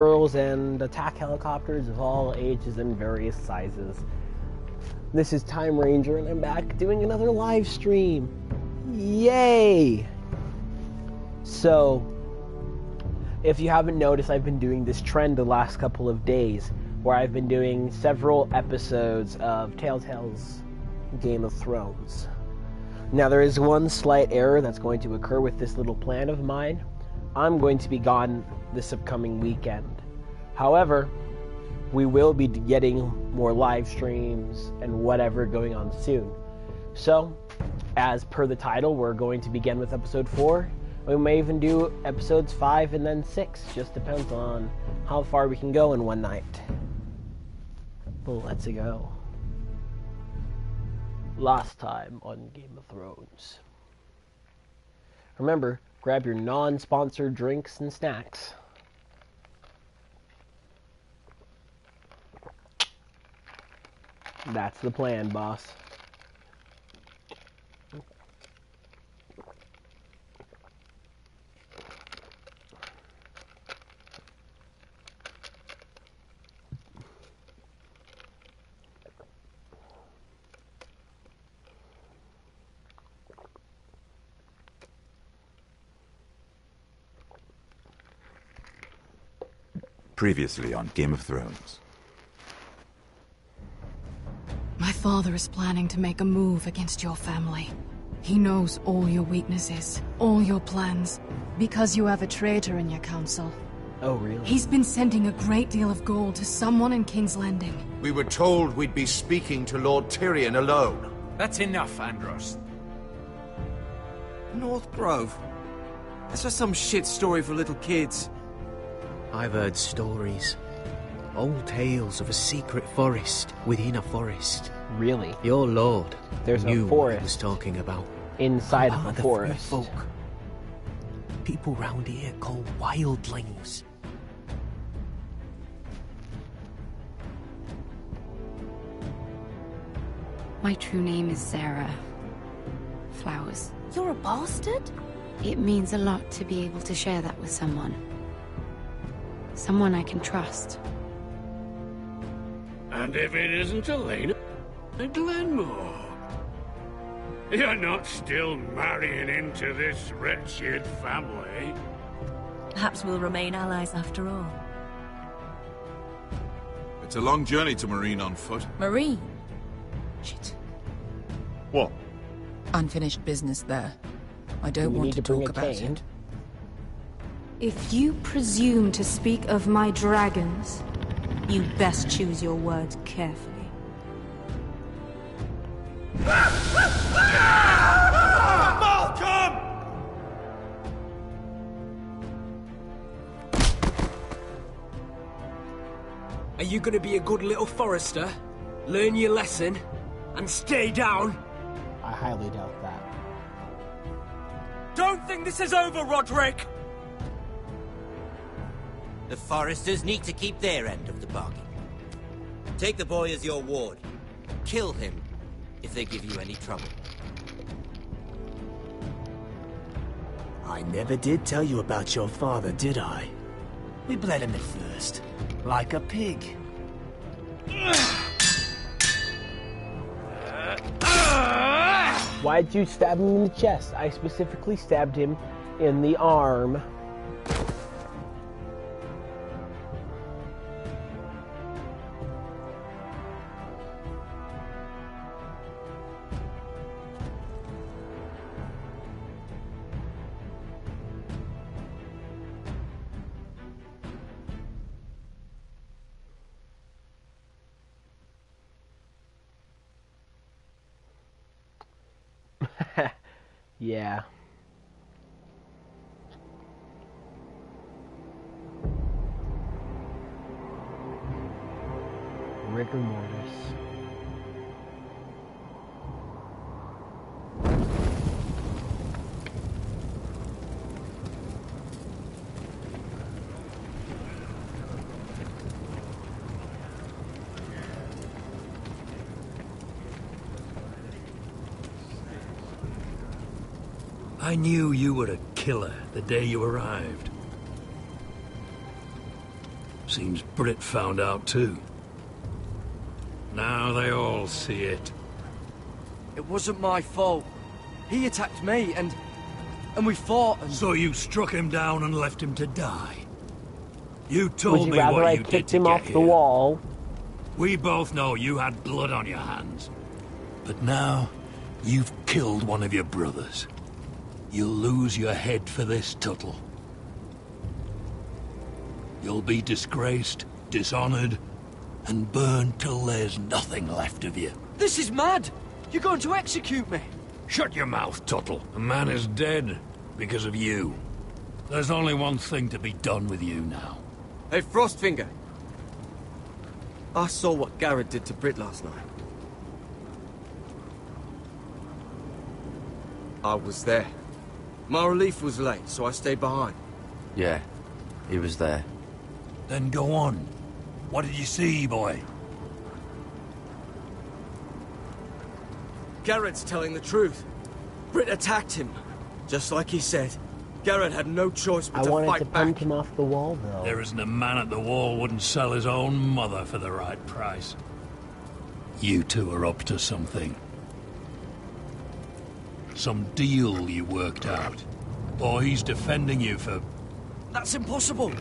girls and attack helicopters of all ages and various sizes. This is tImeRang3r, and I'm back doing another live stream. Yay! So, if you haven't noticed, I've been doing this trend the last couple of days, where I've been doing several episodes of Telltale's Game of Thrones. Now, there is one slight error that's going to occur with this little plan of mine. I'm going to be gone this upcoming weekend. However, we will be getting more live streams and whatever going on soon. So, as per the title, we're going to begin with episode 4. We may even do episodes 5 and then 6. Just depends on how far we can go in one night. Let's go. Last time on Game of Thrones. Remember, grab your non-sponsored drinks and snacks. That's the plan, boss. Previously on Game of Thrones. My father is planning to make a move against your family. He knows all your weaknesses, all your plans, because you have a traitor in your council. Oh, really? He's been sending a great deal of gold to someone in King's Landing. We were told we'd be speaking to Lord Tyrion alone. That's enough, Andros. North Grove? That's just some shit story for little kids. I've heard stories. Old tales of a secret forest within a forest. Really? Your lord There's knew a what he forest was talking about. inside of Part a the forest. free folk. People round here called wildlings. My true name is Sarah Flowers. You're a bastard? It means a lot to be able to share that with someone. Someone I can trust. And if it isn't Elena Glenmore, you're not still marrying into this wretched family. Perhaps we'll remain allies after all. It's a long journey to Marine on foot. Marine? Shit. What? Unfinished business there. I don't We want need to bring talk a about cane. it. If you presume to speak of my dragons, You best choose your words carefully. Malcolm! Are you gonna be a good little forester? Learn your lesson? And stay down? I highly doubt that. Don't think this is over, Roderick! The foresters need to keep their end of the bargain. Take the boy as your ward. Kill him if they give you any trouble. I never did tell you about your father, did I? We bled him at first, like a pig. Why'd you stab him in the chest? I specifically stabbed him in the arm. Yeah. Rigor mortis. I knew you were a killer the day you arrived. Seems Brit found out too. Now they all see it. It wasn't my fault. He attacked me, and we fought, and... So you struck him down and left him to die? You told Would you me rather what I you did kicked to him get off the here. wall? We both know you had blood on your hands. But now, you've killed one of your brothers. You'll lose your head for this, Tuttle. You'll be disgraced, dishonored, and burned till there's nothing left of you. This is mad! You're going to execute me! Shut your mouth, Tuttle. A man is dead because of you. There's only one thing to be done with you now. Hey, Frostfinger. I saw what Garrett did to Brit last night. I was there. My relief was late, so I stayed behind. Yeah, he was there. Then go on. What did you see, boy? Garrett's telling the truth. Brit attacked him, just like he said. Garrett had no choice but I to wanted fight to back. punch him off the wall, though. There isn't a man at the wall wouldn't sell his own mother for the right price. You two are up to something. Some deal you worked out. Or he's defending you for... That's impossible.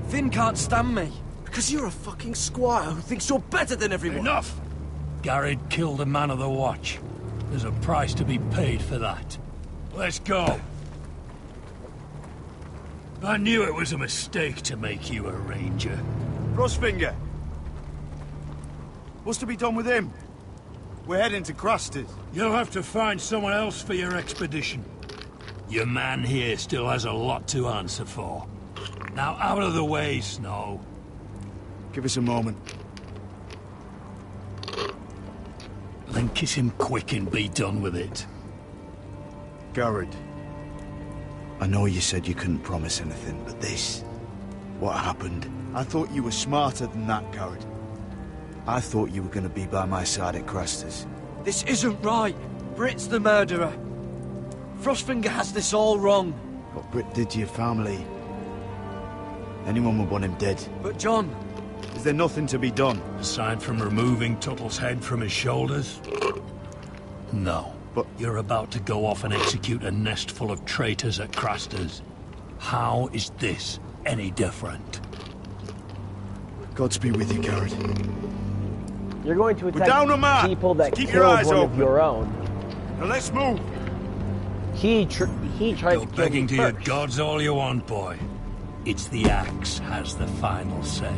Finn can't stand me. Because you're a fucking squire who thinks you're better than everyone. Enough! Garrett killed a man of the watch. There's a price to be paid for that. Let's go. I knew it was a mistake to make you a ranger. Frostfinger! What's to be done with him? We're heading to Craster's. You'll have to find someone else for your expedition. Your man here still has a lot to answer for. Now out of the way, Snow. Give us a moment. Then kiss him quick and be done with it. Garrett. I know you said you couldn't promise anything, but this... What happened? I thought you were smarter than that, Garrett. I thought you were going to be by my side at Craster's. This isn't right. Brit's the murderer. Frostfinger has this all wrong. What Brit did to your family... Anyone would want him dead. But John... Is there nothing to be done? Aside from removing Tuttle's head from his shoulders? No. But you're about to go off and execute a nest full of traitors at Craster's. How is this any different? Godspeed with you, Garrett. You're going to We're down a attack man. people that Keep killed your eyes one open. of your own. Now let's move. He tried Go to kill begging me to your first. gods all you want, boy. It's the axe has the final say.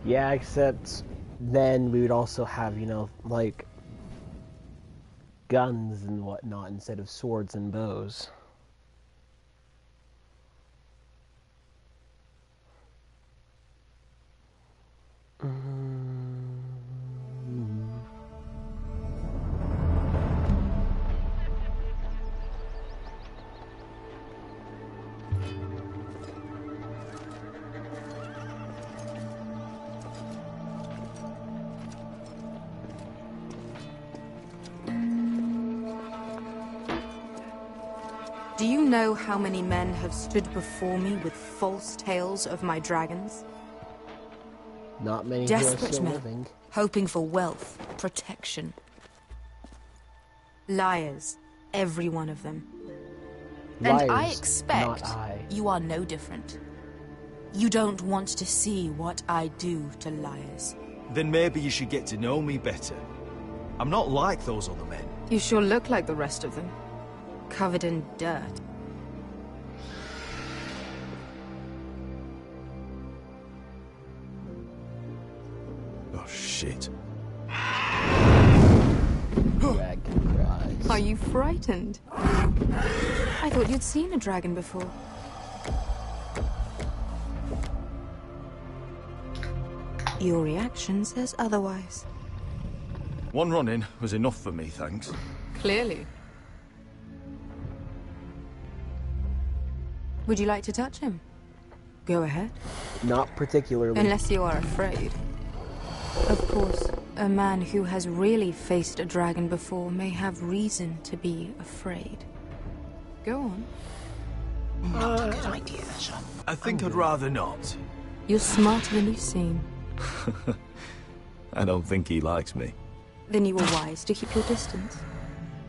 Yeah, except then we would also have, you know, like guns and whatnot instead of swords and bows. Do you know how many men have stood before me with false tales of my dragons? Not many who are Desperate still men, living. hoping for wealth, protection. Liars, every one of them. Liars, and I expect not I. you are no different. You don't want to see what I do to liars. Then maybe you should get to know me better. I'm not like those other men. You sure look like the rest of them. Covered in dirt. Oh, shit. Dragon cries. Are you frightened? I thought you'd seen a dragon before. Your reaction says otherwise. One run-in was enough for me, thanks. Clearly. Would you like to touch him? Go ahead. Not particularly. Unless you are afraid. Of course, a man who has really faced a dragon before may have reason to be afraid. Go on. Not a good idea, son. I think I'd rather not. You're smarter than you seem. I don't think he likes me. Then you were wise to keep your distance.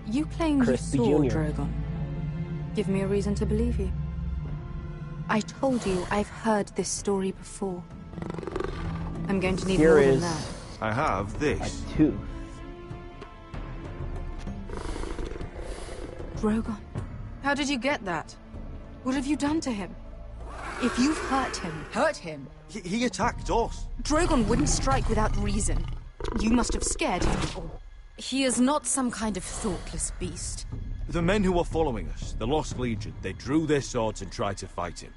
You claim you Crispy saw Jr. Drogon. Give me a reason to believe you. I told you I've heard this story before. I'm going to need Here more is than that. I have this. a tooth. Drogon. How did you get that? What have you done to him? If you've hurt him... Hurt him? He attacked us. Drogon wouldn't strike without reason. You must have scared him. Or he is not some kind of thoughtless beast. The men who were following us, the Lost Legion, they drew their swords and tried to fight him.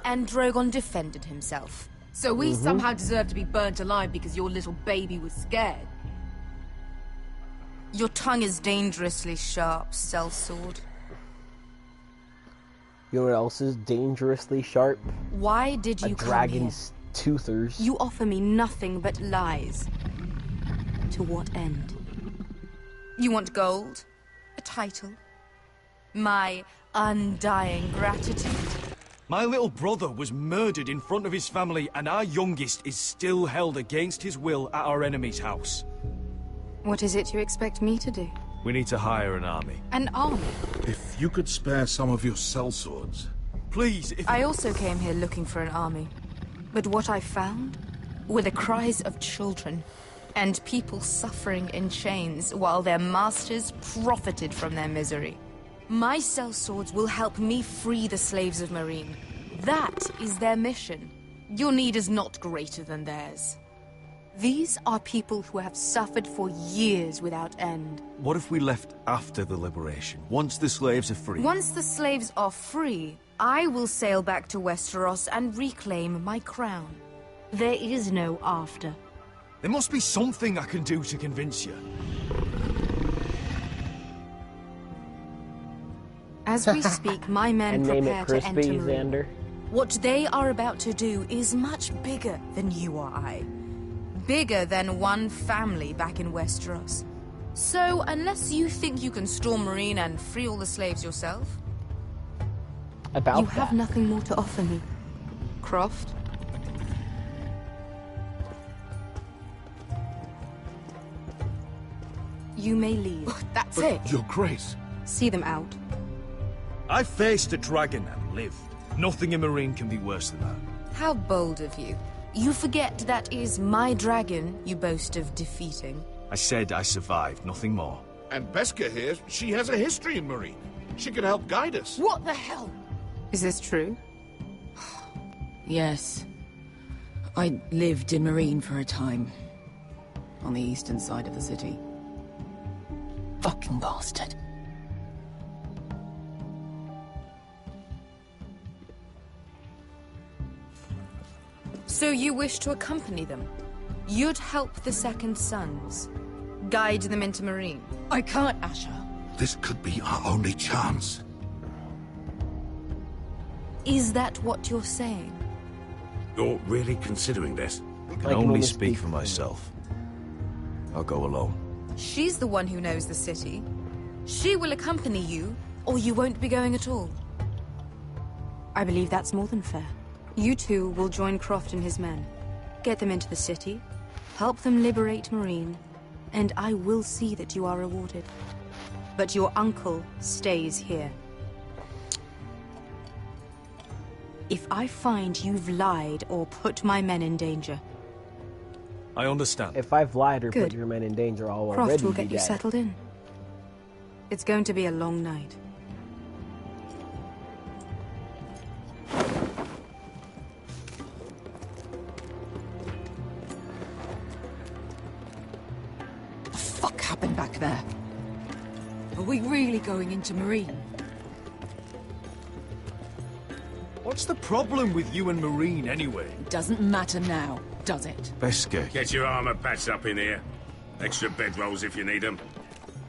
And Drogon defended himself. So we somehow deserve to be burnt alive because your little baby was scared. Your tongue is dangerously sharp, sellsword. You know what else is dangerously sharp? Why did you A come dragon's toothers. here? You offer me nothing but lies. To what end? You want gold? A title? My undying gratitude? My little brother was murdered in front of his family, and our youngest is still held against his will at our enemy's house. What is it you expect me to do? We need to hire an army. An army? If you could spare some of your sellswords. Please, if... I also came here looking for an army. But what I found were the cries of children and people suffering in chains while their masters profited from their misery. My sellswords will help me free the slaves of Meereen. That is their mission. Your need is not greater than theirs. These are people who have suffered for years without end. What if we left after the liberation, once the slaves are free? Once the slaves are free, I will sail back to Westeros and reclaim my crown. There is no after. There must be something I can do to convince you. As we speak, my men And name prepare it to enter Crispy, Meereen. Xander. What they are about to do is much bigger than you or I. Bigger than one family back in Westeros. So, unless you think you can storm Meereen and free all the slaves yourself, About you that. have nothing more to offer me. Croft? You may leave. That's But, it. Your Grace. See them out. I faced a dragon and lived. Nothing in Meereen can be worse than that. How bold of you. You forget that is my dragon you boast of defeating. I said I survived, nothing more. And Beska here, she has a history in Meereen. She could help guide us. What the hell? Is this true? Yes. I lived in Meereen for a time. On the eastern side of the city. Fucking bastard. So you wish to accompany them? You'd help the Second Sons. Guide them into Meereen. I can't, Asher. This could be our only chance. Is that what you're saying? You're really considering this? I can only speak for myself. I'll go alone. She's the one who knows the city. She will accompany you, or you won't be going at all. I believe that's more than fair. You two will join Croft and his men. Get them into the city, help them liberate Marine, and I will see that you are rewarded. But your uncle stays here. If I find you've lied or put my men in danger... I understand. If I've lied or put Good. your men in danger, I'll Croft already will be get you dead. settled in. It's going to be a long night. What the fuck happened back there? Are we really going into Marine? What's the problem with you and Marine, anyway? It doesn't matter now, does it? Beske. Get your armor patched up in here. Extra bedrolls if you need them.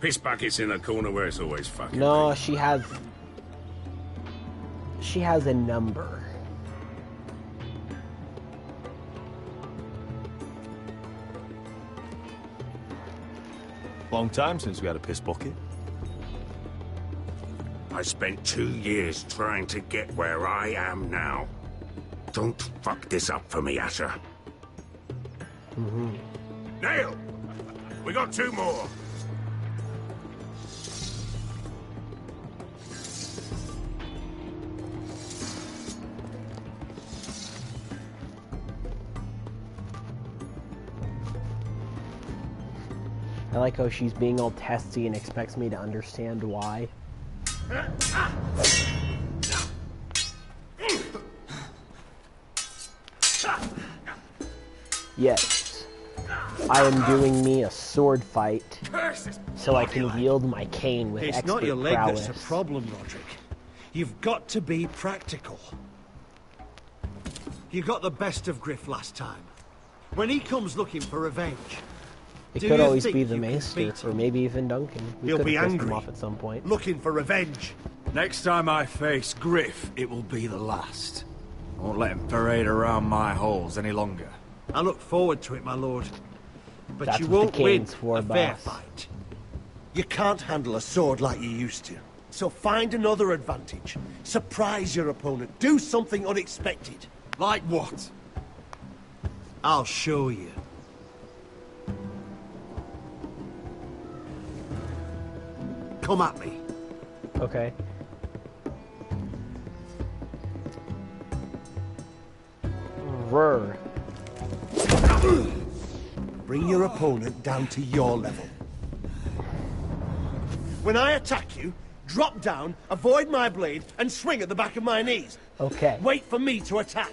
Piss buckets in the corner where it's always fucking. No, she has a number. Long time since we had a piss bucket. I spent 2 years trying to get where I am now. Don't fuck this up for me, Asher. Nail! We got 2 more. I like how she's being all testy and expects me to understand why. Yes, I am doing me a sword fight so I can wield my cane with It's expert not your leg prowess. that's a problem, Roderick. You've got to be practical. You got the best of Griff last time. When he comes looking for revenge, It do could you always think be the you can Maester, beat or maybe even Duncan. We He'll could be have pissed him angry. off at some point. looking for revenge? Next time I face Griff, it will be the last. I won't let him parade around my halls any longer. I look forward to it, my lord. But That's you what won't the win cane's for, a fair boss. fight. You can't handle a sword like you used to. So find another advantage. Surprise your opponent. Do something unexpected. Like what? I'll show you. Come at me. Okay. Rrr. Bring your opponent down to your level. When I attack you, drop down, avoid my blade, and swing at the back of my knees. Okay. Wait for me to attack.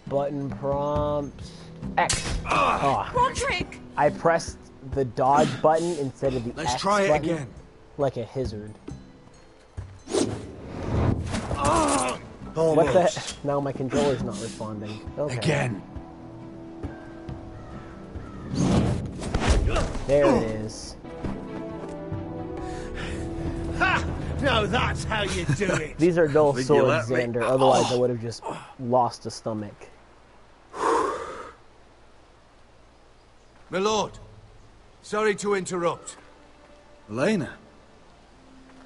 Button prompts X. Ah. Roderick! I pressed the dodge button instead of the Let's X try it button, again. like a hazard. What Almost. the? Now my controller's not responding. Okay. Again. There it is. Ha! Now that's how you do it. These are dull Think you swords, let me- Xander. Otherwise, I would have just lost a stomach. My lord, sorry to interrupt. Elena.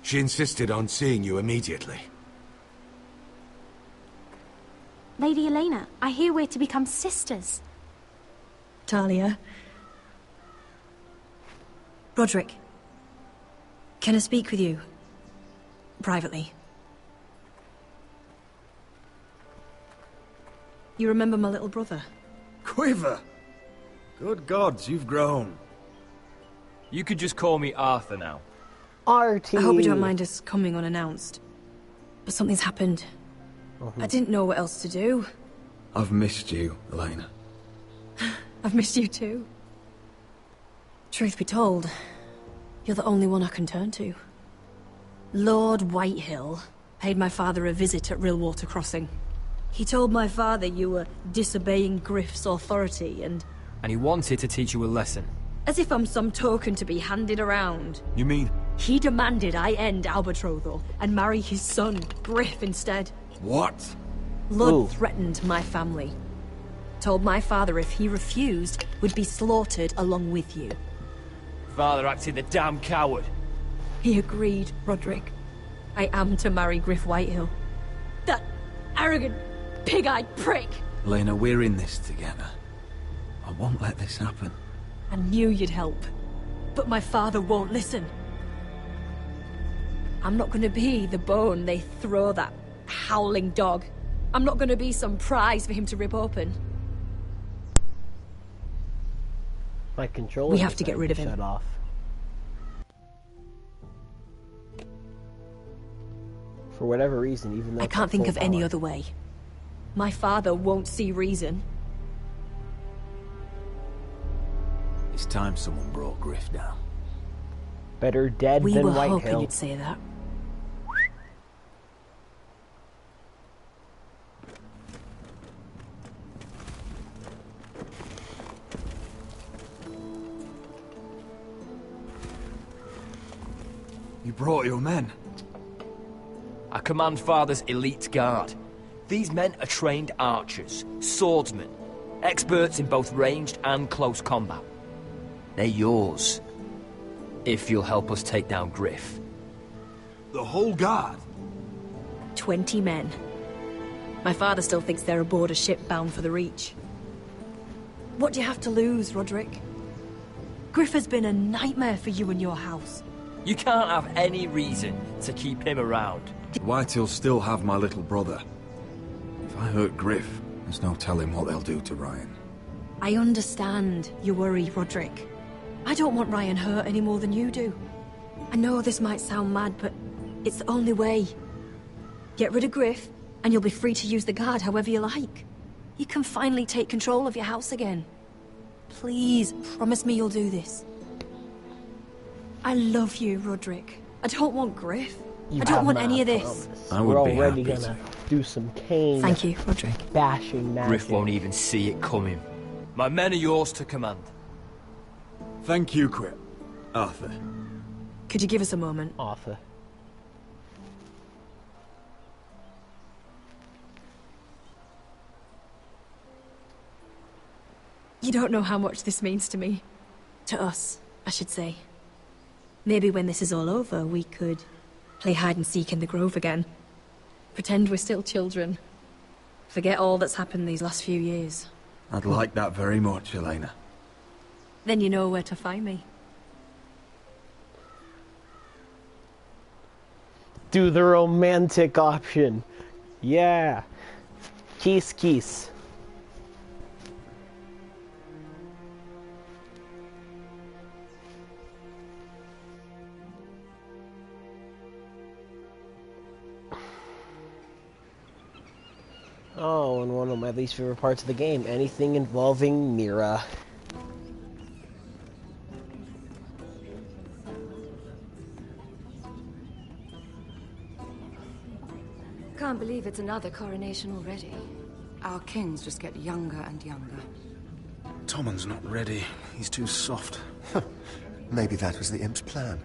She insisted on seeing you immediately. Lady Elena, I hear we're to become sisters. Talia. Roderick. Can I speak with you? Privately. You remember my little brother? Quiver. Good gods, you've grown. You could just call me Arthur now. RT. I hope you don't mind us coming unannounced. But something's happened. I didn't know what else to do. I've missed you, Elena. I've missed you too. Truth be told, you're the only one I can turn to. Lord Whitehill paid my father a visit at Rillwater Crossing. He told my father you were disobeying Griff's authority and And he wanted to teach you a lesson. as if I'm some token to be handed around. You mean... He demanded I end our betrothal and marry his son, Griff, instead. What? Lud threatened my family. Told my father if he refused, would be slaughtered along with you. Father acted the damn coward. He agreed, Roderick. I am to marry Griff Whitehill. That arrogant pig-eyed prick! Lena, we're in this together. I won't let this happen. I knew you'd help. But my father won't listen. I'm not gonna be the bone they throw that howling dog. I'm not gonna be some prize for him to rip open. My controller. We have to get rid of him. Shut off. For whatever reason, even though I can't think of any other way. My father won't see reason. It's time someone brought Griff down. Better dead We than were White hoping Hill. you'd say that. You brought your men. I command Father's elite guard. These men are trained archers, swordsmen, experts in both ranged and close combat. They're yours, if you'll help us take down Griff. The whole guard? 20 men. My father still thinks they're aboard a ship bound for the Reach. What do you have to lose, Roderick? Griff has been a nightmare for you and your house. You can't have any reason to keep him around. Whitehill'll still have my little brother. If I hurt Griff, there's no telling what they'll do to Ryan. I understand your worry, Roderick. I don't want Ryan hurt any more than you do. I know this might sound mad, but it's the only way. Get rid of Griff, and you'll be free to use the guard however you like. You can finally take control of your house again. Please, promise me you'll do this. I love you, Roderick. I don't want Griff. I don't want any of this. I would be already happy gonna do some cane. Thank you, Roderick. Bashing magic. Griff won't even see it coming. My men are yours to command. Thank you, Arthur. Could you give us a moment? Arthur. You don't know how much this means to me. To us, I should say. Maybe when this is all over, we could play hide and seek in the grove again. Pretend we're still children. Forget all that's happened these last few years. I'd like that very much, Elena. Then you know where to find me. Do the romantic option. Yeah. Kiss, kiss. Oh, and one of my least favorite parts of the game, anything involving Mira. Can't believe it's another coronation already. Our kings just get younger and younger. Tommen's not ready. He's too soft. Maybe that was the imp's plan.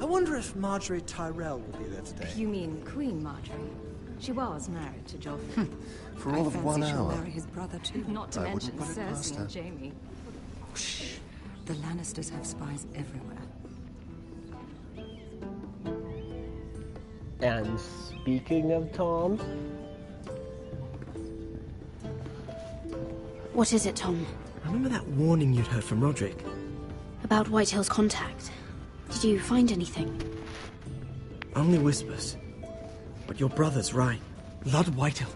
I wonder if Marjorie Tyrell will be there today. You mean Queen Marjorie? She was married to Joffrey. For all of 1 I fancy she'll hour. marry his brother too. Not to I wouldn't mention put it past Cersei her. and Jaime. Shh. The Lannisters have spies everywhere. And speaking of Tom... What is it, Tom? Remember that warning you'd heard from Roderick? About Whitehill's contact. Did you find anything? Only whispers. But your brother's right. Lord Whitehill.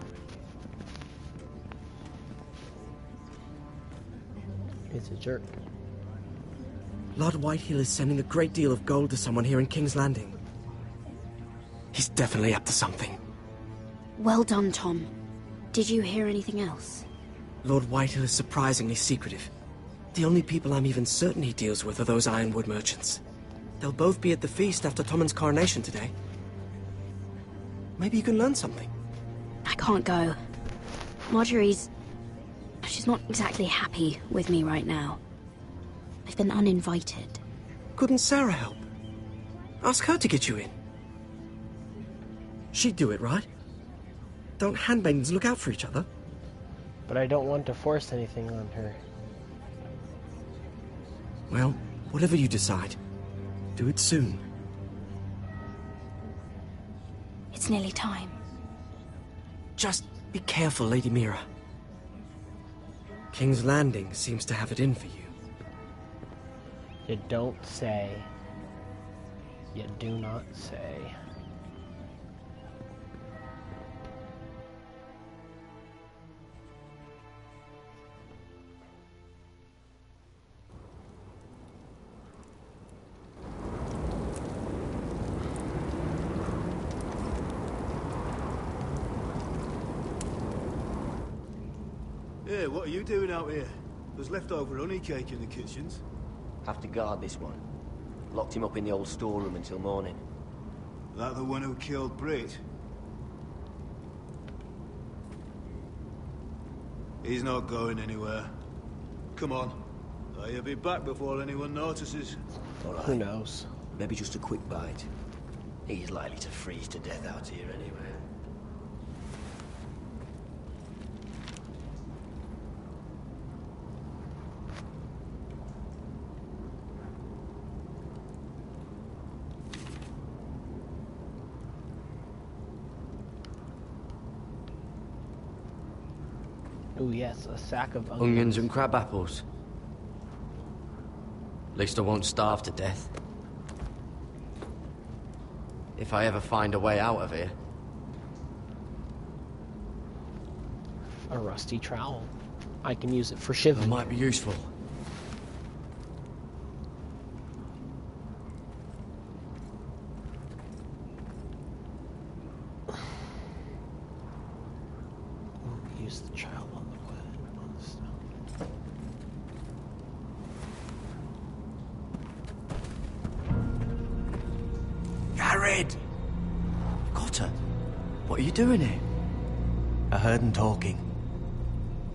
He's a jerk. Lord Whitehill is sending a great deal of gold to someone here in King's Landing. He's definitely up to something. Well done, Tom. Did you hear anything else? Lord Whitehill is surprisingly secretive. The only people I'm even certain he deals with are those ironwood merchants. They'll both be at the feast after Tommen's coronation today. Maybe you can learn something. I can't go. Marjorie's... she's not exactly happy with me right now. I've been uninvited. Couldn't Sarah help? Ask her to get you in. She'd do it, right? Don't handmaidens look out for each other? But I don't want to force anything on her. Well, whatever you decide, do it soon. It's nearly time. Just Be careful, Lady Mira. King's Landing seems to have it in for you. You don't say. You do not say. Hey, what are you doing out here? There's leftover honey cake in the kitchens. Have to guard this one. Locked him up in the old storeroom until morning. That the one who killed Brit? He's not going anywhere. Come on. He'll be back before anyone notices. All right. Who knows? Maybe just a quick bite. He's likely to freeze to death out here anyway. Oh yes, a sack of Onions and crab apples. At least I won't starve to death. If I ever find a way out of here. A rusty trowel. I can use it for shivving. That might be useful. Use the trowel on the wood, on the stone. Jared! Cotter, what are you doing here? I heard him talking.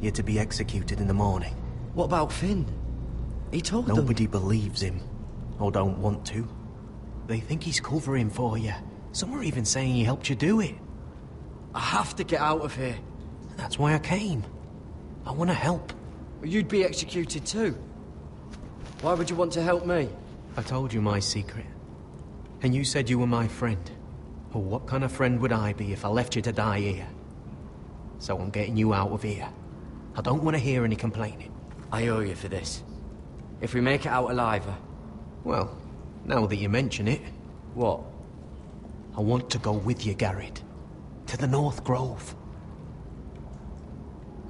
You're to be executed in the morning. What about Finn? He told them. Nobody believes him, or don't want to. They think he's covering for you. Some are even saying he helped you do it. I have to get out of here. That's why I came. I want to help. Well, you'd be executed too. Why would you want to help me? I told you my secret. And you said you were my friend. Well, what kind of friend would I be if I left you to die here? So I'm getting you out of here. I don't want to hear any complaining. I owe you for this. If we make it out alive... Well, now that you mention it... What? I want to go with you, Garrett. To the North Grove.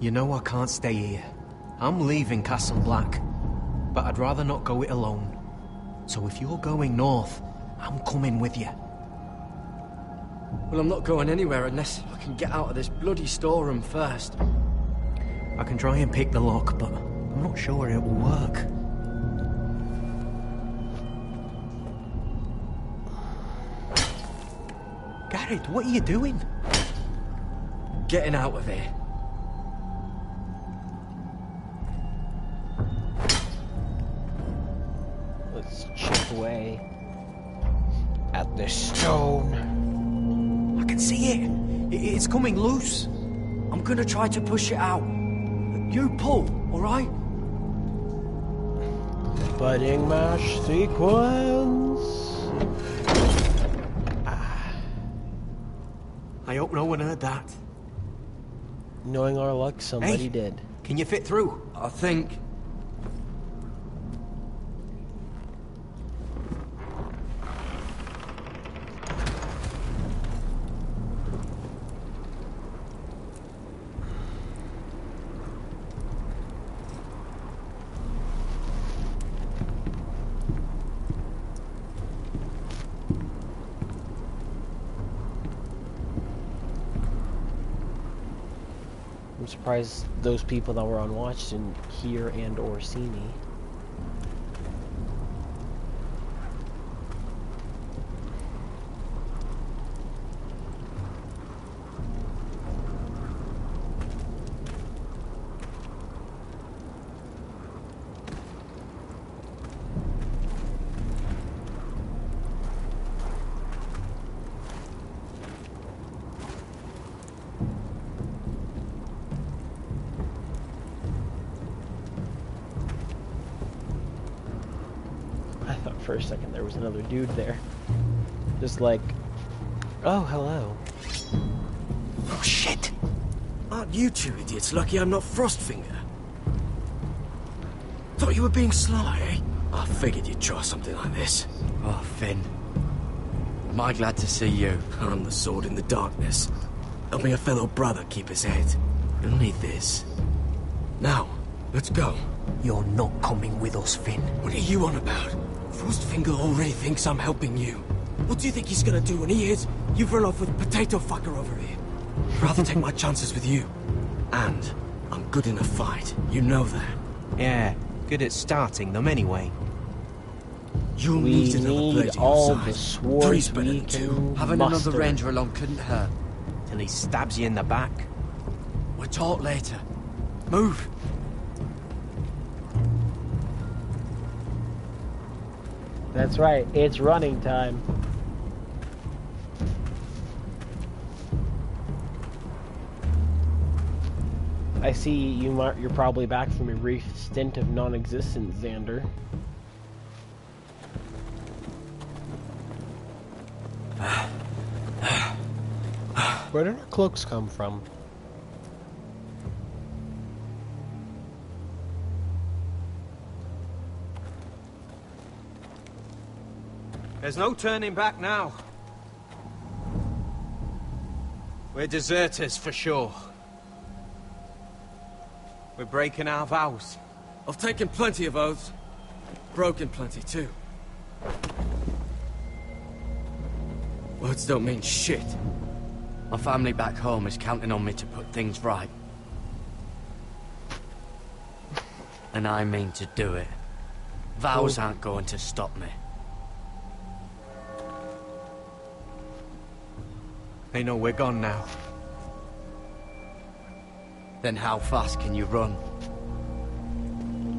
You know I can't stay here. I'm leaving Castle Black. But I'd rather not go it alone. So if you're going north, I'm coming with you. Well, I'm not going anywhere unless I can get out of this bloody storeroom first. I can try and pick the lock, but I'm not sure it will work. Garrett, what are you doing? Getting out of here. Let's chip away at the stone. I can see it. It's coming loose. I'm gonna try to push it out. You pull, all right? Budding mash sequence. I hope no one heard that. Knowing our luck, somebody did. Can you fit through? I think. I'm surprised those people that were on watch didn't hear and or see me. For a second there was another dude there. Just like, oh, hello. Oh, shit. Aren't you two idiots lucky I'm not Frostfinger? Thought you were being sly, eh? I figured you'd try something like this. Oh, Finn. Am I glad to see you? I'm the sword in the darkness. Helping a fellow brother keep his head. You'll need this. Now, let's go. You're not coming with us, Finn. What are you on about? Frostfinger already thinks I'm helping you. What do you think he's gonna do when he hears you've run off with Potato Fucker over here? I'd rather take my chances with you. And I'm good in a fight. You know that. Yeah, good at starting them anyway. You'll We need another need blade at your all side. the swords Three's better we than two. can Having muster. another ranger along couldn't hurt. Till he stabs you in the back. We'll talk later. Move. That's right, it's running time. I see you're probably back from a brief stint of non-existence, Xander. Where did our cloaks come from? There's no turning back now. We're deserters for sure. We're breaking our vows. I've taken plenty of oaths. Broken plenty too. Words don't mean shit. My family back home is counting on me to put things right. And I mean to do it. Vows aren't going to stop me. They know we're gone now. Then how fast can you run?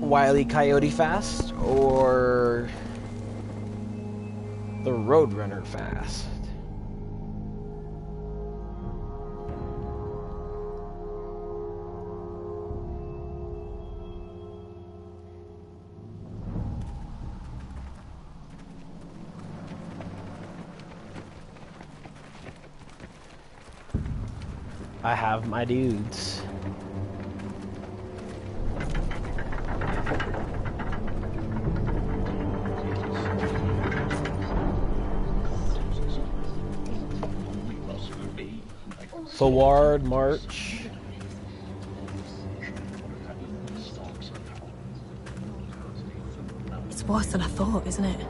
Wile E. Coyote fast, or the Roadrunner fast? I have my dudes. Forward march. It's worse than I thought, isn't it?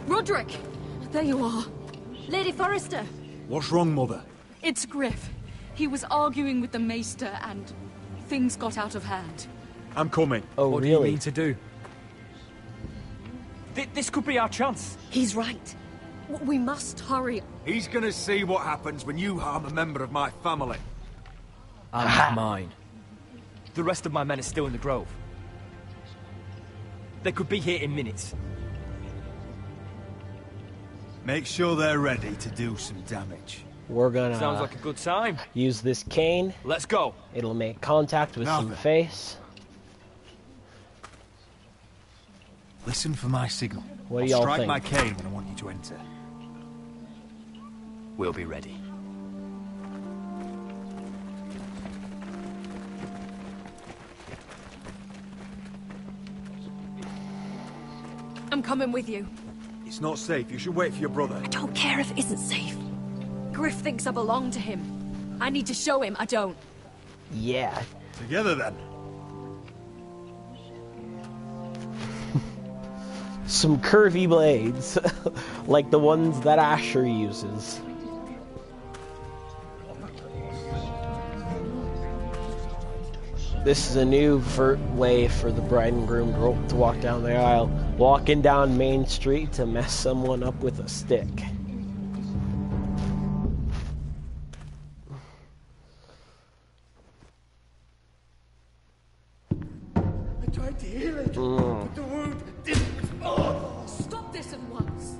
Roderick! There you are. Lady Forrester. What's wrong, Mother? It's Griff. He was arguing with the Maester and things got out of hand. I'm coming. Oh, what really? do you mean to do? This could be our chance. He's right. We must hurry. He's gonna see what happens when you harm a member of my family. And mine. The rest of my men are still in the grove. They could be here in minutes. Make sure they're ready to do some damage. We're gonna Sounds like a good time. use this cane. Let's go. It'll make contact with some face. Listen for my signal. What do y'all strike think? my cane when I want you to enter. We'll be ready. I'm coming with you. It's not safe. You should wait for your brother. I don't care if it isn't safe. Griff thinks I belong to him. I need to show him I don't. Yeah. Together then. Some curvy blades, like the ones that Asher uses. This is a new way for the bride and groom to walk down the aisle, walking down Main Street to mess someone up with a stick. I tried to heal it, but the wound didn't respond. Stop this at once.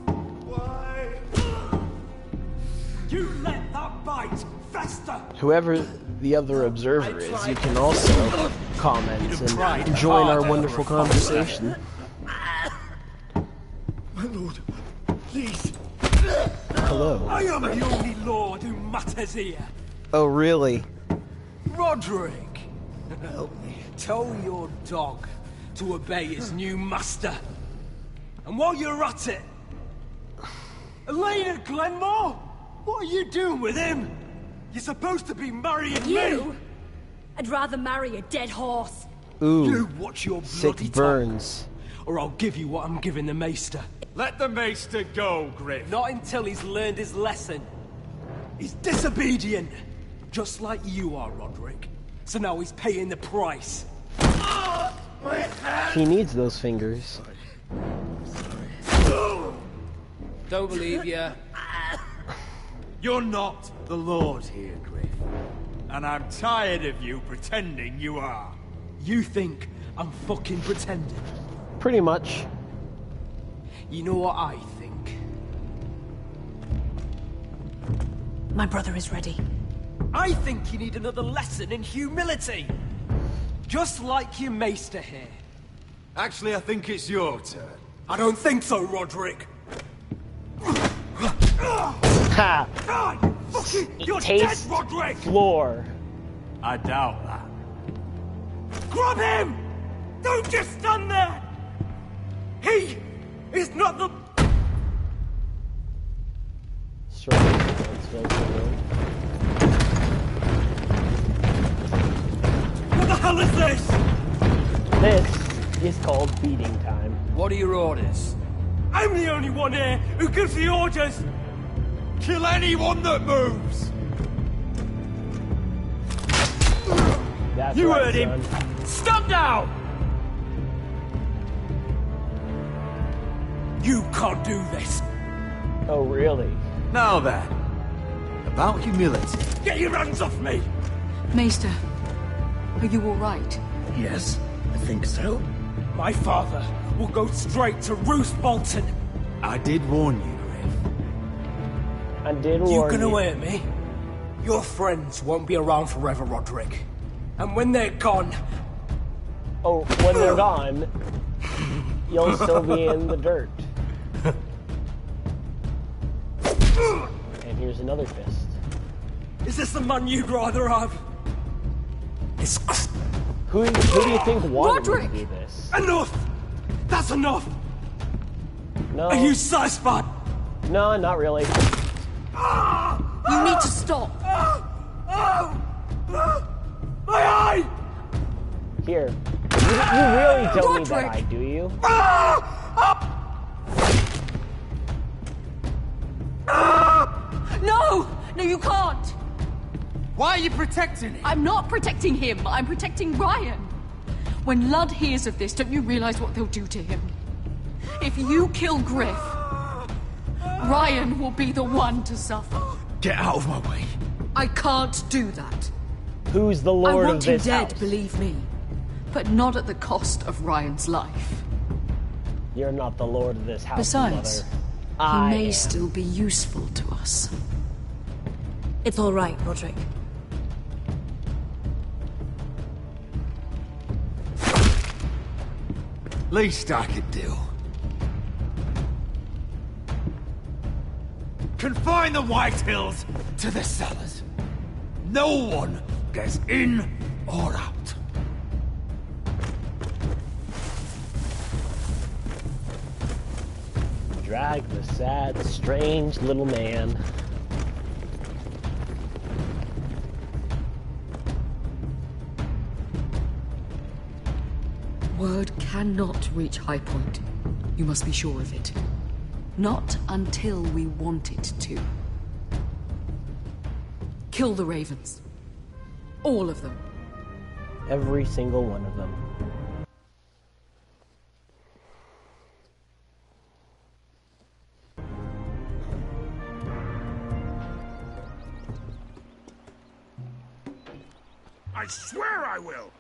Why? You let that bite fester! Whoever the other observer is, you can also comment and join our wonderful conversation. My lord, please. Hello. I am the only lord who matters here. Oh, really? Roderick! Help me. Tell your dog to obey his new master. And while you're at it... Elena Glenmore? What are you doing with him? You're supposed to be marrying me! I'd rather marry a dead horse. Ooh, you watch your sick bloody burns. tongue, or I'll give you what I'm giving the Maester. Let the Maester go, Griff. Not until he's learned his lesson. He's disobedient, just like you are, Roderick. So now he's paying the price. He needs those fingers. Don't believe ya. You're not the Lord here, Griff. And I'm tired of you pretending you are. You think I'm fucking pretending? Pretty much. You know what I think? My brother is ready. I think you need another lesson in humility. Just like your Maester here. Actually, I think it's your turn. I don't think so, Roderick. Ha! You're Taste dead, Roderick! floor. I doubt that. Grab him! Don't just stand there! He is not the... What the hell is this? This is called beating time. What are your orders? I'm the only one here who gives the orders! Kill anyone that moves! That's You right, heard him! son. Stand down! You can't do this! Oh, really? Now then, about humility. Get your hands off me! Maester, are you all right? Yes, I think so. My father will go straight to Roose Bolton. I did warn you, Griff. I did warn You you. gonna hear me? Your friends won't be around forever, Roderick. And when they're gone... Oh, when they're gone, you'll still be in the dirt. And here's another fist. Is this the man you'd rather have? It's... Who do you think wanted me Roderick! to do this? Enough! That's enough! No. Are you satisfied? No, not really. You need to stop. My eye! Here. You really don't need that Roderick! eye, do you? No! No, you can't! Why are you protecting him? I'm not protecting him. I'm protecting Ryan. When Ludd hears of this, don't you realize what they'll do to him? If you kill Griff, Ryan will be the one to suffer. Get out of my way. I can't do that. Who's the I lord want of him this dead, house? believe me. But not at the cost of Ryan's life. You're not the lord of this house, Besides, mother. he I may am. still be useful to us. It's all right, Roderick. Least I could do. Confine the White Hills to the cellars. No one gets in or out. Drag the sad, strange little man. Word cannot reach High Point. You must be sure of it. Not until we want it to. Kill the ravens. All of them. Every single one of them. I swear I will.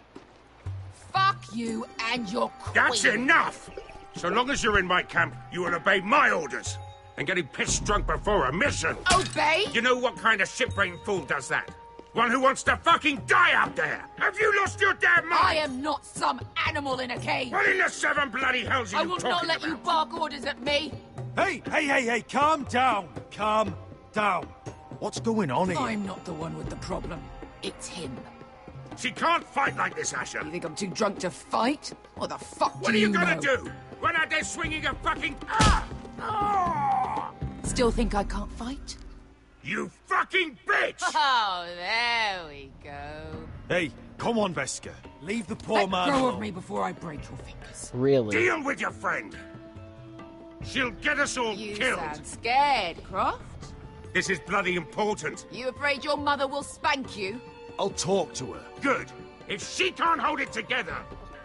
Fuck you and your queen. That's enough! So long as you're in my camp, you will obey my orders. And getting pissed drunk before a mission. Obey? You know what kind of ship-brain fool does that? One who wants to fucking die out there! Have you lost your damn mind? I am not some animal in a cage. What in the seven bloody hells are I you will talking not let about? you bark orders at me. Hey, calm down. Calm down. What's going on here? I'm not the one with the problem. It's him. She can't fight like this, Asher. You think I'm too drunk to fight? What the fuck What do are you you gonna know? do? Run out there swinging a fucking... Still think I can't fight? You fucking bitch! Oh, there we go. Hey, come on, Veska. Leave the poor man Let go alone. of me before I break your fingers. Really? Deal with your friend. She'll get us all You killed. sound scared, Croft. This is bloody important. You afraid your mother will spank you? I'll talk to her. Good. If she can't hold it together,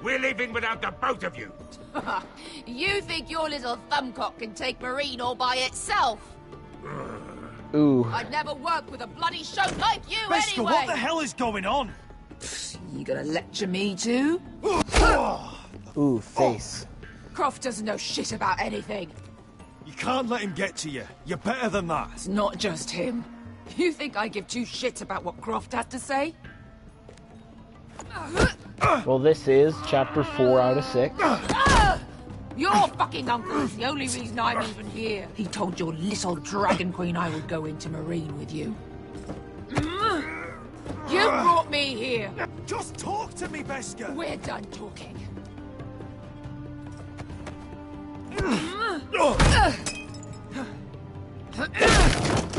we're leaving without the both of you. You think your little thumbcock can take Marine all by itself? Ooh. I'd never work with a bloody show like you Veska, anyway! what the hell is going on? You gonna lecture me too? Ooh, face. Croft doesn't know shit about anything. You can't let him get to you. You're better than that. It's not just him. You think I give two shits about what Croft has to say? Well, this is chapter 4 out of 6. Your fucking uncle is the only reason I'm even here. He told your little dragon queen I would go into Marine with you. You brought me here. Just talk to me, Veska. We're done talking.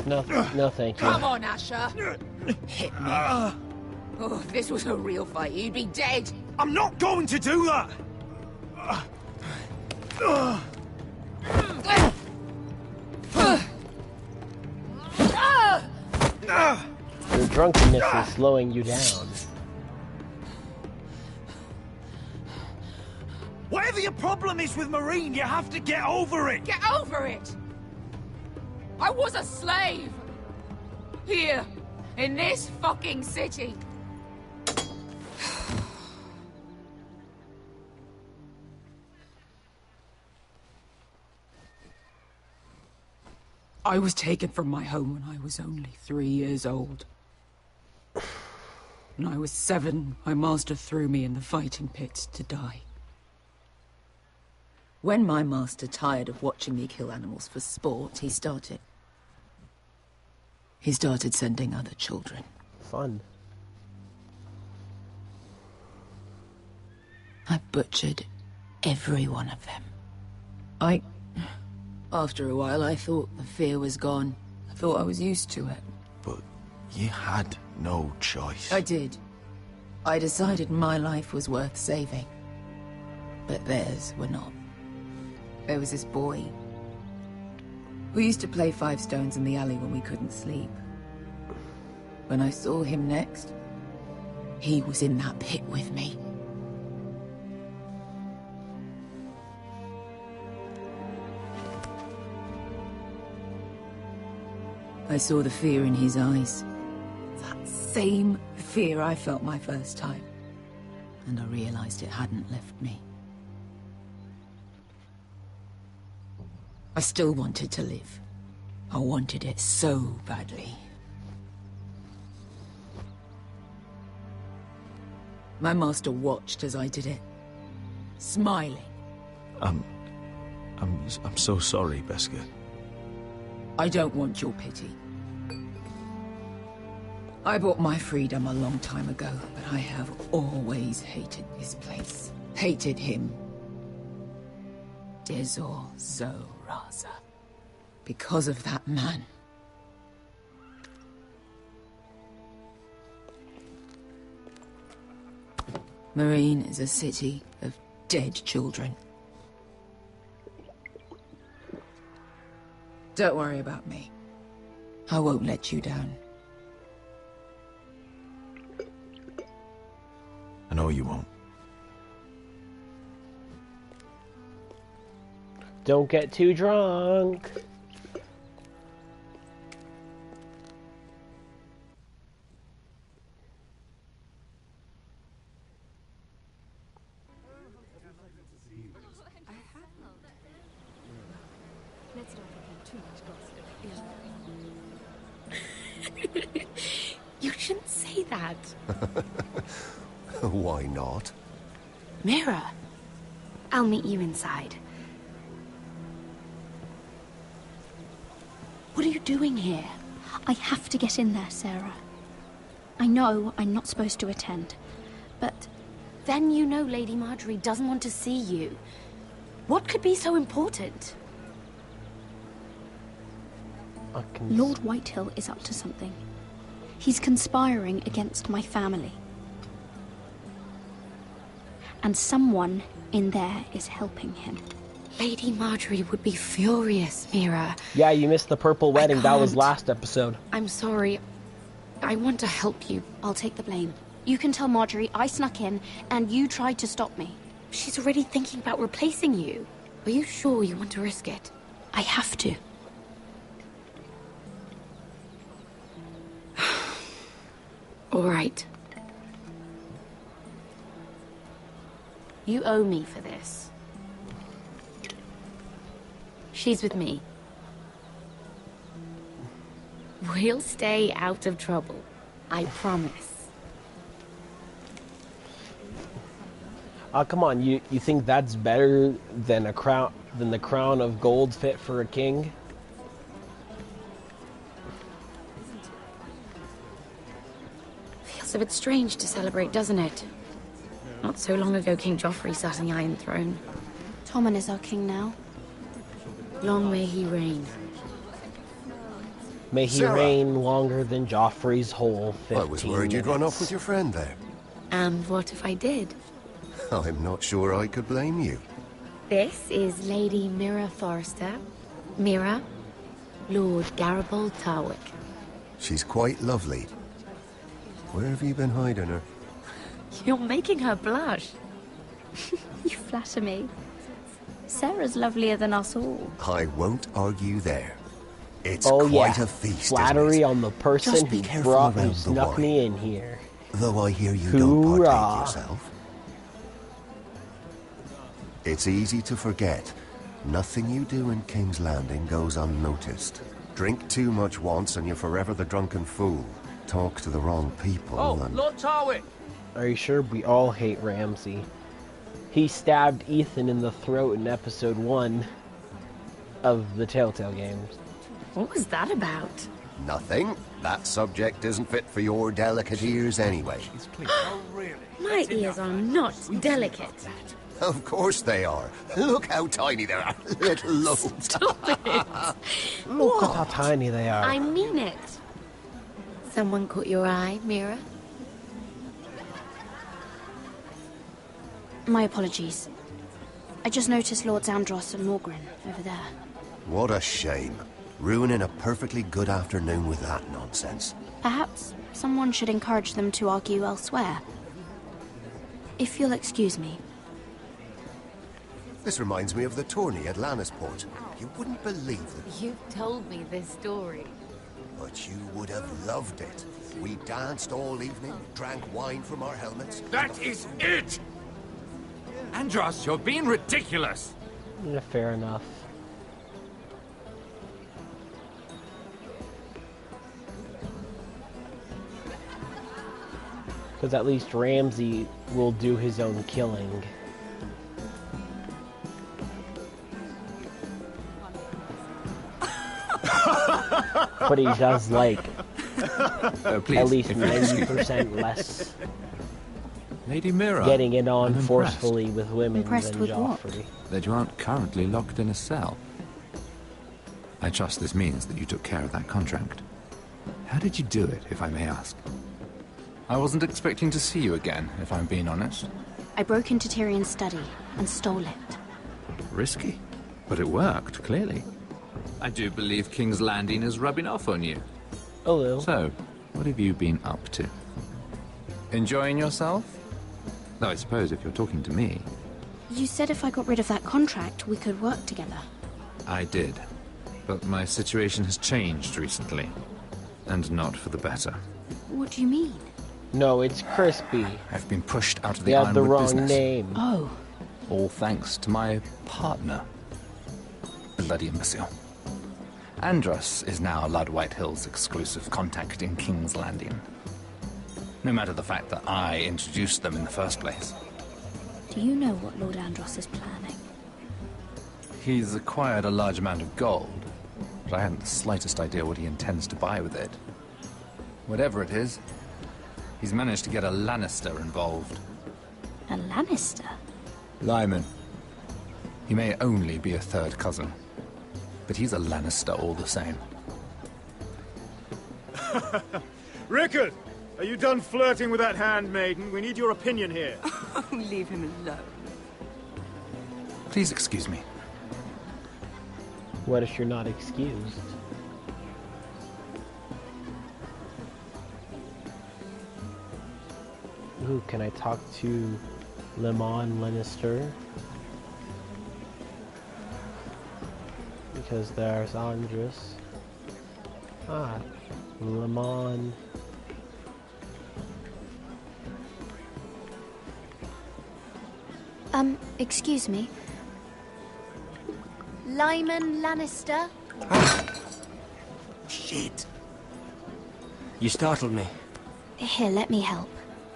No, thank you. Come on, Asher. Hit me. Oh, if this was a real fight, you'd be dead. I'm not going to do that. Your drunkenness is slowing you down. Whatever your problem is with Marine, you have to get over it. Get over it! I was a slave! Here, in this fucking city. I was taken from my home when I was only 3 years old. When I was 7, my master threw me in the fighting pits to die. When my master tired of watching me kill animals for sport, he started sending other children. Fun. I butchered every one of them. After a while, I thought the fear was gone. I thought I was used to it. But you had no choice. I did. I decided my life was worth saving. But theirs were not. There was this boy. We used to play 5 stones in the alley when we couldn't sleep. When I saw him next, he was in that pit with me. I saw the fear in his eyes. That same fear I felt my first time. And I realized it hadn't left me. I still wanted to live. I wanted it so badly. My master watched as I did it, smiling. I'm so sorry, Veska. I don't want your pity. I bought my freedom a long time ago, but I have always hated this place. Hated him. Dezor Zoraza. Because of that man. Marine is a city of dead children. Don't worry about me. I won't let you down. I know you won't. Don't get too drunk. You shouldn't say that. Why not? Mira, I'll meet you inside. What are you doing here? I have to get in there, Sarah. I know I'm not supposed to attend, But then you know Lady Marjorie doesn't want to see you. What could be so important? Lord Whitehill is up to something. He's conspiring against my family. And someone in there is helping him. Lady Marjorie would be furious, Mira. Yeah, you missed the purple wedding. That was last episode. I'm sorry. I want to help you. I'll take the blame. You can tell Marjorie I snuck in and you tried to stop me. She's already thinking about replacing you. Are you sure you want to risk it? I have to. All right. You owe me for this. She's with me. We'll stay out of trouble. I promise. Come on, you think that's better than the crown of gold fit for a king? Feels a bit strange to celebrate, doesn't it? Not so long ago, King Joffrey sat on the Iron Throne. Tommen is our king now. Long may he reign. May he reign longer than Joffrey's whole 15 I was worried you'd run off with your friend there. And what if I did? I'm not sure I could blame you. This is Lady Mira Forrester. Mira, Lord Garibald Tarwick. She's quite lovely. Where have you been hiding her? You're making her blush. You flatter me. Sarah's lovelier than us all. I won't argue there. It's quite quite a feast. Flattery on the person Just be who careful brought around who the snuck wine. me in here. Though I hear you don't Hoorah. partake yourself. It's easy to forget. Nothing you do in King's Landing goes unnoticed. Drink too much once and you're forever the drunken fool. Talk to the wrong people and... Lord Tarwick! Are you sure? We all hate Ramsay. He stabbed Ethan in the throat in episode 1 of the Telltale games. What was that about? Nothing. That subject isn't fit for your delicate ears anyway. My ears are not delicate. Of course they are. Look how tiny they are. Little lobes. Stop it. Look at how tiny they are. I mean it. Someone caught your eye, Mira? My apologies. I just noticed Lords Andros and Morgren over there. What a shame. Ruining a perfectly good afternoon with that nonsense. Perhaps someone should encourage them to argue elsewhere. If you'll excuse me. This reminds me of the tourney at Lannisport. You wouldn't believe it. You've told me this story. But you would have loved it. We danced all evening, drank wine from our helmets. That is it! Andros, you're being ridiculous! Yeah, fair enough. Because at least Ramsay will do his own killing. But he does like please, at least if you'll excuse me. 90% less Lady Mira, getting it on I'm forcefully with women Impressed than with what? Joffrey. that you aren't currently locked in a cell. I trust this means that you took care of that contract. How did you do it, if I may ask? I wasn't expecting to see you again, if I'm being honest. I broke into Tyrion's study and stole it. Risky, but it worked, clearly. I do believe King's Landing is rubbing off on you. A little. So, what have you been up to? Enjoying yourself? Though I suppose if you're talking to me... You said if I got rid of that contract, we could work together. I did. But my situation has changed recently. And not for the better. What do you mean? No, it's Crispy. I've been pushed out of They the have the Ironwood wrong business. name. Oh. All thanks to my partner. Bloody imbecile. Andros is now Lord Whitehill's exclusive contact in King's Landing. No matter the fact that I introduced them in the first place. Do you know what Lord Andros is planning? He's acquired a large amount of gold, but I haven't the slightest idea what he intends to buy with it. Whatever it is, He's managed to get a Lannister involved. A Lannister? Lyman. He may only be a third cousin, but he's a Lannister all the same. Rickard! Are you done flirting with that handmaiden? We need your opinion here. Oh, leave him alone. Please excuse me. What if you're not excused? Ooh, can I talk to Lemon Lannister? Because there's Andras. Ah, Lemon. Excuse me. Lyman Lannister? Shit. You startled me. Here, let me help.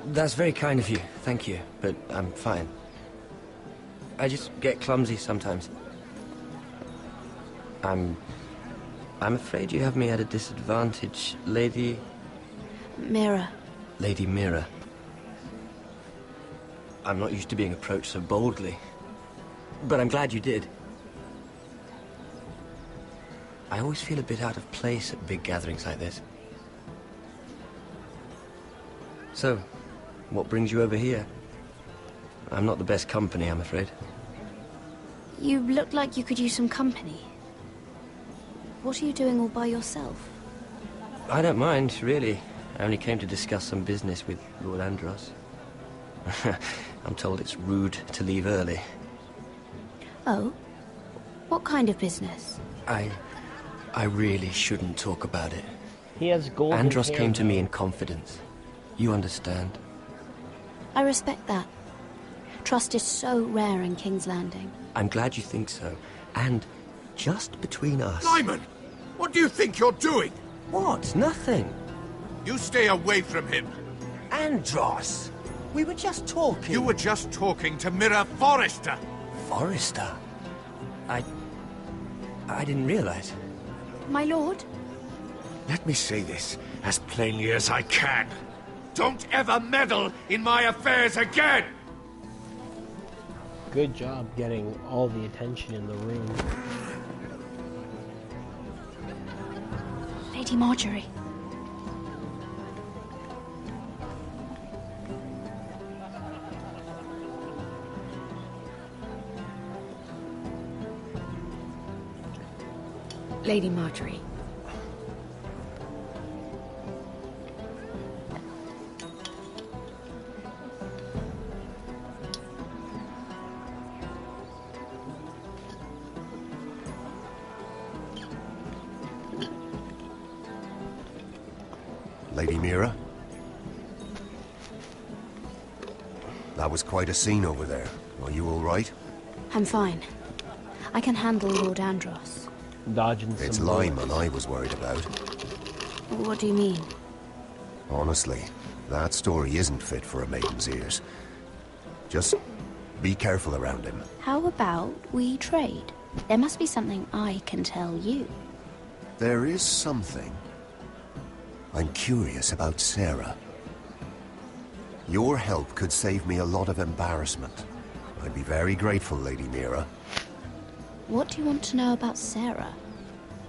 That's very kind of you, thank you, but I'm fine. I just get clumsy sometimes. I'm afraid you have me at a disadvantage, Lady... Mira. Lady Mira. I'm not used to being approached so boldly, but I'm glad you did. I always feel a bit out of place at big gatherings like this. So, what brings you over here? I'm not the best company, I'm afraid. You look like you could use some company. What are you doing all by yourself? I don't mind, really. I only came to discuss some business with Lord Andros. I'm told it's rude to leave early. Oh? What kind of business? I really shouldn't talk about it. He has golden Andros hair, came to me though. in confidence. You understand? I respect that. Trust is so rare in King's Landing. I'm glad you think so. And just between us... Lyman! What do you think you're doing? What? Nothing. You stay away from him. Andros! We were just talking. You were just talking to Mira Forrester. Forrester? I didn't realize. My lord? Let me say this as plainly as I can. Don't ever meddle in my affairs again! Good job getting all the attention in the room. Lady Marjorie. Lady Marjorie. Lady Mira? That was quite a scene over there. Are you all right? I'm fine. I can handle Lord Andros. Dodging It's some Lyman I was worried about. What do you mean? Honestly, that story isn't fit for a maiden's ears. Just be careful around him. How about we trade? There must be something I can tell you. There is something. I'm curious about Sarah. Your help could save me a lot of embarrassment. I'd be very grateful, Lady Mira. What do you want to know about Sarah?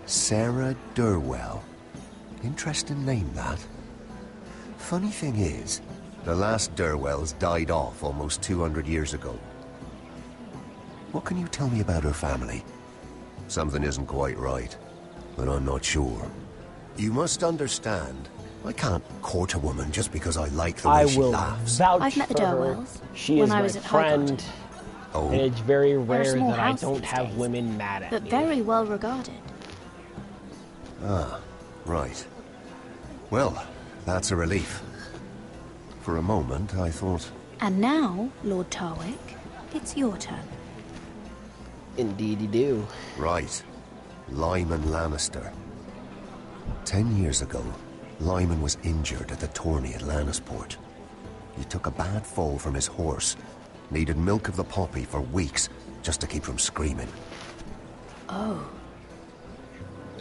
Sarah Durwell. Interesting name, that. Funny thing is, the last Durwells died off almost 200 years ago. What can you tell me about her family? Something isn't quite right, but I'm not sure. You must understand, I can't court a woman just because I like the way she laughs. I've met the Durwells She when is I my was at friend. Oh. And it's very They're a rare small that I house don't these have days, women mad at but me. very well regarded. Ah, right. Well, that's a relief. For a moment, I thought... And now, Lord Tarwick, it's your turn. Indeed you do. Right. Lyman Lannister. 10 years ago, Lyman was injured at the tourney at Lannisport. He took a bad fall from his horse. Needed milk of the poppy for weeks, just to keep from screaming. Oh.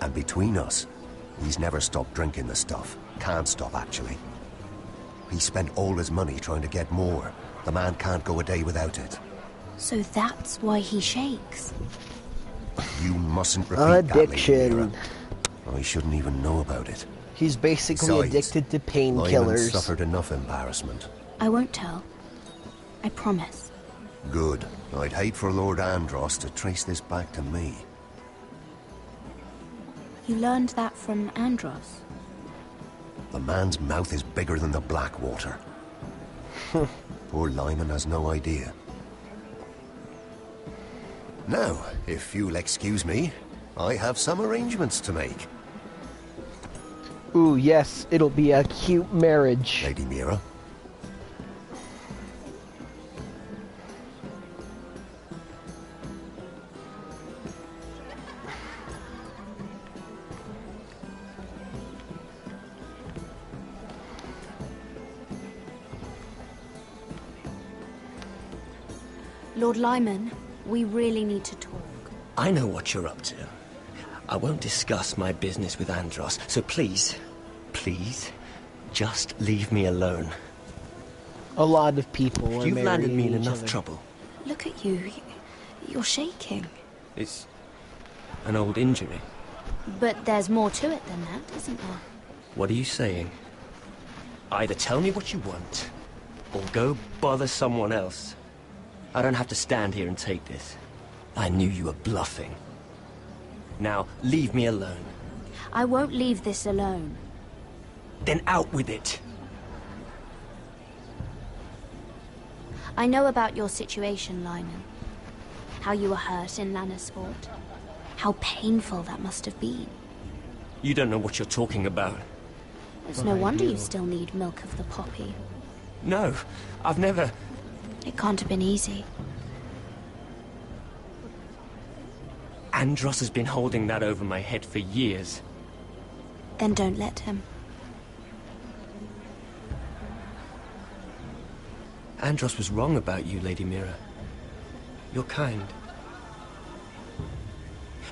And between us, he's never stopped drinking the stuff. Can't stop, actually. He spent all his money trying to get more. The man can't go a day without it. So that's why he shakes. You mustn't repeat that, Lady Addiction. Mira. I shouldn't even know about it. He's basically Besides, addicted to Lyman painkillers. suffered enough embarrassment. I won't tell. I promise. Good. I'd hate for Lord Andros to trace this back to me. You learned that from Andros? The man's mouth is bigger than the Blackwater. Poor Lyman has no idea. Now, if you'll excuse me, I have some arrangements to make. Ooh, yes, it'll be a cute marriage. Lady Mira. Lord Lyman, we really need to talk. I know what you're up to. I won't discuss my business with Andros, so please, just leave me alone. A lot of people are You've landed me in marrying each enough other. trouble. Look at you. You're shaking. It's an old injury. But there's more to it than that, isn't there? What are you saying? Either tell me what you want, or go bother someone else. I don't have to stand here and take this. I knew you were bluffing. Now, leave me alone. I won't leave this alone. Then out with it. I know about your situation, Lyman. How you were hurt in Lannisport. How painful that must have been. You don't know what you're talking about. It's no wonder you still need milk of the poppy. No, I've never... It can't have been easy. Andros has been holding that over my head for years. Then don't let him. Andros was wrong about you, Lady Mira. You're kind.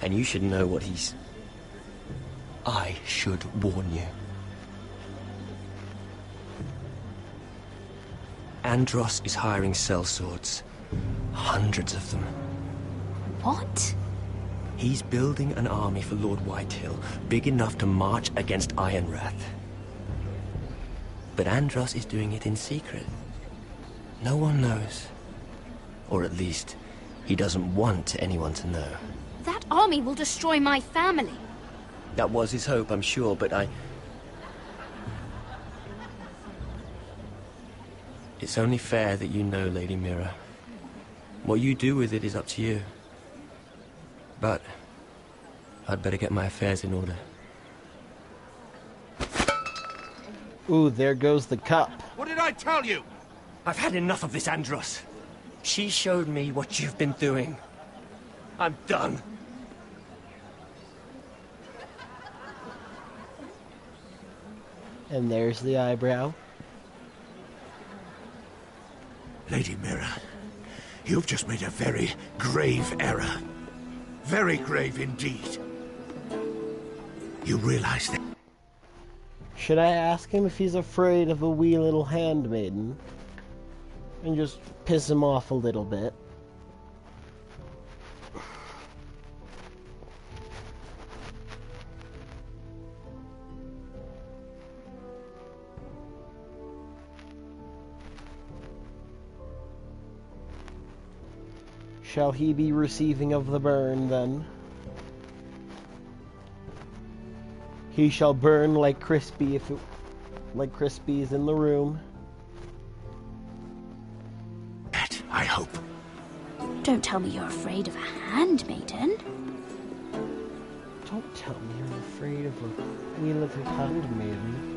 And you should know what he's... I should warn you. Andros is hiring sellswords. Hundreds of them. What? He's building an army for Lord Whitehill, big enough to march against Ironrath. But Andros is doing it in secret. No one knows. Or at least, he doesn't want anyone to know. That army will destroy my family. That was his hope, I'm sure, but It's only fair that you know, Lady Mira. What you do with it is up to you. But I'd better get my affairs in order. Ooh, there goes the cup. What did I tell you? I've had enough of this, Andros. She showed me what you've been doing. I'm done. And there's the eyebrow. Lady Mira, you've just made a very grave error. Very grave indeed. You realize that... Should I ask him if he's afraid of a wee little handmaiden? And just piss him off a little bit. Shall he be receiving of the burn, then? He shall burn like Crispy if it... like Crispy is in the room. I hope. Don't tell me you're afraid of a handmaiden. Don't tell me you're afraid of a wee little handmaiden.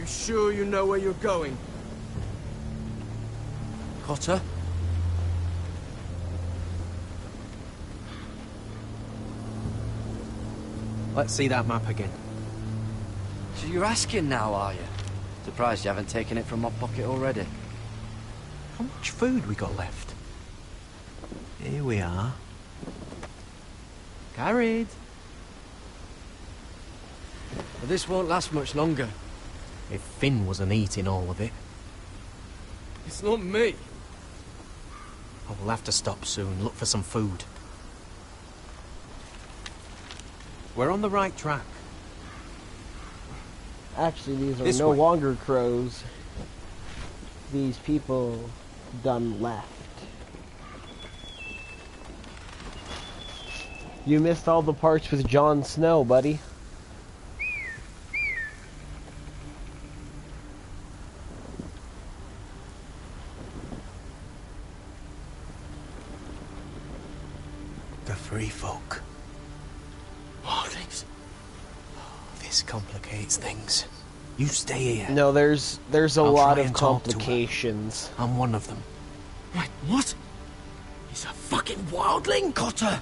sure you know where you're going? Cotter? Let's see that map again. So you're asking now, are you? Surprised you haven't taken it from my pocket already. How much food we got left? Here we are. Carried. But this won't last much longer. If Finn wasn't eating all of it. It's not me. I will have to stop soon, look for some food. We're on the right track. Actually, these are This no way. longer crows. These people done left. You missed all the parts with Jon Snow, buddy. The free folk. Wildlings. This complicates things. You stay here. No, there's a I'll lot try of and talk to her. complications. I'm one of them. Wait, what? He's a fucking wildling, Cotter!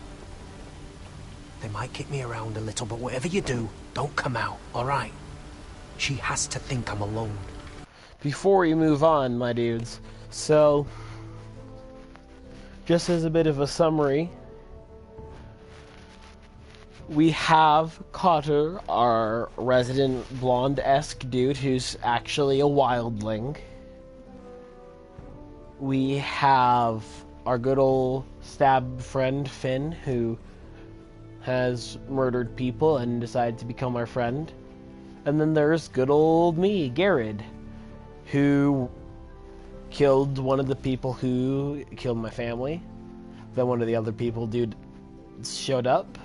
They might kick me around a little, but whatever you do, don't come out, alright? She has to think I'm alone. Before we move on, my dudes, so just as a bit of a summary, we have Cotter, our resident blonde-esque dude who's actually a wildling. We have our good old stab friend Finn, who has murdered people and decided to become our friend. And then there's good old me, Garrett, who killed one of the people who killed my family. Then one of the other people, showed up,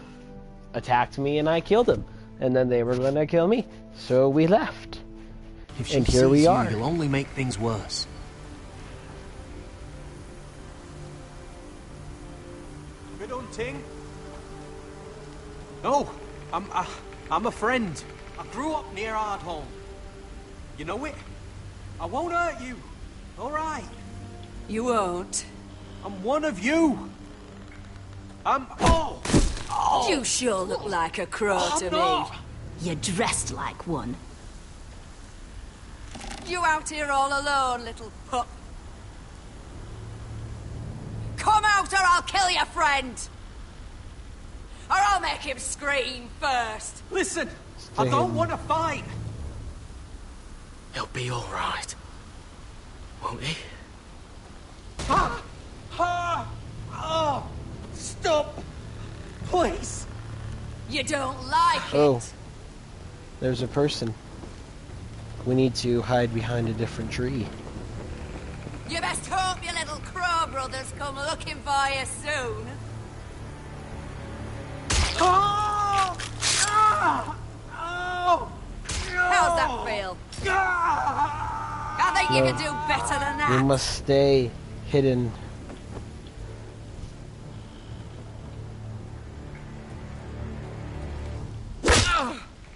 attacked me, and I killed him. And then they were going to kill me, so we left. If she And here sees we you, are. You'll only make things worse. Good hunting. No, I'm a friend. I grew up near Ardholm. You know it? I won't hurt you. All right. You won't. I'm one of you. You sure look like a crow to me. You're dressed like one. You out here all alone, little pup? Come out or I'll kill your friend! Or I'll make him scream first! Listen, I don't want to fight. He'll be alright. Won't he? Stop! Please! You don't like Oh, it! there's a person. We need to hide behind a different tree. You best hope your little crow brothers come looking for you soon. How's that feel? I think you No. can do better than We that. must stay hidden.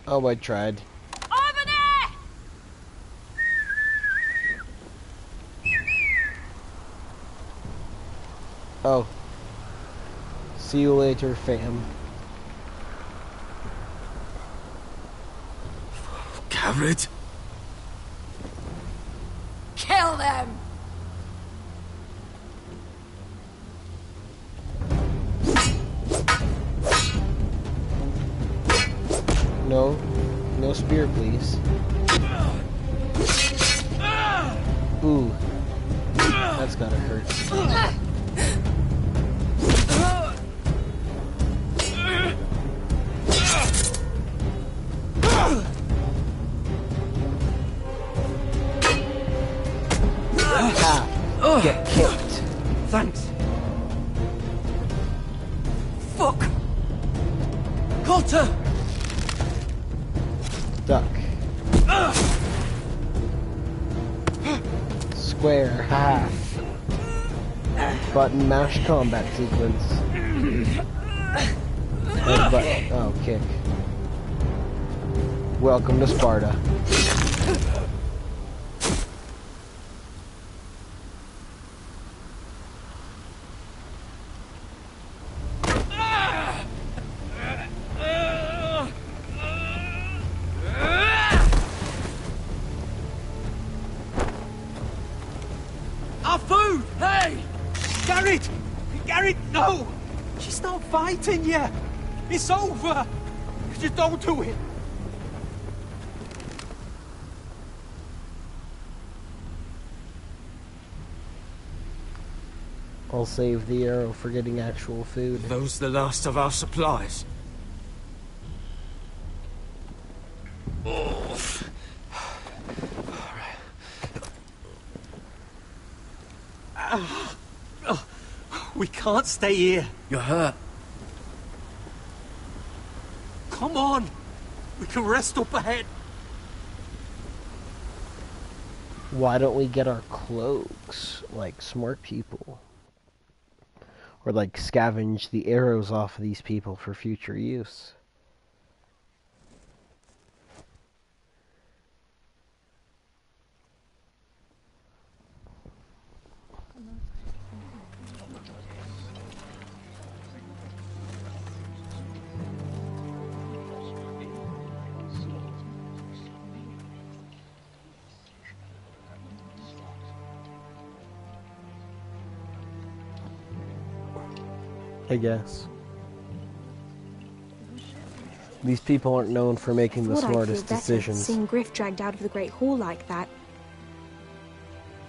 Oh, I tried. Over there! Oh. See you later, fam. Garrett? Kill them! No. No spear, please. Ooh. That's gotta hurt. Ha! Get kicked. Thanks. Fuck! Cotter! Duck. Square. Ha! Button mash combat sequence. And button. Oh, kick. Welcome to Sparta. Hey! Garrett! Garrett, no! She's not fighting yet! It's over! Just don't do it! I'll save the arrow for getting actual food. Those the last of our supplies. Oh. We can't stay here. You're hurt. Come on. We can rest up ahead. Why don't we get our cloaks like smart people? Or like scavenge the arrows off of these people for future use. I guess. These people aren't known for making the smartest decisions. Seeing Griff dragged out of the Great Hall like that.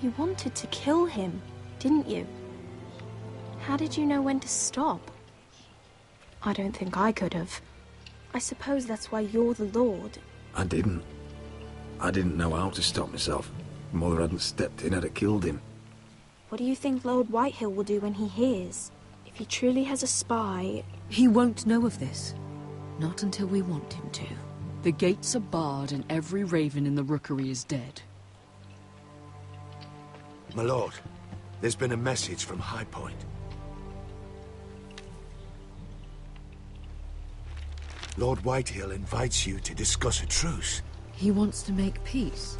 You wanted to kill him, didn't you? How did you know when to stop? I don't think I could have. I suppose that's why you're the Lord. I didn't. I didn't know how to stop myself. Mother hadn't stepped in, I'd have killed him. What do you think Lord Whitehill will do when he hears? If he truly has a spy... He won't know of this. Not until we want him to. The gates are barred and every raven in the rookery is dead. My lord, there's been a message from High Point. Lord Whitehill invites you to discuss a truce. He wants to make peace.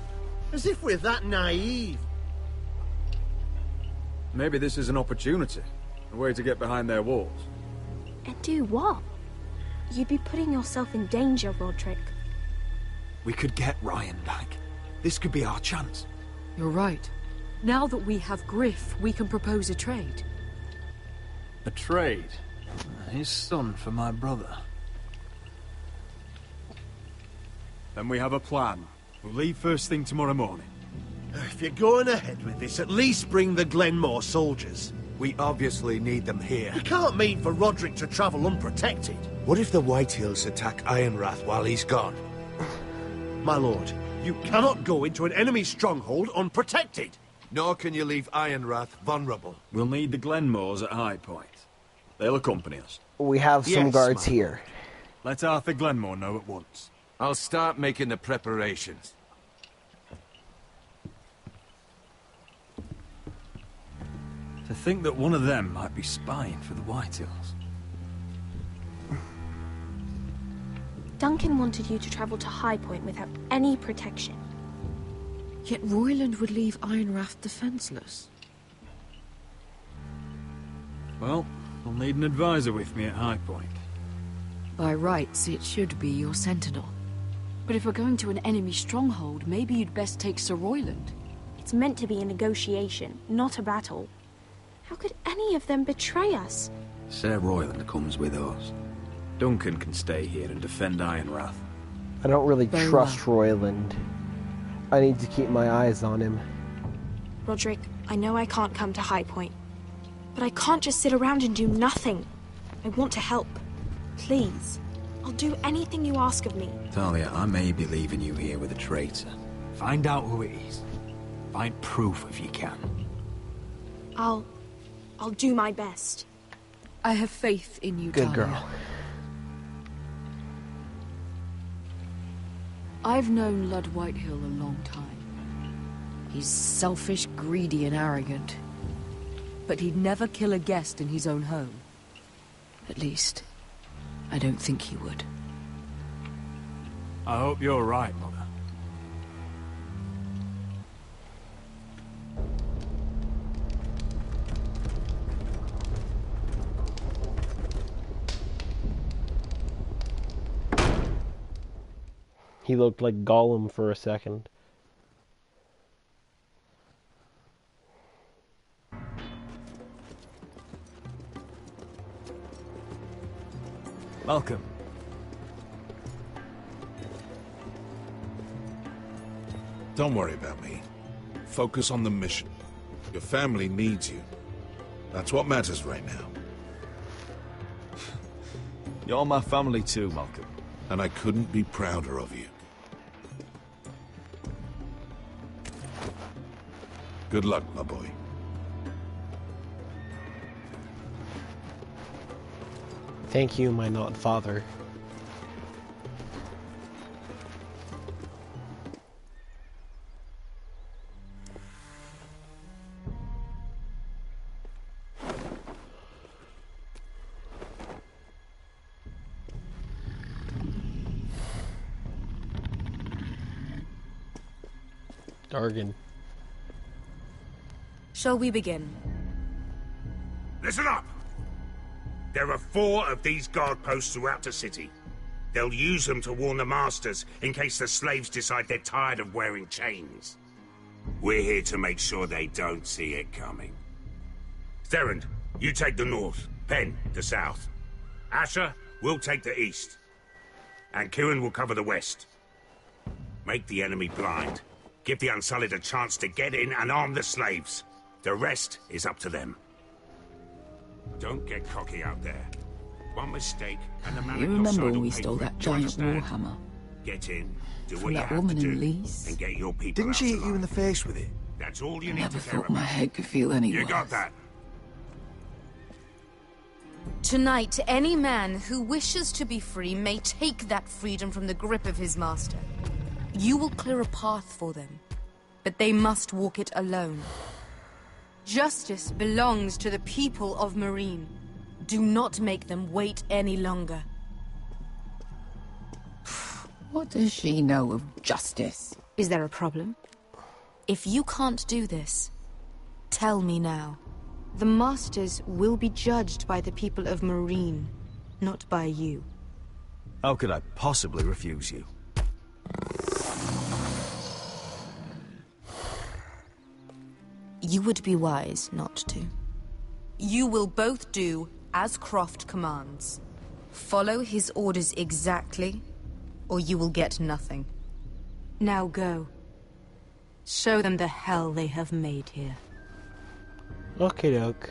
As if we're that naive. Maybe this is an opportunity. A way to get behind their walls. And do what? You'd be putting yourself in danger, Roderick. We could get Ryan back. This could be our chance. You're right. Now that we have Griff, we can propose a trade. A trade? His son for my brother. Then we have a plan. We'll leave first thing tomorrow morning. If you're going ahead with this, at least bring the Glenmore soldiers. We obviously need them here. You can't mean for Roderick to travel unprotected. What if the Whitehills attack Ironrath while he's gone? My lord, you cannot go into an enemy stronghold unprotected. Nor can you leave Ironrath vulnerable. We'll need the Glenmores at High Point. They'll accompany us. We have some guards here. Let Arthur Glenmore know at once. I'll start making the preparations. To think that one of them might be spying for the Whitehills. Duncan wanted you to travel to High Point without any protection. Yet Royland would leave Ironrath defenseless. Well, I'll need an advisor with me at High Point. By rights, it should be your sentinel. But if we're going to an enemy stronghold, maybe you'd best take Sir Royland. It's meant to be a negotiation, not a battle. How could any of them betray us? Sir Royland comes with us. Duncan can stay here and defend Ironrath. I don't really trust Royland. I need to keep my eyes on him. Roderick, I know I can't come to High Point, but I can't just sit around and do nothing. I want to help. Please. I'll do anything you ask of me. Talia, I may be leaving you here with a traitor. Find out who it is. Find proof if you can. I'll do my best. I have faith in you, Good Talia. girl. I've known Lud Whitehill a long time. He's selfish, greedy, and arrogant. But he'd never kill a guest in his own home. At least, I don't think he would. I hope you're right, Mother. He looked like Gollum for a second. Malcolm. Don't worry about me. Focus on the mission. Your family needs you. That's what matters right now. You're my family too, Malcolm. And I couldn't be prouder of you. Good luck, my boy. Thank you, my not father. Dargan. Shall we begin? Listen up! There are 4 of these guard posts throughout the city. They'll use them to warn the masters in case the slaves decide they're tired of wearing chains. We're here to make sure they don't see it coming. Therend, you take the north. Penn, the south. Asher, we'll take the east. And Kieran will cover the west. Make the enemy blind. Give the Unsullied a chance to get in and arm the slaves. The rest is up to them. Don't get cocky out there. One mistake and the man You at your remember side when will we pay stole for it. that Do you giant understand? warhammer? Get in, do From what you that have woman to in do, Lease? and get your people Didn't out she hit alive. you in the face with it? That's all you need Never to care thought my about. head could feel any You worse. got that? Tonight, any man who wishes to be free may take that freedom from the grip of his master. You will clear a path for them, but they must walk it alone. Justice belongs to the people of Marine. Do not make them wait any longer. What does she know of justice? Is there a problem? If you can't do this, tell me now. The Masters will be judged by the people of Marine, not by you. How could I possibly refuse you? You would be wise not to. You will both do as Croft commands. Follow his orders exactly, or you will get nothing. Now go. Show them the hell they have made here. Okie doke.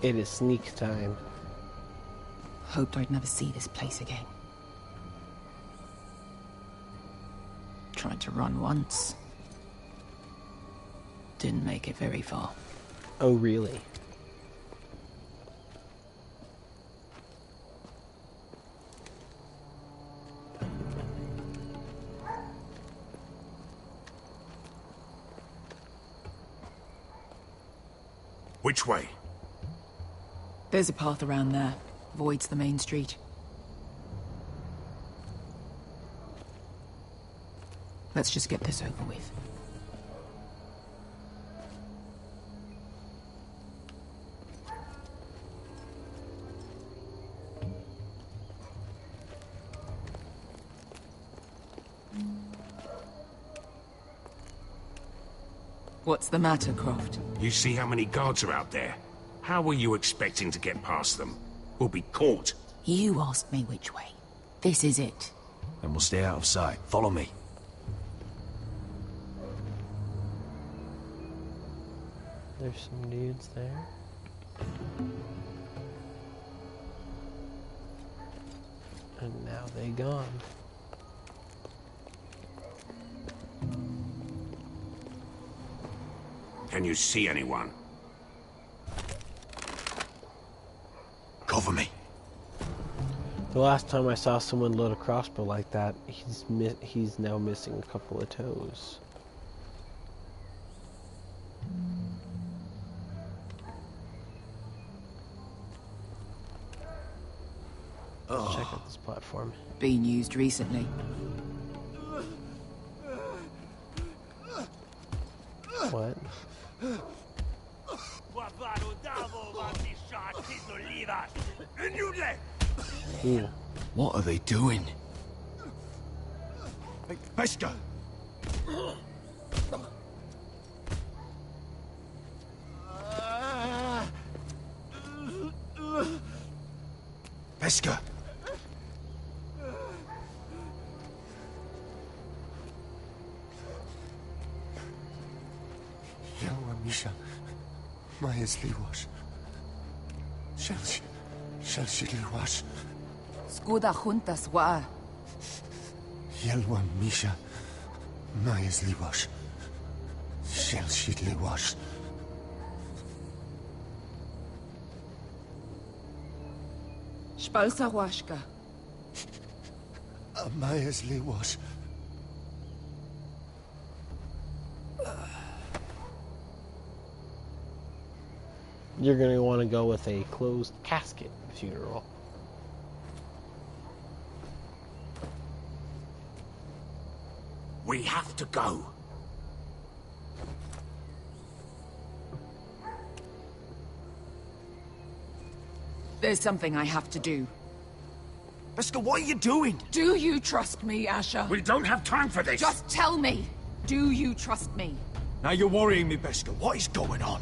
It is sneak time. Hoped I'd never see this place again. Tried to run once. Didn't make it very far. Oh, really? Which way? There's a path around there. Avoids the main street. Let's just get this over with. What's the matter, Croft? You see how many guards are out there? How were you expecting to get past them? We'll be caught. You asked me which way. This is it. Then we'll stay out of sight. Follow me. There's some dudes there. And now they gone. Can you see anyone? Cover me. The last time I saw someone load a crossbow like that, he's now missing a couple of toes. Let's check out this platform. Been used recently. Ooh. What are they doing? Hey, Beskar! Beskar! Yelwa Misha, Maya's Liwash. Shall she Liwash? Skuda juntas wa. Yelwa Misha, Maya's Liwash. Shall she Liwash? Spalsa washka. Maya's Liwash. You're going to want to go with a closed casket funeral. We have to go. There's something I have to do. Beskar, what are you doing? Do you trust me, Asher? We don't have time for this. Just tell me. Do you trust me? Now you're worrying me, Beskar. What is going on?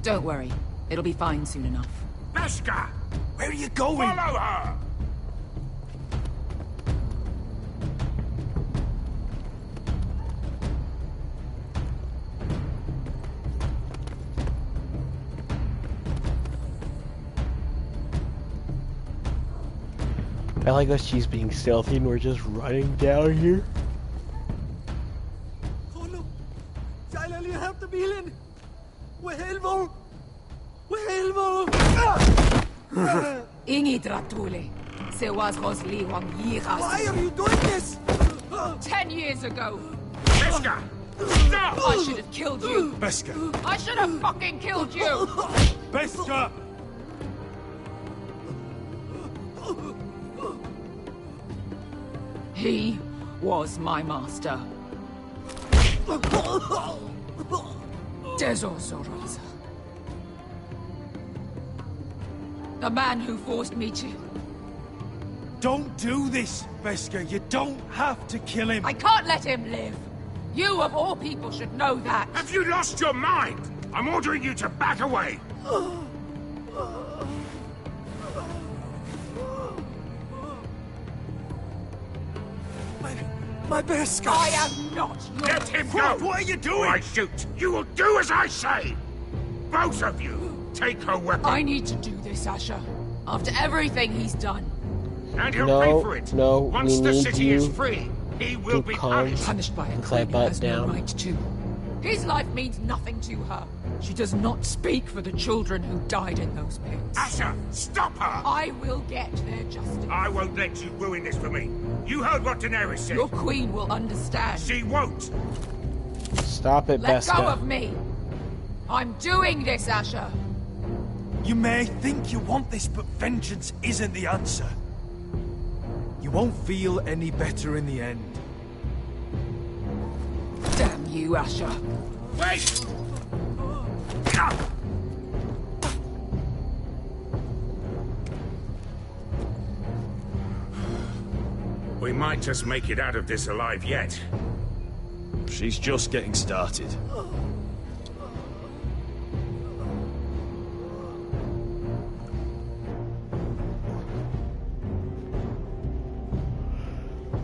Don't worry. It'll be fine soon enough. Beskar! Where are you going? Follow her! I like that she's being stealthy and we're just running down here. Oh no! Silently have to be in! Wehelvo! Wehelvo! Ingi dratule. Se was Rosli wang yiras. Why are you doing this? 10 years ago. Beskar! Stop! I should have killed you. Beskar! I should have fucking killed you. Beskar! He was my master. Desozorosa. The man who forced me to... Don't do this, Beskar. You don't have to kill him. I can't let him live. You, of all people, should know that. Have you lost your mind? I'm ordering you to back away. My Beskar! I am not your... Let him go! What are you doing? Or I shoot. You will do as I say. Both of you, take her weapon. I need to do this, Asher. After everything he's done. And he'll No, pay for it. no, Once we the need city you is free, he will be punished. Punished by a Since queen I who butt has no down. right to. His life means nothing to her. She does not speak for the children who died in those pits. Asher, stop her! I will get their justice. I won't let you ruin this for me. You heard what Daenerys said. Your queen will understand. She won't. Stop it, Let go Beskar. of me. I'm doing this, Asher. You may think you want this, but vengeance isn't the answer. You won't feel any better in the end. Damn you, Asher. Wait! Ah! We might just make it out of this alive yet. She's just getting started.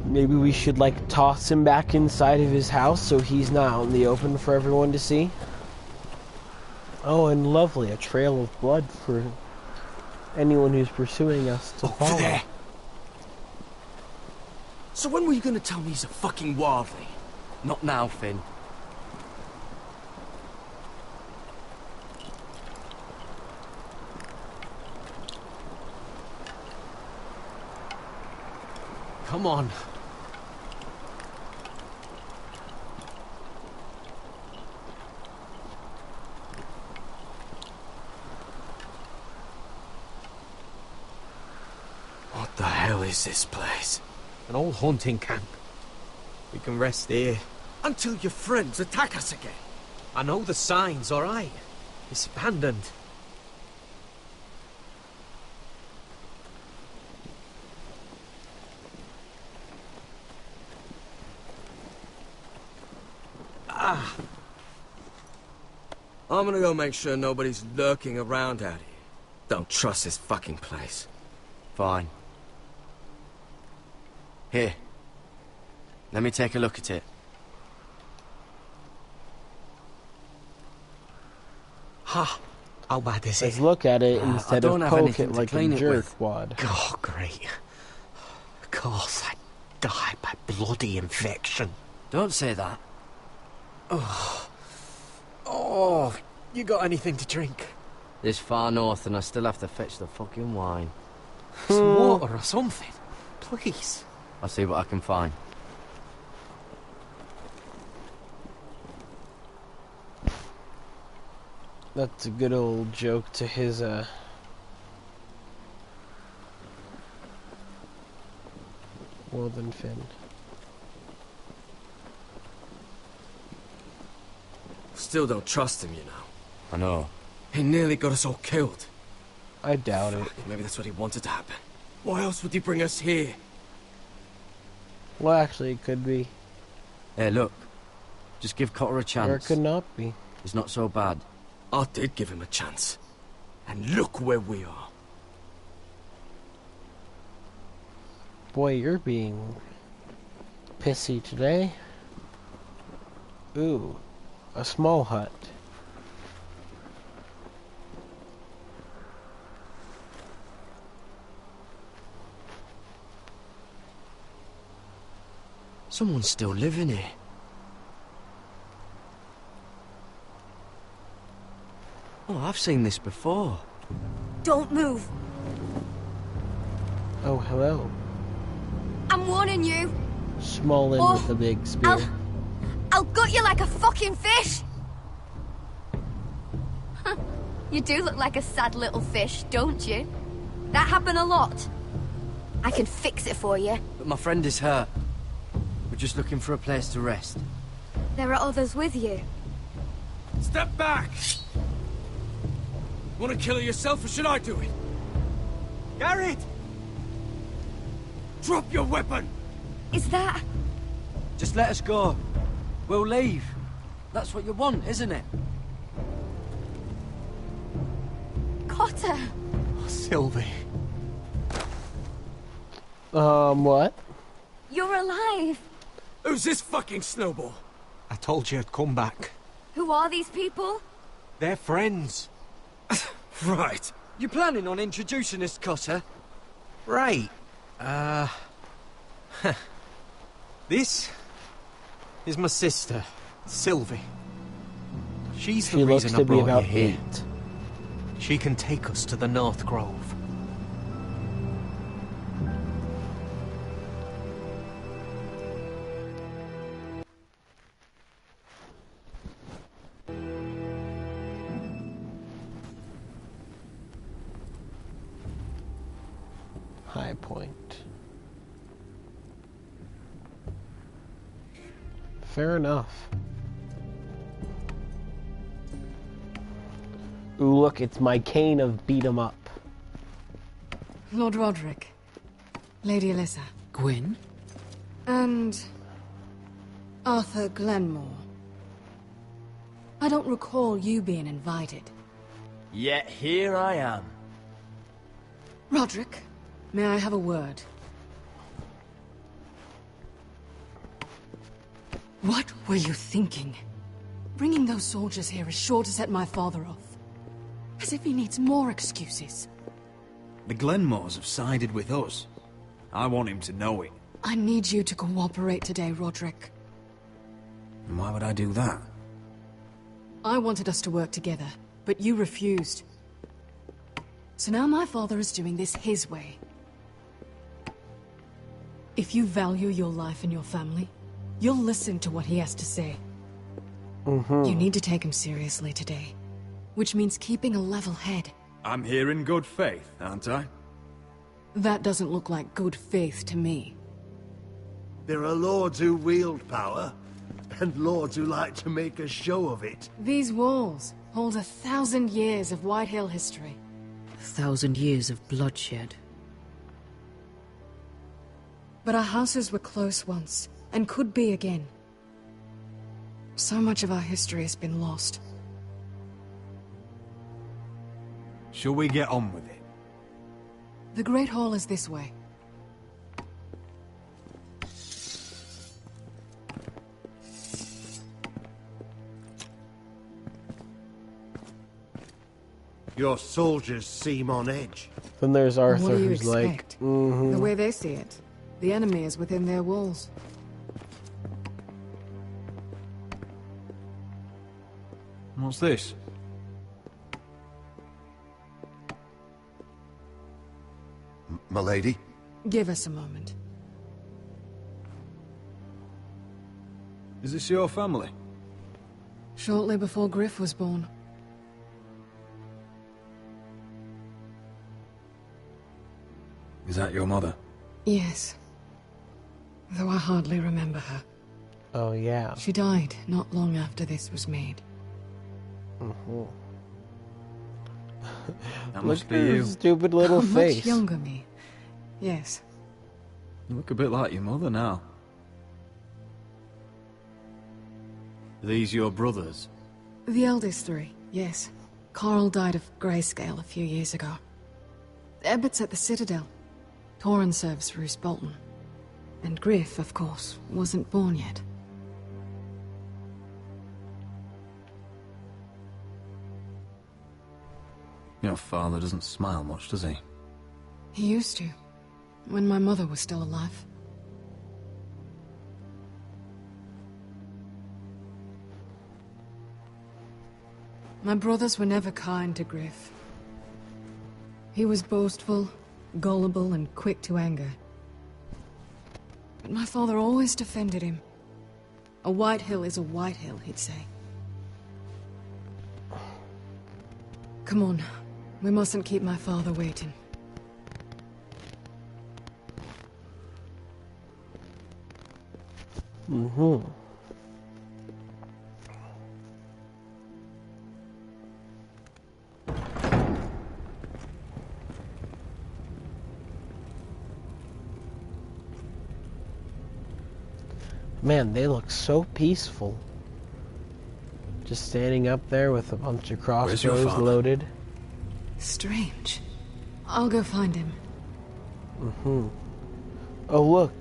Maybe we should, like, toss him back inside of his house so he's not out in the open for everyone to see. Oh, and lovely, a trail of blood for anyone who's pursuing us to follow. There. So when were you gonna tell me he's a fucking wildling? Not now, Finn. Come on. What the hell is this place? An old hunting camp. We can rest here. Until your friends attack us again. I know the signs, alright? It's abandoned. I'm gonna go make sure nobody's lurking around out here. Don't trust this fucking place. Fine. Here. Let me take a look at it. Ha! How bad is it? Let's look at it instead of poke it like a jerkwad. Oh, great. Of course, I died by bloody infection. Don't say that. Oh, you got anything to drink? This far north and I still have to fetch the fucking wine. Some water or something, please. I'll see what I can find. That's a good old joke to his, well then, Finn. Still don't trust him, you know. I know. He nearly got us all killed. I doubt it. Maybe that's what he wanted to happen. Why else would he bring us here? Well, actually, it could be. Hey, look. Just give Cotter a chance. Or it could not be. It's not so bad. I did give him a chance. And look where we are. Boy, you're being pissy today. Ooh, a small hut. Someone's still living here. Oh, I've seen this before. Don't move. Oh, hello. I'm warning you. Smolin with the big spear. I'll gut you like a fucking fish. You do look like a sad little fish, don't you? That happened a lot. I can fix it for you. But my friend is hurt. We're just looking for a place to rest. There are others with you. Step back! Want to kill her yourself, or should I do it? Garrett! Drop your weapon! Is that... Just let us go. We'll leave. That's what you want, isn't it? Cotter! Oh, Sylvie. What? You're alive. Who's this fucking snowball? I told you I'd come back. Who are these people? They're friends. Right. You planning on introducing us, Cotter? Right. This is my sister, Sylvie. She's the She looks reason to I be brought about you here. 8. She can take us to the North Grove. High Point. Fair enough. Ooh, look, it's my cane of beat 'em up. Lord Roderick. Lady Alyssa. Gwyn? And... Arthur Glenmore. I don't recall you being invited. Yet here I am. Roderick, may I have a word? What were you thinking? Bringing those soldiers here is sure to set my father off. As if he needs more excuses. The Glenmores have sided with us. I want him to know it. I need you to cooperate today, Roderick. And why would I do that? I wanted us to work together, but you refused. So now my father is doing this his way. If you value your life and your family, you'll listen to what he has to say. You need to take him seriously today, which means keeping a level head. I'm here in good faith, aren't I? That doesn't look like good faith to me. There are lords who wield power, and lords who like to make a show of it. These walls hold 1,000 years of Whitehill history. 1,000 years of bloodshed. But our houses were close once, and could be again. So much of our history has been lost. Shall we get on with it? The Great Hall is this way. Your soldiers seem on edge. Then there's Arthur, What do you who's expect? like, The way they see it, the enemy is within their walls. What's this? M'lady? Give us a moment. Is this your family? Shortly before Griff was born. Is that your mother? Yes. Though I hardly remember her. oh yeah. She died not long after this was made. That Look must at be her you. stupid little face. Much younger me. Yes. You look a bit like your mother now. Are these your brothers? The eldest three, yes. Carl died of grayscale a few years ago. Ebbett's at the Citadel. Torrin serves Roose Bolton. And Griff, of course, wasn't born yet. Your father doesn't smile much, does he? He used to, when my mother was still alive. My brothers were never kind to Griff. He was boastful, gullible, and quick to anger. But my father always defended him. A White Hill is a White Hill, he'd say. Come on. We mustn't keep my father waiting. Man, they look so peaceful. Just standing up there with a bunch of crossbows loaded. Strange. I'll go find him. Oh, look.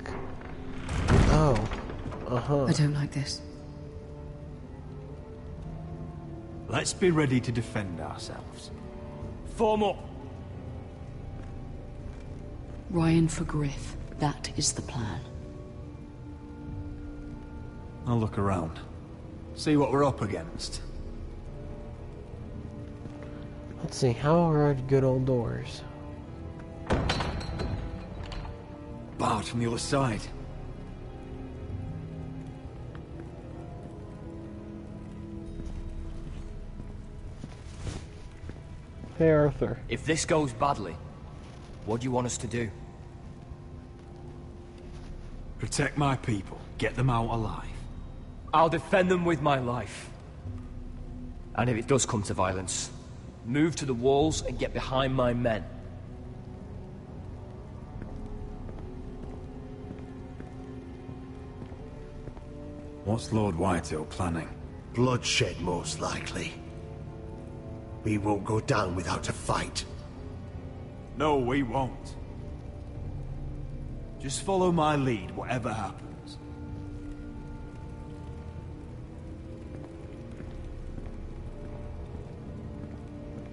Oh. I don't like this. Let's be ready to defend ourselves. Form up. Ryan for Griff. That is the plan. I'll look around. See what we're up against. Let's see, how are our good old doors? Barred from the other side. Hey, Arthur. If this goes badly, what do you want us to do? Protect my people. Get them out alive. I'll defend them with my life. And if it does come to violence, move to the walls and get behind my men. What's Lord Whitehill planning? Bloodshed, most likely. We won't go down without a fight. No, we won't. Just follow my lead, whatever happens.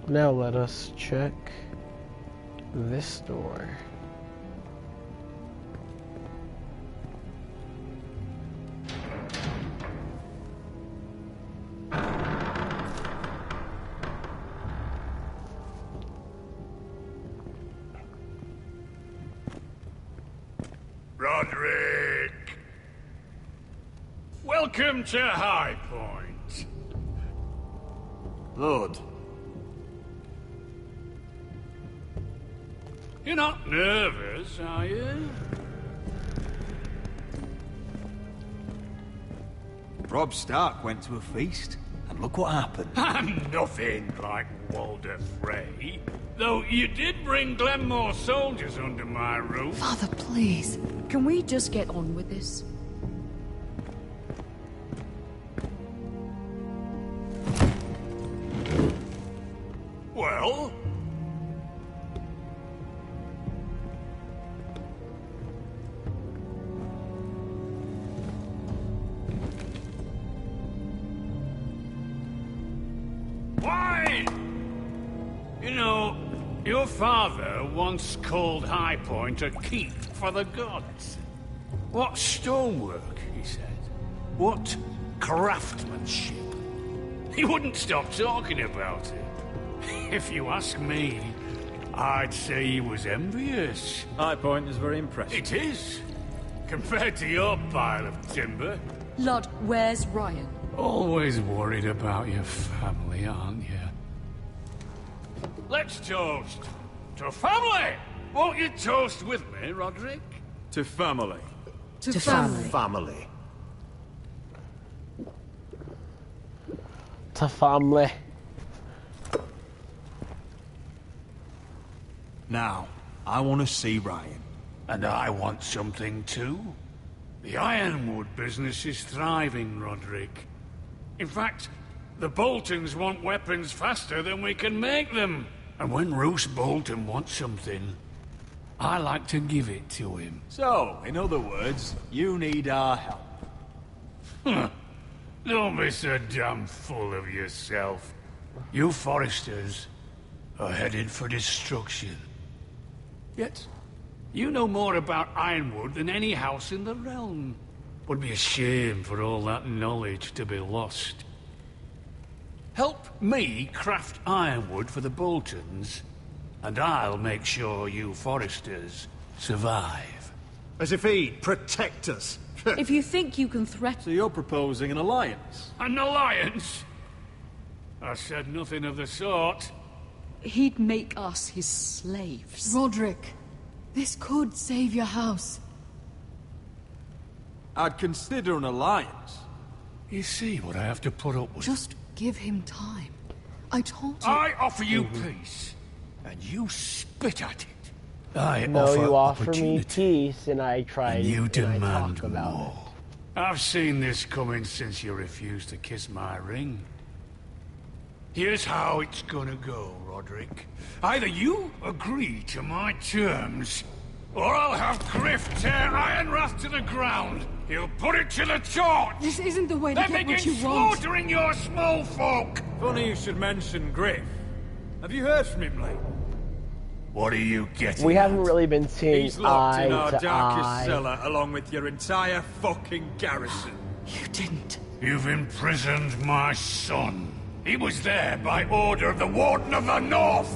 Now let us check this door. Roderick! Welcome to High Point. Lord. You're not nervous, are you? Robb Stark went to a feast, and look what happened. I'm nothing like Walder Frey. Though you did bring Glenmore soldiers under my roof. Father, please. Can we just get on with this? Your father once called High Point a keep for the gods. What stonework, he said. What craftsmanship. He wouldn't stop talking about it. If you ask me, I'd say he was envious. High Point is very impressive. It is. Compared to your pile of timber. Lord, where's Ryan? Always worried about your family, aren't you? Let's toast. To family! Won't you toast with me, Roderick? To family. To family. Family. To family. Now, I want to see Ryan. And I want something too. The ironwood business is thriving, Roderick. In fact, the Boltons want weapons faster than we can make them. And when Roose Bolton wants something, I like to give it to him. So, in other words, you need our help. Don't be so damn full of yourself. You Foresters are headed for destruction. Yet, you know more about Ironwood than any house in the realm. Would be a shame for all that knowledge to be lost. Help me craft ironwood for the Boltons, and I'll make sure you Foresters survive. As if he'd protect us. If you think you can threaten... So you're proposing an alliance? An alliance? I said nothing of the sort. He'd make us his slaves. Roderick, this could save your house. I'd consider an alliance. You see what I have to put up with? Just give him time. I told you... I offer you peace, and you spit at it. I You offer me opportunity, peace, and I try and you demand talk about more. I've seen this coming since you refused to kiss my ring. Here's how it's gonna go, Roderick. Either you agree to my terms, or I'll have Griff tear Ironwrath to the ground. He'll put it to the torch. This isn't the way to then get what begin you want. slaughtering your small folk. Funny you should mention Griff. Have you heard from him lately? What are you getting We at? haven't really been seeing He's locked eye in our to darkest eye. cellar along with your entire fucking garrison. You didn't. You've imprisoned my son. He was there by order of the Warden of the North.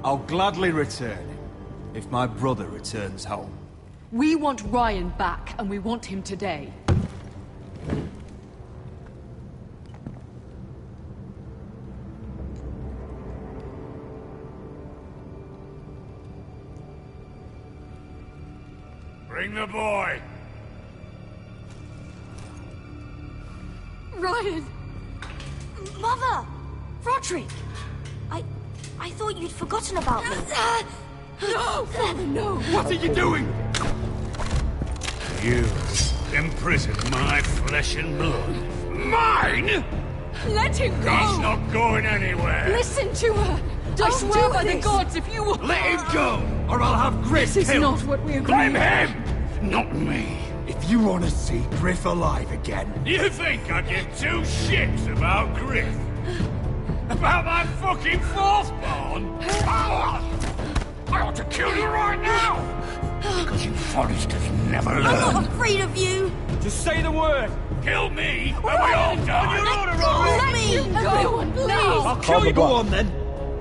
I'll gladly return him, if my brother returns home. We want Ryan back, and we want him today. Bring the boy. Ryan! Mother! Roderick! I thought you'd forgotten about me. No! Father, no! What are you doing? You imprisoned my flesh and blood. Mine? Let him go! He's not going anywhere. Listen to her! Don't I swear by the this. gods, if you... Let him go, or I'll have Griff This is killed. not what we agreed. Blame him, not me. If you want to see Griff alive again... You think I give two shits about Griff? About my fucking fourthborn? I ought to kill you right now! Because you Foresters never learn. I'm not afraid of you! Just say the word. Kill me, and we all die. Let me! Everyone, please! I'll kill you. Go on then.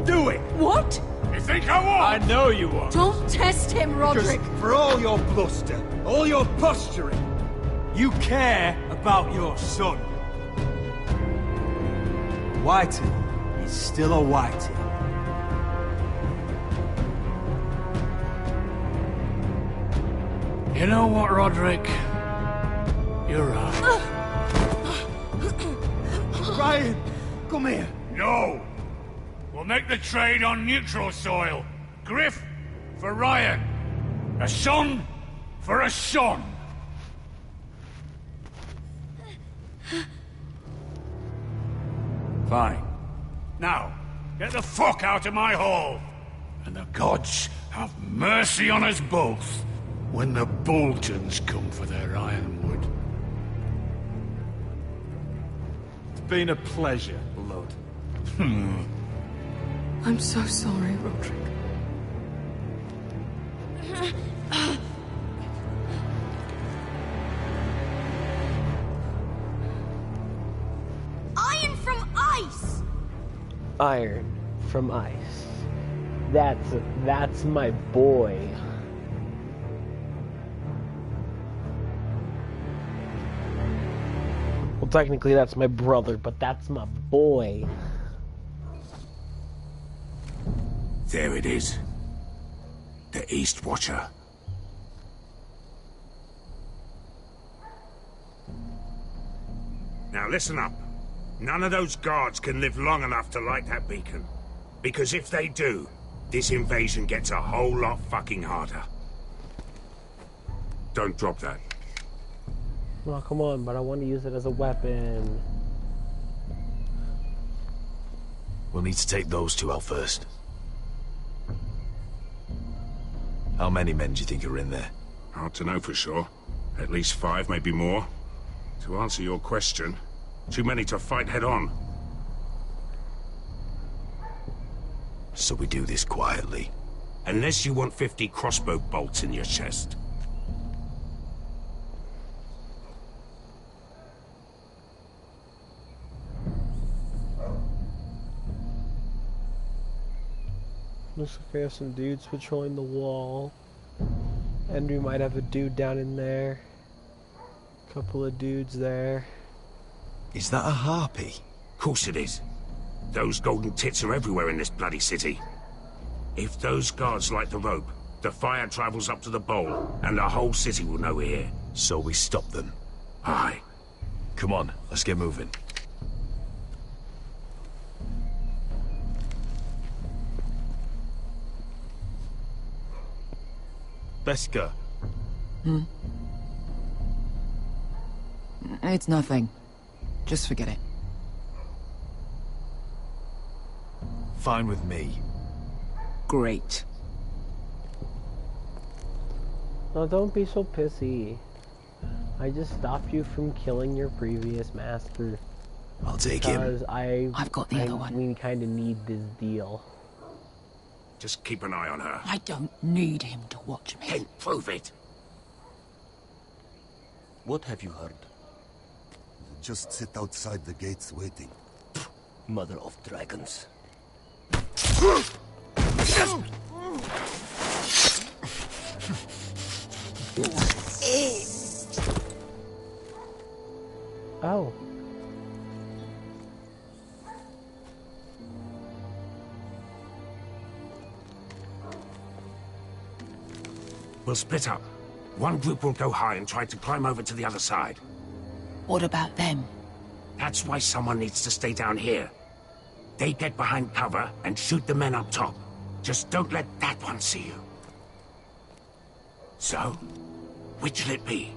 Do it. What? You think I won't? I know you won't. Don't test him, Roderick! Just for all your bluster, all your posturing, you care about your son. Whitey is still a Whitey. You know what, Roderick? You're right. Ryan, come here. No! We'll make the trade on neutral soil. Griff for Ryan. A son for a son. Fine. Now, get the fuck out of my hall. And the gods have mercy on us both when the Boltons come for their ironwood. It's been a pleasure, Blood. I'm so sorry, Roderick. Iron from ice! Iron from ice. That's my boy. Well, technically that's my brother, but that's my boy. There it is. The East Watcher. Now listen up. None of those guards can live long enough to light that beacon. Because if they do, this invasion gets a whole lot fucking harder. Don't drop that. Oh, come on, but I want to use it as a weapon. We'll need to take those two out first. How many men do you think are in there? Hard to know for sure. At least 5, maybe more. To answer your question, too many to fight head on. So we do this quietly. Unless you want 50 crossbow bolts in your chest. Looks like we have some dudes patrolling the wall. And we might have a dude down in there. Couple of dudes there. Is that a harpy? Course it is. Those golden tits are everywhere in this bloody city. If those guards light the rope, the fire travels up to the bowl, and the whole city will know we're here. So we stop them. Aye. Come on, let's get moving. Beska. It's nothing. Just forget it. Fine with me. Great. No, don't be so pissy. I just stopped you from killing your previous master. I'll take him. Because I've got the other one. We kind of need this deal. Just keep an eye on her. I don't need him to watch me. Then prove it. What have you heard? Just sit outside the gates waiting. Mother of dragons. Oh. We'll split up. One group will go high and try to climb over to the other side. What about them? That's why someone needs to stay down here. They get behind cover and shoot the men up top. Just don't let that one see you. So, which'll it be?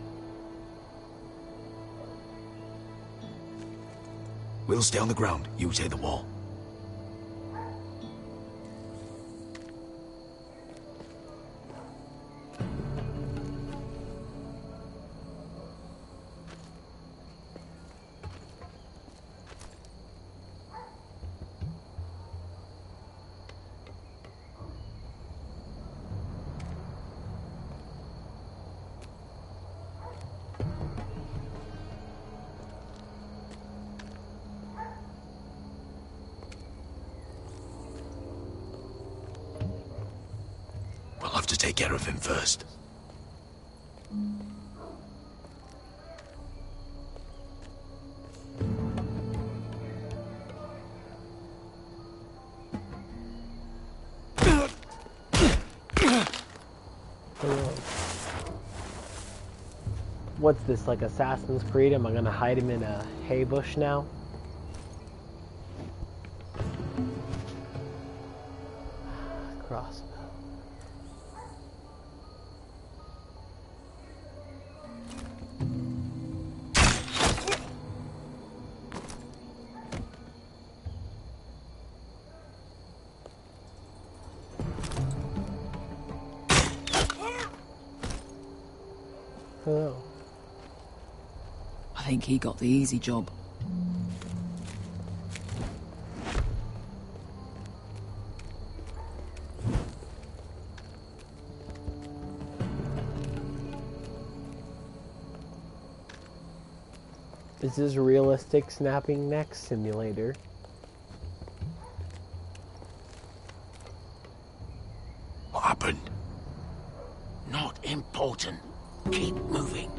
We'll stay on the ground. You take the wall. We'll have to take care of him first. What's this, like Assassin's Creed? Am I gonna hide him in a hay bush now? Crossbow. Oh. I think he got the easy job. Is this a realistic snapping neck simulator? What happened? Not important. Keep moving.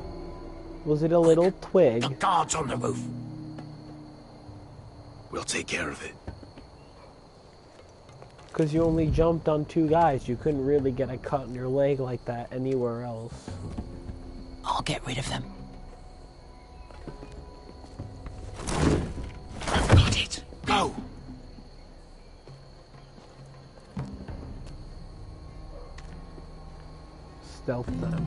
Was it a little twig? The guard's on the roof. We'll take care of it. Because you only jumped on 2 guys. You couldn't really get a cut in your leg like that anywhere else. I'll get rid of them. I've got it. Go. Stealth them.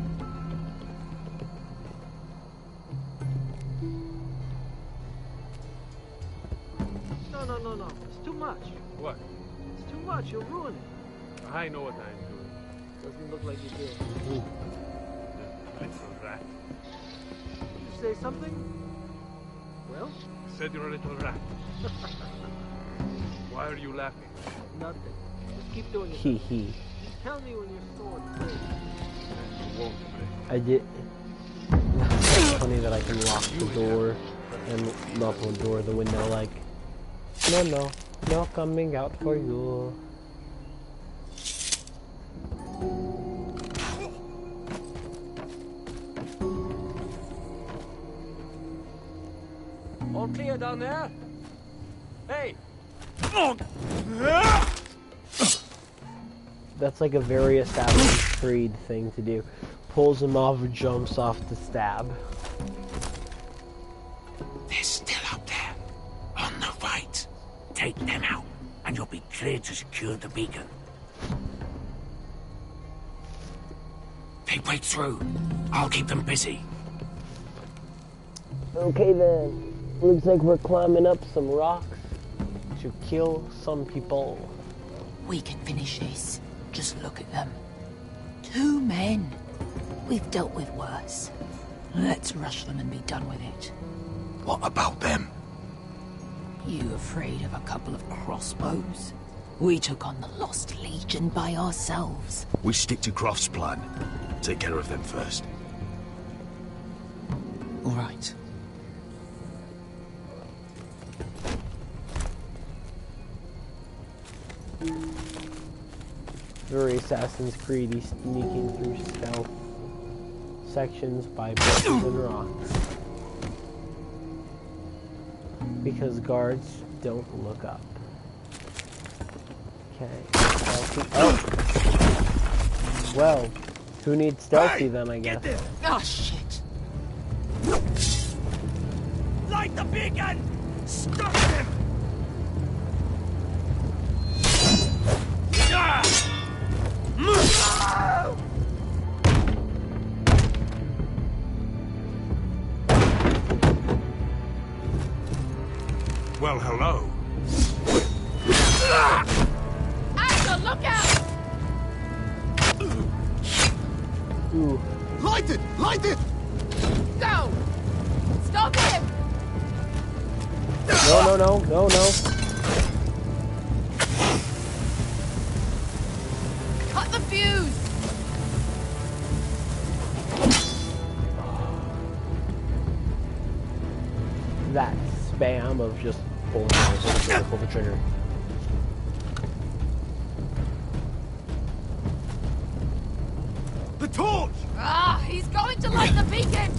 No. It's too much. What? It's too much. You'll ruin it. I know what I'm doing. Doesn't look like you do. Little rat. Did you say something? Well? I said you're a little rat. Why are you laughing? Nothing. Just keep doing it. Hee hee. Just tell me when your sword breaks. It won't break. I did. It's funny that I can lock the door and not the door, the window, like, no coming out for you. All clear down there? Hey! That's like a very Assassin's Creed thing to do. Pulls him off and jumps off to stab. They're still out there. On the right. Take them out, and you'll be clear to secure the beacon. They break through. I'll keep them busy. Okay then. Looks like we're climbing up some rocks to kill some people. We can finish this. Just look at them. 2 men. We've dealt with worse. Let's rush them and be done with it. What about them? You afraid of a couple of crossbows? We took on the Lost Legion by ourselves. We stick to Croft's plan. Take care of them first. All right. Very Assassin's Creed, sneaking through stealth sections by bushes and rocks. Because guards don't look up. Okay. Stealthy. Oh! Well, who needs stealthy then, I guess? Oh, shit. Light the beacon! Stop him! Well, hello. Axel, look out! Ooh. Light it! Light it! Go! Stop him! No. Cut the fuse! That spam of just pull the trigger. The torch! Ah, he's going to light the beacon!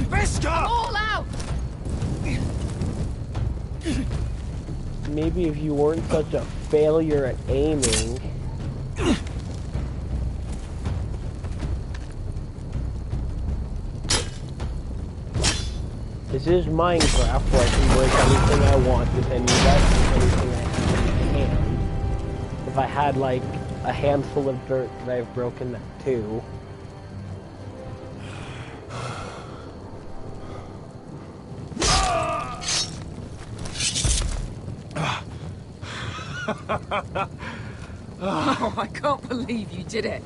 Vesca! I'm all out! Maybe if you weren't such a failure at aiming. This is Minecraft where I can break anything I want with any weapon, anything I have in my hand. If I had like a handful of dirt, that I've broken that too. Oh, I can't believe you did it.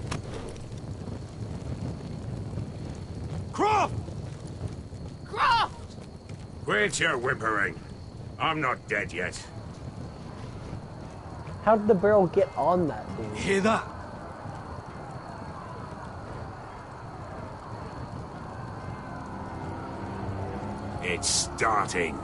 Croft! Croft! Quit your whimpering. I'm not dead yet. How did the barrel get on that thing? Hear that? It's starting.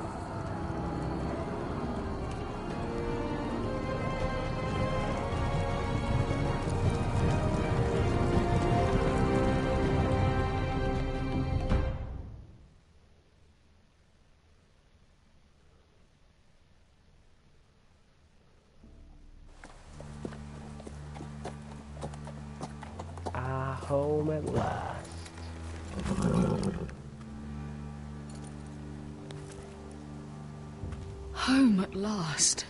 Home at last. Home at last.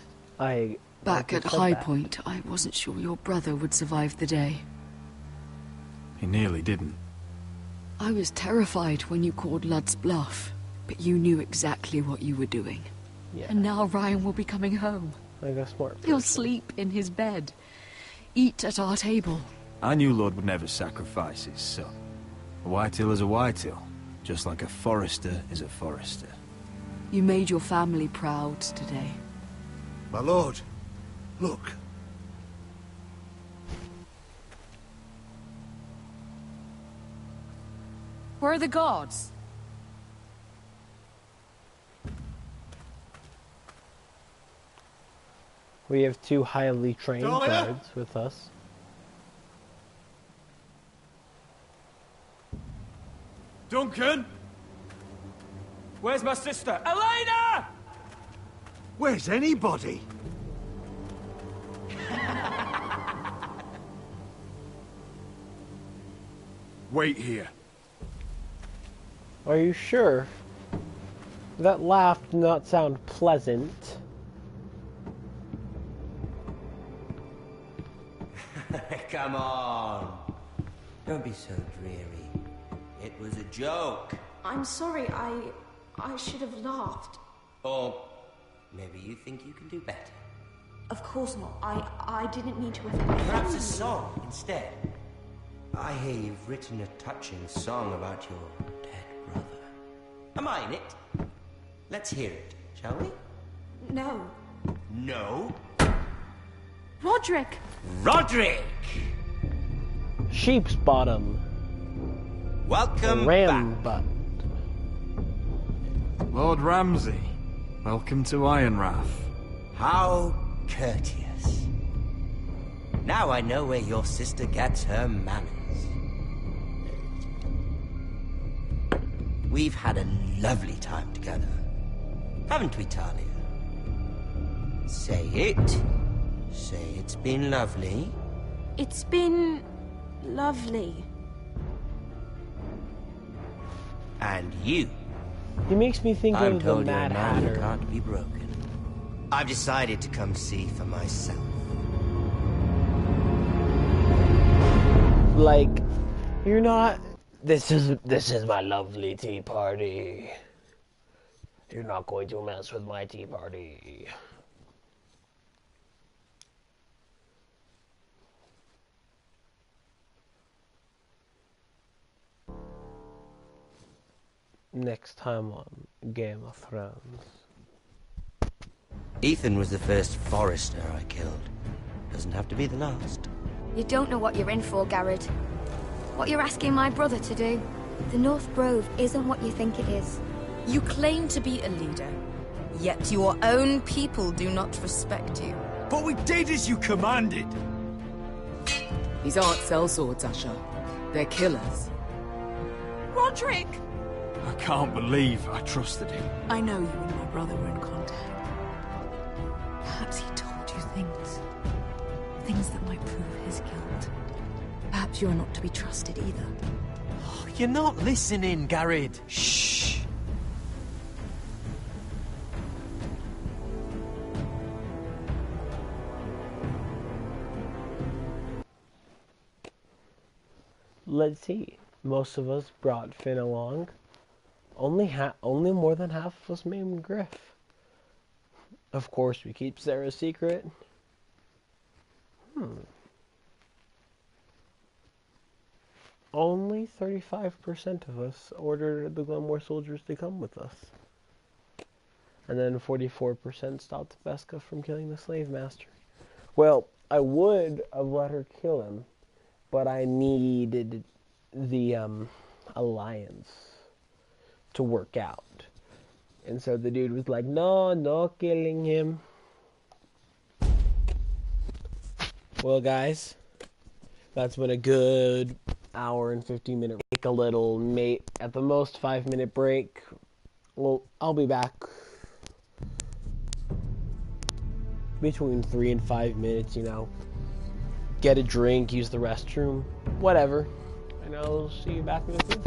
Back at High Point, I wasn't sure your brother would survive the day. He nearly didn't. I was terrified when you called Ludd's bluff, but you knew exactly what you were doing. Yeah. And now Ryan will be coming home. Like a smart person. He'll sleep in his bed, eat at our table. I knew Lord would never sacrifice his son. A Whitehill is a Whitehill, just like a Forester is a Forester. You made your family proud today. My lord, look. Where are the guards? We have two highly trained guards with us. Duncan? Where's my sister? Elena! Where's anybody? Wait here. Are you sure? That laugh did not sound pleasant. Come on. Don't be so dreary. It was a joke. I'm sorry, I should have laughed. Or maybe you think you can do better. Of course not. I didn't mean to offend you. Perhaps a song instead. I hear you've written a touching song about your dead brother. Am I in it? Let's hear it, shall we? No. No? Roderick! Roderick! Sheep's bottom. Welcome Ram back. butt. Lord Ramsay, welcome to Ironrath. How courteous. Now I know where your sister gets her manners. We've had a lovely time together. Haven't we, Talia? Say it. Say it's been lovely. It's been lovely. And you? He makes me think I'm of the told you're a Mad man who Hatter. can't be broken. I've decided to come see for myself. Like, you're not. This is my lovely tea party. You're not going to mess with my tea party. Next time on Game of Thrones. Ethan was the first Forester I killed. Doesn't have to be the last. You don't know what you're in for, Garrett. What you're asking my brother to do. The North Grove isn't what you think it is. You claim to be a leader, yet your own people do not respect you. But we did as you commanded! These aren't sellswords, Asher. They're killers. Roderick! I can't believe I trusted him. I know you and my brother were in contact. Perhaps he told you things. Things that might prove his guilt. Perhaps you're not to be trusted either. Oh, you're not listening, Garrett. Shh. Let's see. Most of us brought Finn along. Only more than half of us named Griff. Of course, we keep Sarah's secret. Only 35% of us ordered the Glenmore soldiers to come with us. And then 44% stopped Vesca from killing the slave master. Well, I would have let her kill him, but I needed the alliance to work out. And so the dude was like, no killing him. Well, guys, that's been a good hour and 15-minute break. Take a little, at the most 5-minute break. Well, I'll be back between 3 and 5 minutes, you know. Get a drink, use the restroom, whatever. And I'll see you back in a few.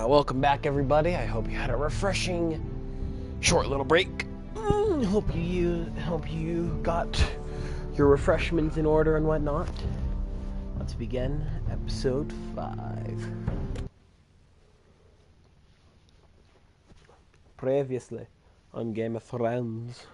Welcome back, everybody. I hope you had a refreshing, short little break. Hope you got your refreshments in order and whatnot. Let's begin episode 5. Previously on Game of Thrones.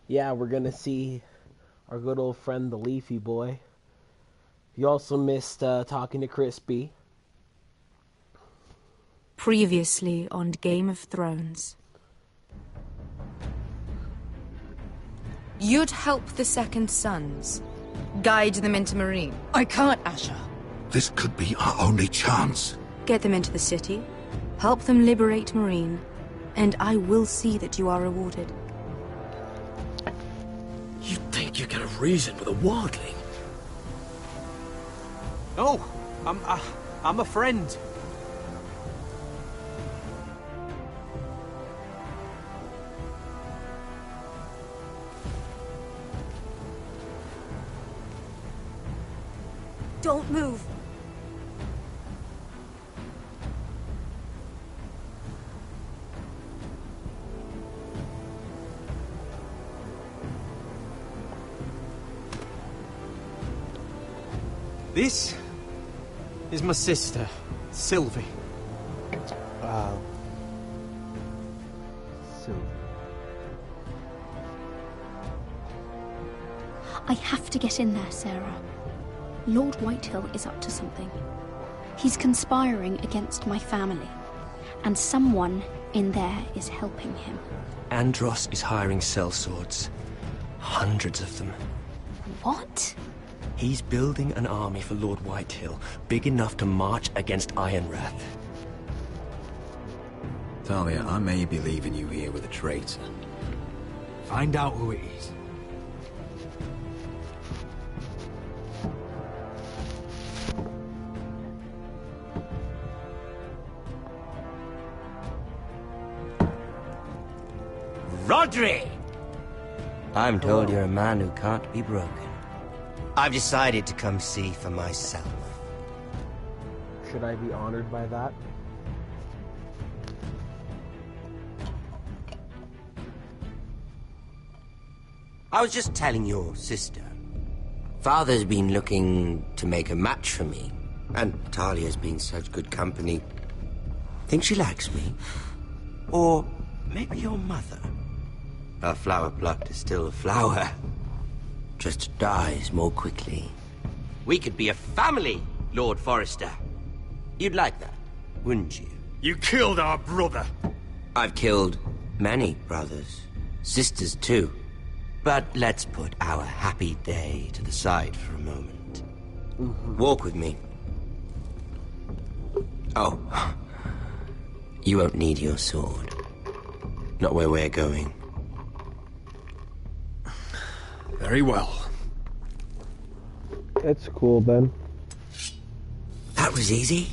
Yeah, we're gonna see our good old friend, the Leafy Boy. You also missed talking to Crispy. Previously on Game of Thrones. You'd help the Second Sons. Guide them into Marine. I can't, Asher. This could be our only chance. Get them into the city, help them liberate Marine, and I will see that you are rewarded. You think you can reason with a wildling? No, I'm a friend. Don't move. This is my sister, Sylvie. Wow. Sylvie. I have to get in there, Sarah. Lord Whitehill is up to something. He's conspiring against my family, and someone in there is helping him. Andros is hiring sellswords. Hundreds of them. What? He's building an army for Lord Whitehill, big enough to march against Ironrath. Talia, I may be leaving you here with a traitor. Find out who it is. Rodri! I'm told you're a man who can't be broken. I've decided to come see for myself. Should I be honored by that? I was just telling your sister. Father's been looking to make a match for me, and Talia's been such good company. Think she likes me? Or maybe your mother? A flower plucked is still a flower. Just dies more quickly. We could be a family, Lord Forrester. You'd like that, wouldn't you? You killed our brother. I've killed many brothers, sisters too. But let's put our happy day to the side for a moment. Walk with me. Oh, you won't need your sword. Not where we're going. Very well. It's cool, Ben. That was easy.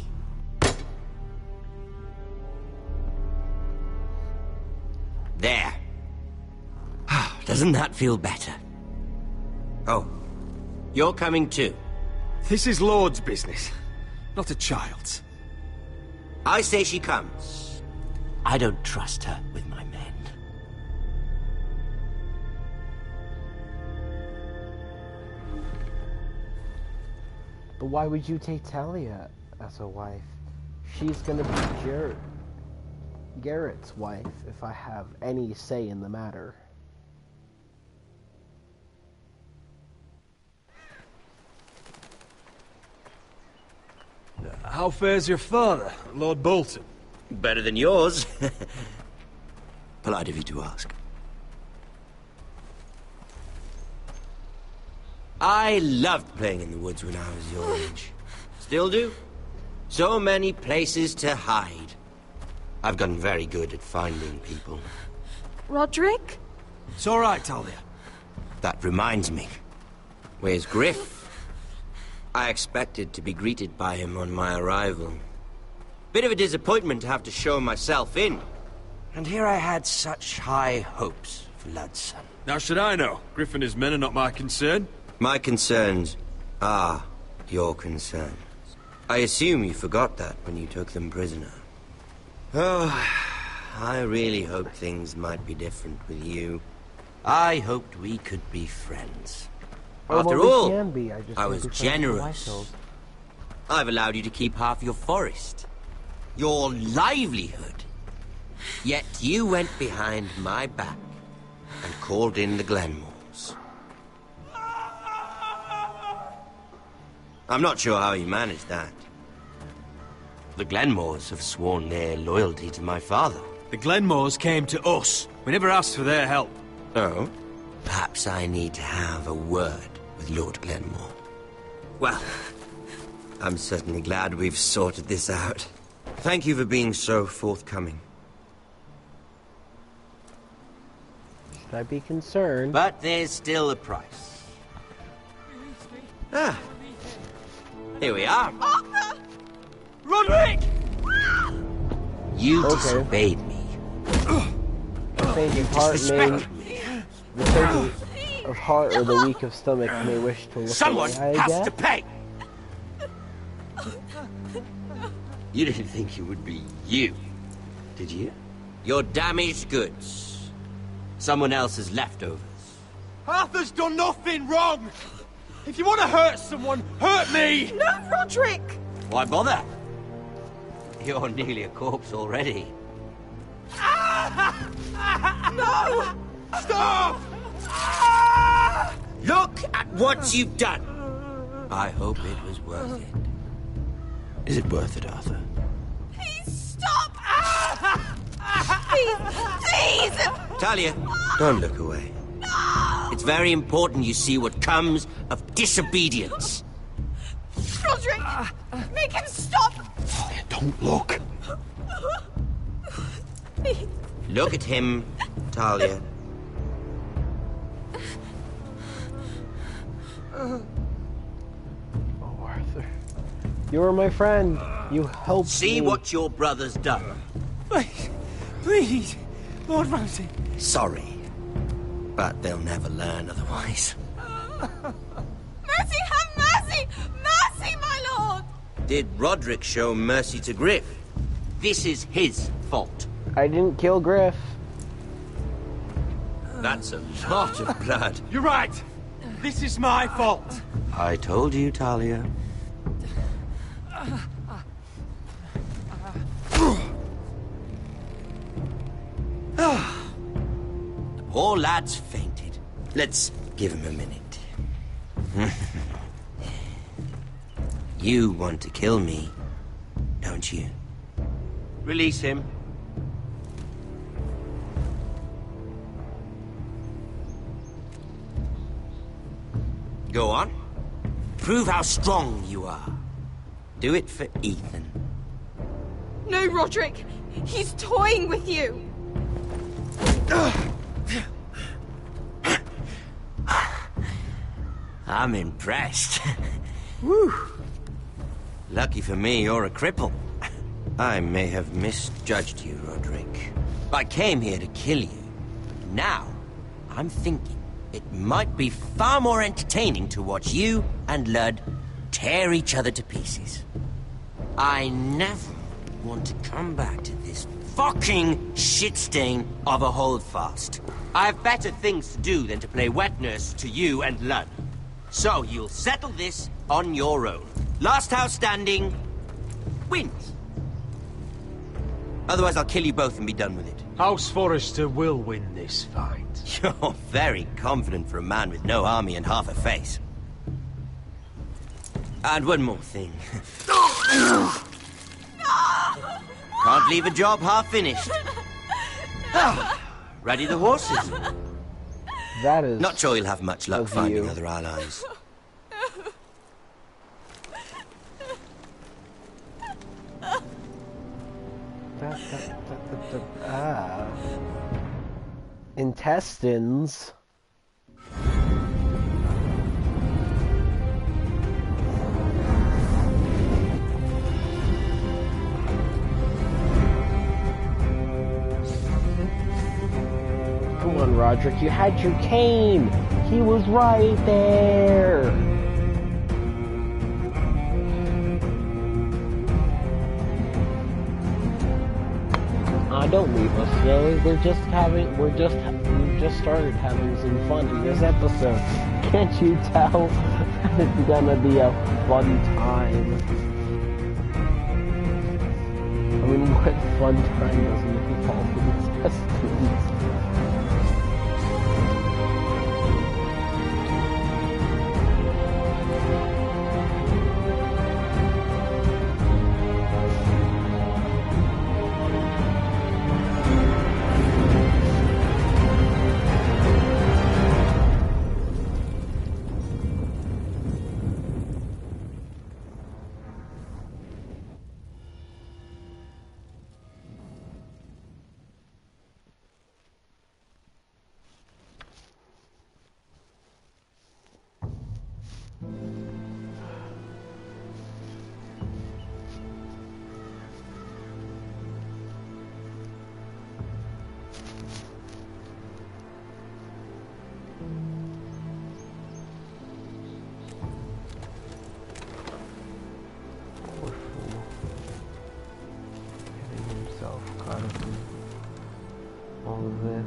There. Doesn't that feel better? Oh, you're coming too. This is Lord's business, not a child's. I say she comes. I don't trust her with my men. But why would you take Talia as a wife? She's gonna be Garrett's wife, if I have any say in the matter. How fares your father, Lord Bolton? Better than yours. Polite of you to ask. I loved playing in the woods when I was your age. Still do. So many places to hide. I've gotten very good at finding people. Roderick? It's all right, Talia. That reminds me. Where's Griff? I expected to be greeted by him on my arrival. Bit of a disappointment to have to show myself in. And here I had such high hopes for Ludson. Now should I know? Griff and his men are not my concern. My concerns are your concerns. I assume you forgot that when you took them prisoner. Oh, I really hoped things might be different with you. I hoped we could be friends. After all, I was generous. I've allowed you to keep half your forest. Your livelihood. Yet you went behind my back and called in the Glenmores. I'm not sure how he managed that. The Glenmores have sworn their loyalty to my father. The Glenmores came to us. We never asked for their help. Oh? Perhaps I need to have a word with Lord Glenmore. Well, I'm certainly glad we've sorted this out. Thank you for being so forthcoming. Should I be concerned? But there's still a price. Ah. Here we are. Arthur! Roderick! You disobeyed me. The faint of heart of heart or the weak of stomach may wish to look Someone away, has to pay! You didn't think it would be you, did you? Your damaged goods. Someone else's leftovers. Arthur's done nothing wrong! If you want to hurt someone, hurt me! No, Roderick! Why bother? You're nearly a corpse already. No! Stop! Look at what you've done! I hope it was worth it. Is it worth it, Arthur? Please stop! Please! Talia, don't look away. No! It's very important you see what comes of disobedience. Roderick! Make him stop! Talia, don't look. Please. Look at him, Talia. Oh, Arthur. You were my friend. You helped See me. what your brother's done. Please, Lord Ramsay. Sorry, but they'll never learn otherwise. Mercy, have mercy! Mercy, my lord! Did Roderick show mercy to Griff? This is his fault. I didn't kill Griff. That's a lot of blood. You're right. This is my fault. I told you, Talia. The poor lad's fainted. Let's give him a minute. You want to kill me, don't you? Release him. Go on. Prove how strong you are. Do it for Ethan. No, Roderick! He's toying with you! I'm impressed. Woo. Lucky for me, you're a cripple. I may have misjudged you, Roderick. I came here to kill you. Now, I'm thinking it might be far more entertaining to watch you and Ludd tear each other to pieces. I never want to come back to this fucking shit stain of a holdfast. I have better things to do than to play wet nurse to you and Ludd. So you'll settle this on your own. Last house standing wins. Otherwise I'll kill you both and be done with it. House Forrester will win this fight. You're very confident for a man with no army and half a face. And one more thing. Can't leave a job half finished. Ready the horses? That is... Not sure you'll have much luck finding other allies. Intestines. Come on, Roderick, you had your cane. He was right there. Don't leave us, Jay. We've just started having some fun in this episode. Can't you tell? It's gonna be a fun time. I mean, what fun time doesn't involve intestines? All of this.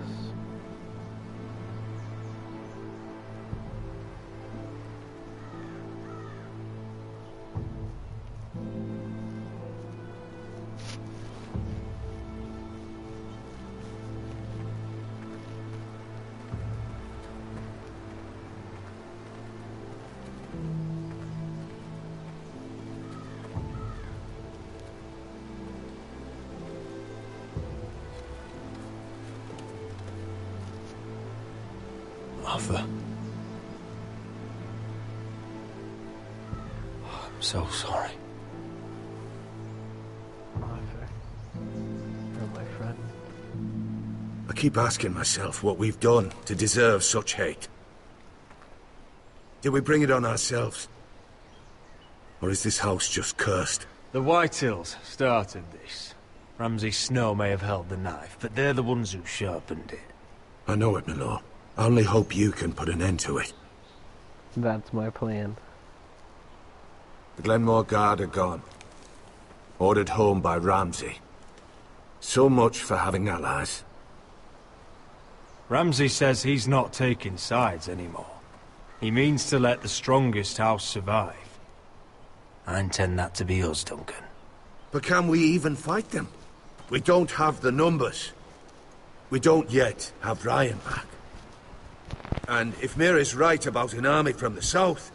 Arthur. Oh, I'm so sorry. Arthur, you're my friend. I keep asking myself what we've done to deserve such hate. Did we bring it on ourselves? Or is this house just cursed? The Whitehills started this. Ramsay Snow may have held the knife, but they're the ones who sharpened it. I know it, my lord. I only hope you can put an end to it. That's my plan. The Glenmore Guard are gone. Ordered home by Ramsay. So much for having allies. Ramsay says he's not taking sides anymore. He means to let the strongest house survive. I intend that to be us, Duncan. But can we even fight them? We don't have the numbers. We don't yet have Ryan back. And if Mira's right about an army from the south...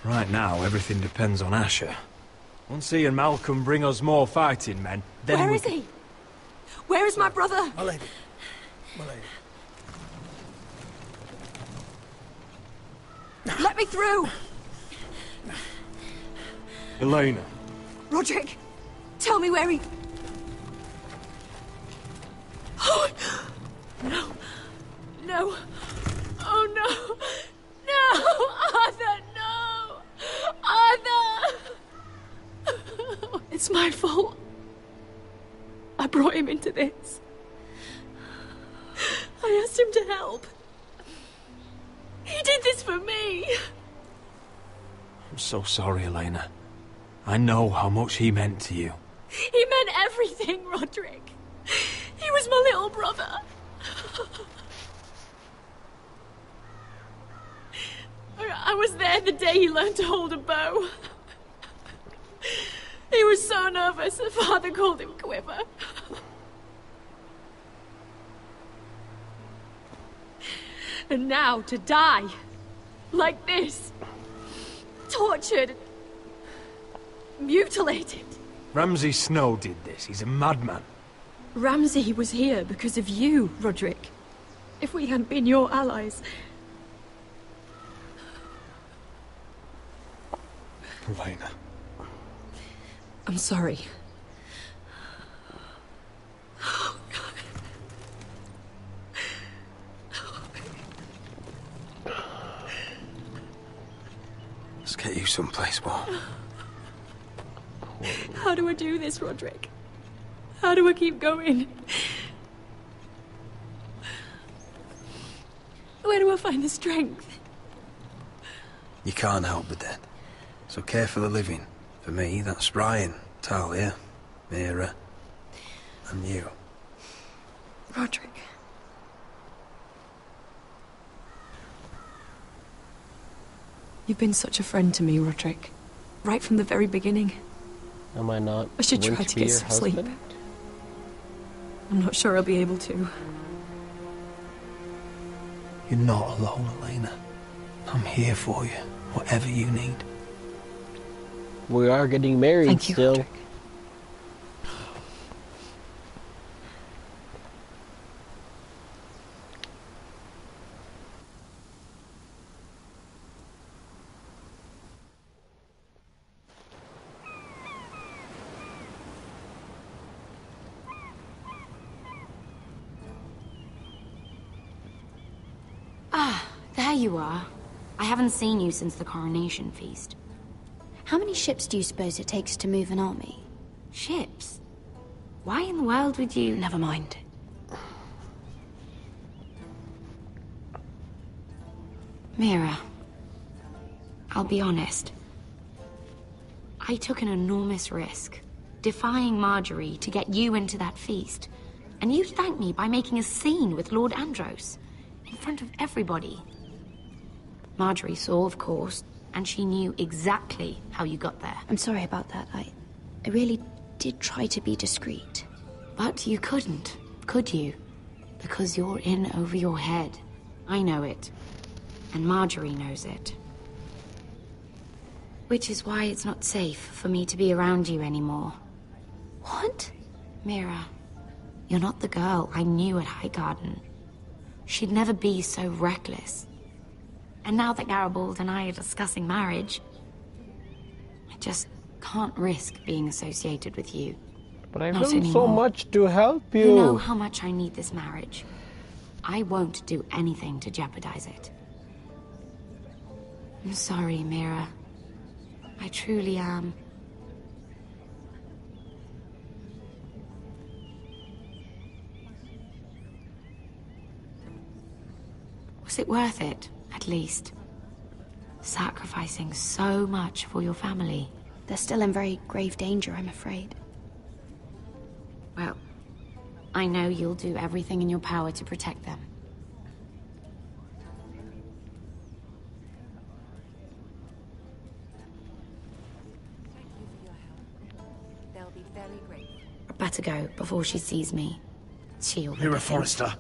Right now, everything depends on Asher. Once he and Malcolm bring us more fighting men, then Where is he? Where is my brother? My lady. My lady. Let me through! Elena. Roderick, tell me where he... Oh, no. No. Oh, no. No! Arthur, no! Arthur! It's my fault. I brought him into this. I asked him to help. He did this for me. I'm so sorry, Elena. I know how much he meant to you. He meant everything, Roderick. He was my little brother. I was there the day he learned to hold a bow. He was so nervous, the father called him Quiver. And now to die, like this, tortured, mutilated. Ramsay Snow did this. He's a madman. Ramsay was here because of you, Roderick. If we hadn't been your allies... Elena. I'm sorry. Let's get you someplace warm. How do I do this, Roderick? How do I keep going? Where do I find the strength? You can't help the dead. So care for the living. For me, that's Ryan, Talia, Mira, and you. Roderick. You've been such a friend to me, Roderick. Right from the very beginning. Am I not? I should try to get some sleep. I'm not sure I'll be able to. You're not alone, Elena. I'm here for you, whatever you need. We are getting married. Thank you, still. Roderick. Ah, there you are. I haven't seen you since the coronation feast. How many ships do you suppose it takes to move an army? Ships? Why in the world would you... Never mind. Mira, I'll be honest. I took an enormous risk, defying Marjorie to get you into that feast. And you thanked me by making a scene with Lord Andros, in front of everybody. Marjorie saw, of course, and she knew exactly how you got there. I'm sorry about that. I really did try to be discreet. But you couldn't, could you? Because you're in over your head. I know it. And Marjorie knows it. Which is why it's not safe for me to be around you anymore. What? Mira, you're not the girl I knew at Highgarden. She'd never be so reckless. And now that Garibald and I are discussing marriage, I just can't risk being associated with you. But I've Not done so anymore. much to help you. You know how much I need this marriage. I won't do anything to jeopardize it. I'm sorry, Mira. I truly am. Was it worth it, at least? Sacrificing so much for your family. They're still in very grave danger, I'm afraid. Well, I know you'll do everything in your power to protect them. They'll be very grateful. I better go before she sees me. She'll be Mira different. Forrester.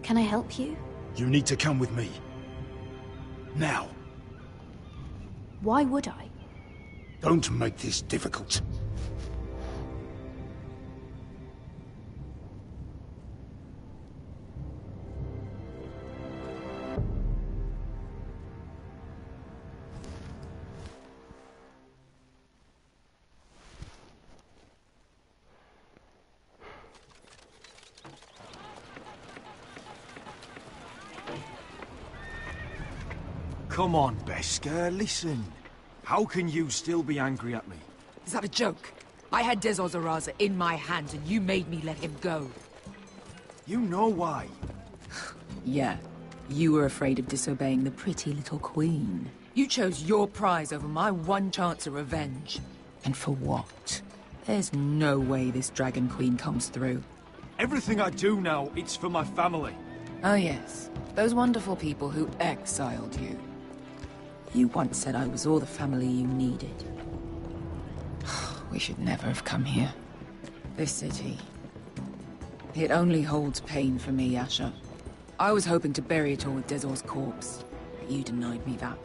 Can I help you? You need to come with me. Now. Why would I? Don't make this difficult. Come on, Beskar, listen. How can you still be angry at me? Is that a joke? I had Dezor Zaraza in my hands and you made me let him go. You know why. Yeah, you were afraid of disobeying the pretty little queen. You chose your prize over my one chance of revenge. And for what? There's no way this Dragon Queen comes through. Everything I do now, it's for my family. Oh yes, those wonderful people who exiled you. You once said I was all the family you needed. We should never have come here. This city. It only holds pain for me, Asher. I was hoping to bury it all with Dezor's corpse, but you denied me that.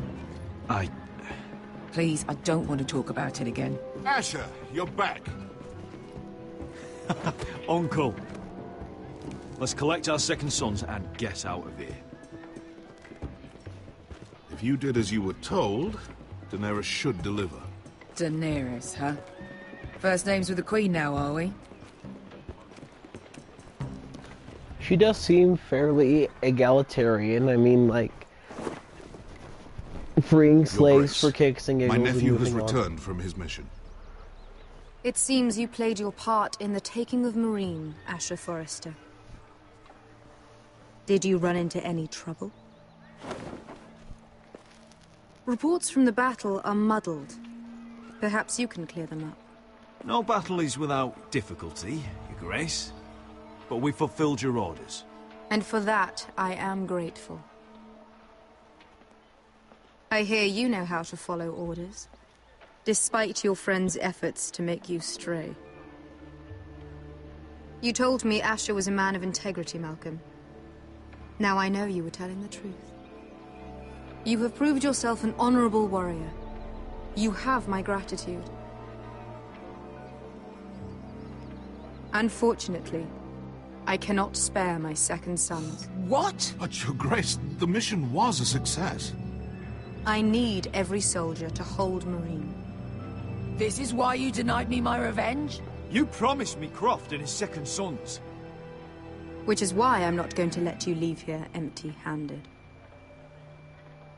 Please, I don't want to talk about it again. Asher, you're back. Uncle. Let's collect our second sons and get out of here. If you did as you were told, Daenerys should deliver. Daenerys, huh? First names with the Queen now, are we? She does seem fairly egalitarian. I mean, like, freeing slaves for kicks and giggles. My nephew and has moving on. returned from his mission. It seems you played your part in the taking of Marine, Asher Forrester. Did you run into any trouble? Reports from the battle are muddled. Perhaps you can clear them up. No battle is without difficulty, Your Grace. But we fulfilled your orders. And for that, I am grateful. I hear you know how to follow orders, despite your friend's efforts to make you stray. You told me Asher was a man of integrity, Malcolm. Now I know you were telling the truth. You have proved yourself an honorable warrior. You have my gratitude. Unfortunately, I cannot spare my second sons. What? But, Your Grace, the mission was a success. I need every soldier to hold Marine. This is why you denied me my revenge? You promised me Croft and his second sons. Which is why I'm not going to let you leave here empty-handed.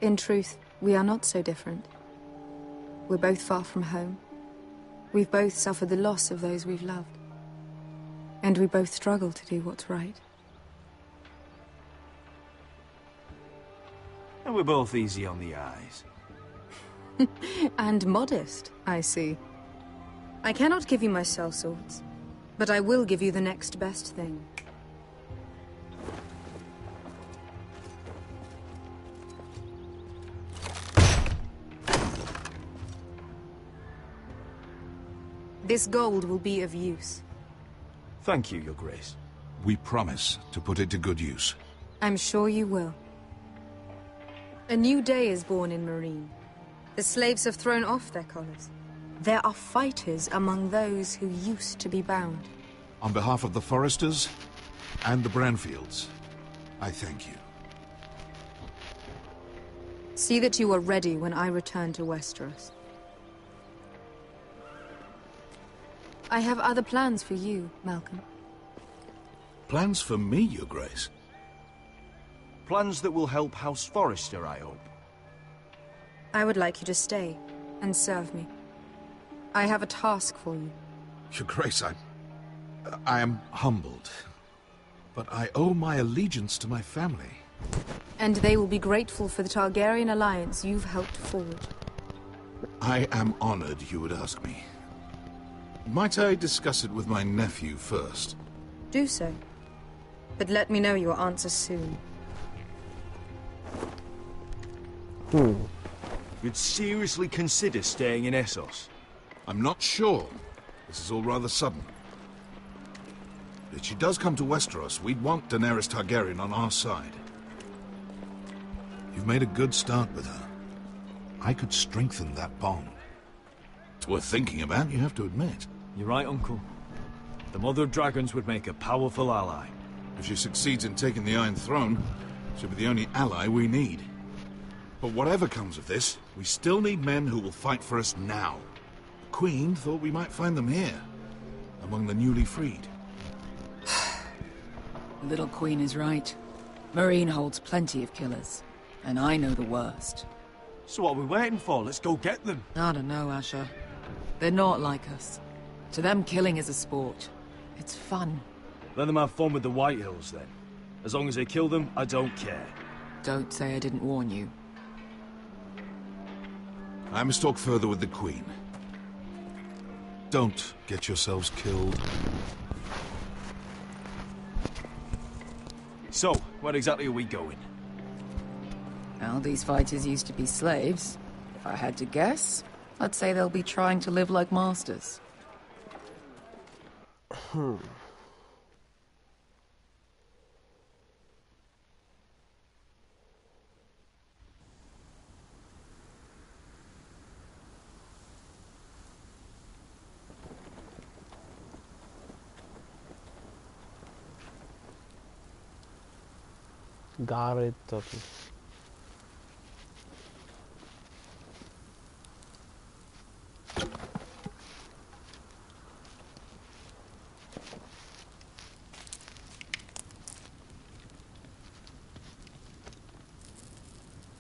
In truth, we are not so different. We're both far from home. We've both suffered the loss of those we've loved. And we both struggle to do what's right. And we're both easy on the eyes. And modest, I see. I cannot give you my sellswords, but I will give you the next best thing. This gold will be of use. Thank you, Your Grace. We promise to put it to good use. I'm sure you will. A new day is born in Marine. The slaves have thrown off their collars. There are fighters among those who used to be bound. On behalf of the Foresters and the Branfields, I thank you. See that you are ready when I return to Westeros. I have other plans for you, Malcolm. Plans for me, Your Grace? Plans that will help House Forrester, I hope. I would like you to stay and serve me. I have a task for you. Your Grace, I am humbled, but I owe my allegiance to my family. And they will be grateful for the Targaryen alliance you've helped forge. I am honored you would ask me. Might I discuss it with my nephew first? Do so. But let me know your answer soon. You'd seriously consider staying in Essos? I'm not sure. This is all rather sudden. If she does come to Westeros, we'd want Daenerys Targaryen on our side. You've made a good start with her. I could strengthen that bond. It's worth thinking about, you have to admit. You're right, Uncle. The Mother of Dragons would make a powerful ally. If she succeeds in taking the Iron Throne, she'll be the only ally we need. But whatever comes of this, we still need men who will fight for us now. The Queen thought we might find them here, among the newly freed. The little Queen is right. Marine holds plenty of killers, and I know the worst. So what are we waiting for? Let's go get them. I don't know, Asher. They're not like us. To them, killing is a sport. It's fun. Let them have fun with the White Hills, then. As long as they kill them, I don't care. Don't say I didn't warn you. I must talk further with the Queen. Don't get yourselves killed. So, where exactly are we going? Well, these fighters used to be slaves. If I had to guess, I'd say they'll be trying to live like masters. Got it, okay.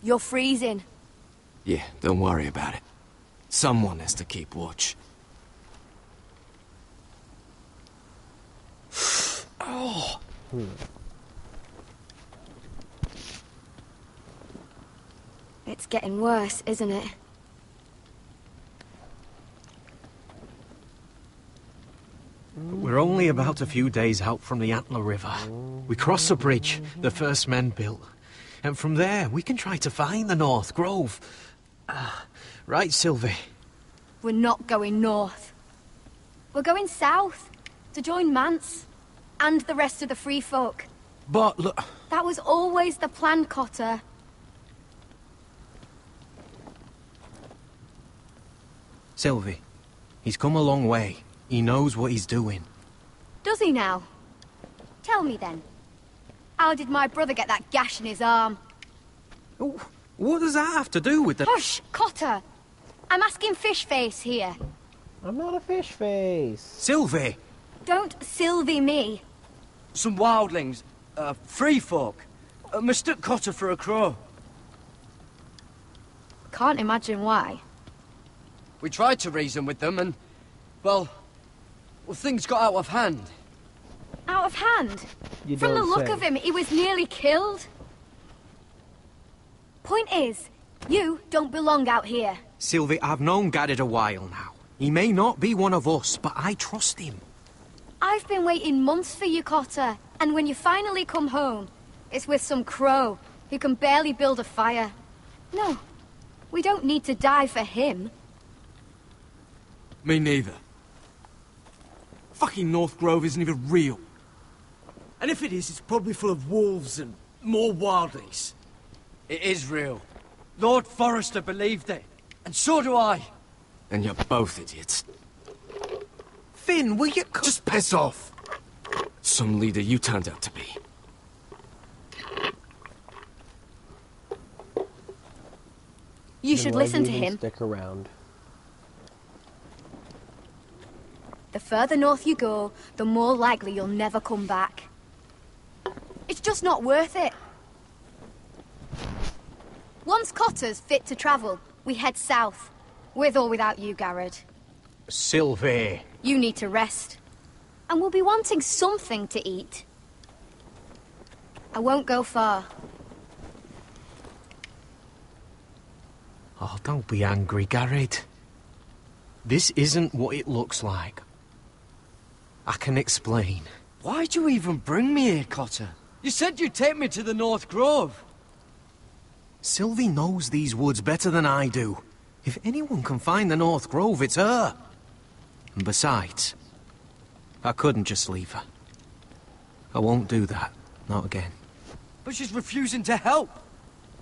You're freezing. Yeah, don't worry about it. Someone has to keep watch. Oh! It's getting worse, isn't it? We're only about a few days out from the Antler River. We cross the bridge the first men built. And from there, we can try to find the North Grove. Right, Sylvie? We're not going north. We're going south, to join Mance, and the rest of the free folk. But look... That was always the plan, Cotter. Sylvie, he's come a long way. He knows what he's doing. Does he now? Tell me then. How did my brother get that gash in his arm? What does that have to do with the... Hush, Cotter! I'm asking Fishface here. I'm not a fish face. Sylvie! Don't Sylvie me. Some wildlings. Free folk. Mistook Cotter for a crow. Can't imagine why. We tried to reason with them and... Well, things got out of hand. Out of hand? You From the don't look say. of him, he was nearly killed. Point is, you don't belong out here. Sylvie, I've known Garrett a while now. He may not be one of us, but I trust him. I've been waiting months for you, Cotter. And when you finally come home, it's with some crow who can barely build a fire. No, we don't need to die for him. Me neither. Fucking North Grove isn't even real. And if it is, it's probably full of wolves and more wildlings. It is real. Lord Forrester believed it. And so do I. And you're both idiots. Finn, will you... Just piss off! Some leader you turned out to be. You should listen to him. Stick around. The further north you go, the more likely you'll never come back. It's just not worth it. Once Cotter's fit to travel, we head south. With or without you, Garrett. Sylvie. You need to rest. And we'll be wanting something to eat. I won't go far. Oh, don't be angry, Garrett. This isn't what it looks like. I can explain. Why'd you even bring me here, Cotter? You said you'd take me to the North Grove. Sylvie knows these woods better than I do. If anyone can find the North Grove, it's her. And besides, I couldn't just leave her. I won't do that. Not again. But she's refusing to help.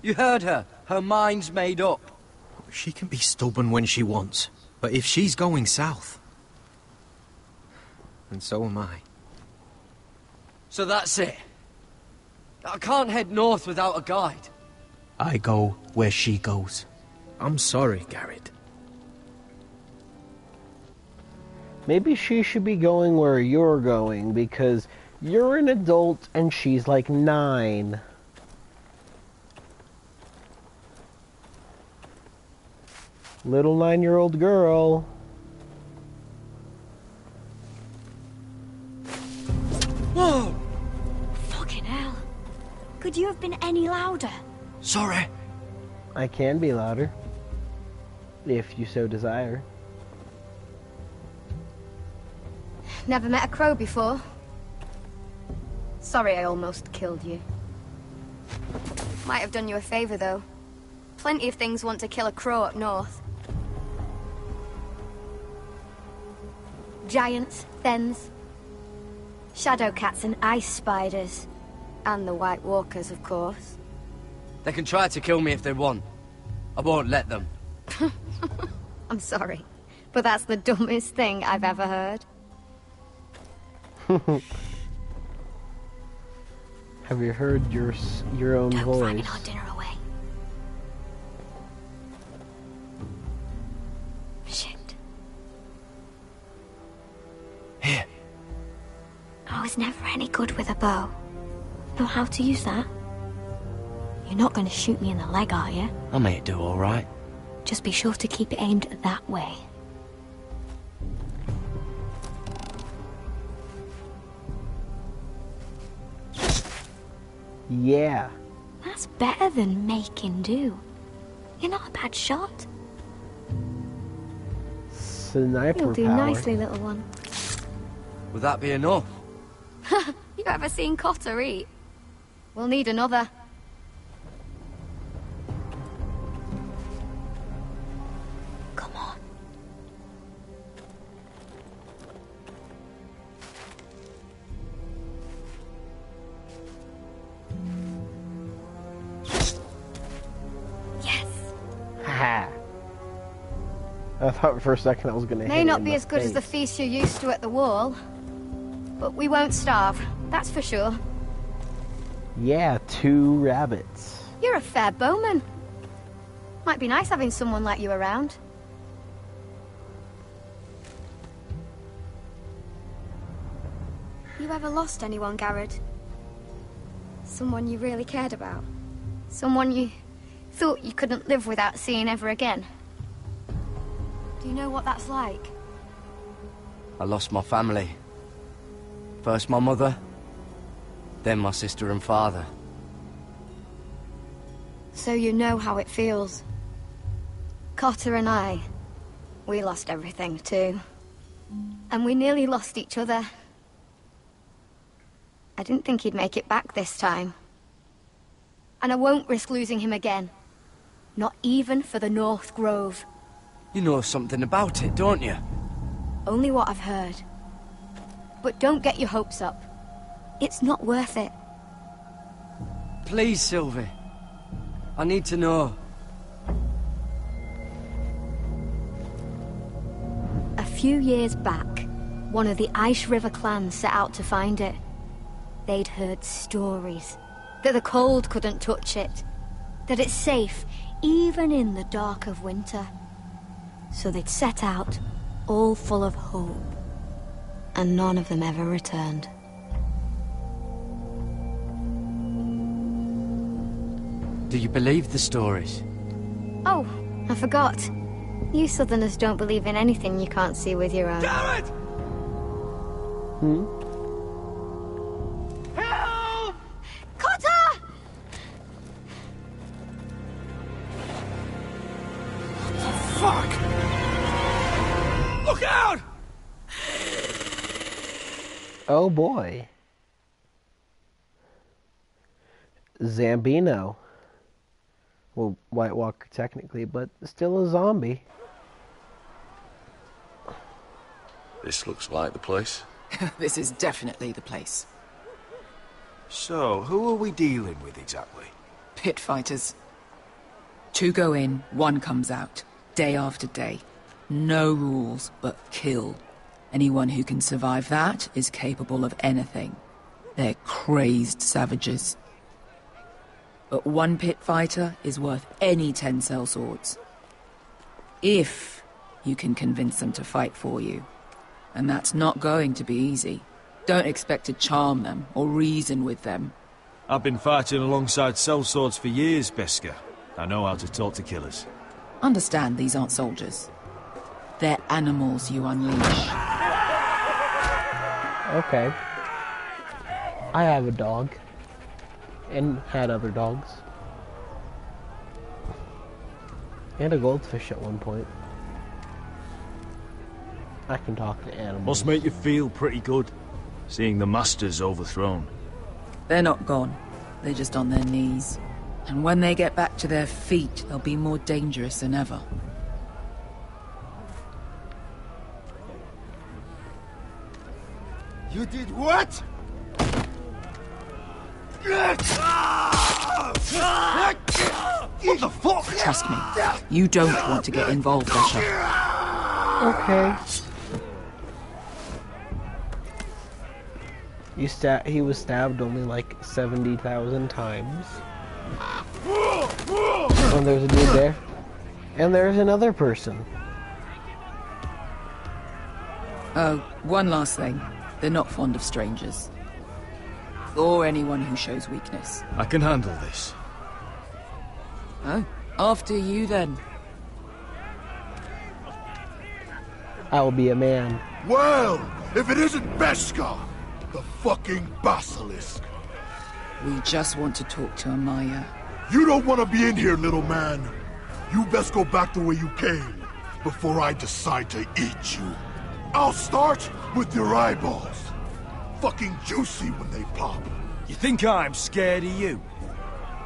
You heard her. Her mind's made up. She can be stubborn when she wants. But if she's going south... And so am I. So that's it. I can't head north without a guide. I go where she goes. I'm sorry, Garrett. Maybe she should be going where you're going, because you're an adult and she's like 9. Little 9-year-old girl. Whoa! Fucking hell. Could you have been any louder? Sorry. I can be louder. If you so desire. Never met a crow before. Sorry I almost killed you. Might have done you a favor, though. Plenty of things want to kill a crow up north. Giants, thens, shadow cats and ice spiders. And the White Walkers, of course. They can try to kill me if they want. I won't let them. I'm sorry, but that's the dumbest thing I've ever heard. Have you heard your own Don't voice? frighten our dinner away. Shit. Here. I was never any good with a bow. Know how to use that? You're not going to shoot me in the leg, are you? I may do all right. Just be sure to keep it aimed that way. Yeah. That's better than making do. You're not a bad shot. Sniper You'll do power. nicely, little one. Would that be enough? You ever seen Cotter eat? We'll need another. Come on. Yes. Ha. I thought for a second I was going to hit May it not in be the as good as the face. feast you're used to at the wall. But we won't starve, that's for sure. Yeah, 2 rabbits. You're a fair bowman. Might be nice having someone like you around. You you ever lost anyone, Garrett? Someone you really cared about? Someone you thought you couldn't live without seeing ever again? Do you know what that's like? I lost my family. First my mother, then my sister and father. So you know how it feels. Cotter and I, we lost everything too. And we nearly lost each other. I didn't think he'd make it back this time. And I won't risk losing him again. Not even for the North Grove. You know something about it, don't you? Only what I've heard. But don't get your hopes up. It's not worth it. Please, Sylvie. I need to know. A few years back, one of the Ice River clans set out to find it. They'd heard stories. That the cold couldn't touch it. That it's safe, even in the dark of winter. So they'd set out, all full of hope. And none of them ever returned. Do you believe the stories? Oh, I forgot. You Southerners don't believe in anything you can't see with your own. Garrett! Help! Cotter! Fuck! Look out! Oh boy. Zambino. Well, White Walker technically, but still a zombie. This looks like the place. This is definitely the place. So, who are we dealing with exactly? Pit fighters. 2 go in, 1 comes out. Day after day. No rules, but kill. Anyone who can survive that is capable of anything. They're crazed savages. But 1 pit fighter is worth any 10 sellswords. If you can convince them to fight for you. And that's not going to be easy. Don't expect to charm them or reason with them. I've been fighting alongside sellswords for years, Beskar. I know how to talk to killers. Understand these aren't soldiers. They're animals you unleash. Okay. I have a dog. And had other dogs. And a goldfish at one point. I can talk to animals. Must make you feel pretty good, seeing the Masters overthrown. They're not gone. They're just on their knees. And when they get back to their feet, they'll be more dangerous than ever. You did what? What the fuck? Trust me, you don't want to get involved, Asher. Okay. He was stabbed only like 70,000 times. Oh, there's a dude there. And there's another person. Oh, one last thing. They're not fond of strangers. Or anyone who shows weakness. I can handle this. Oh, after you then. I will be a man. Well, if it isn't Beskar, the fucking basilisk. We just want to talk to Amaya. You don't want to be in here, little man. You best go back the way you came before I decide to eat you. I'll start with your eyeballs. Fucking juicy when they pop. You think I'm scared of you?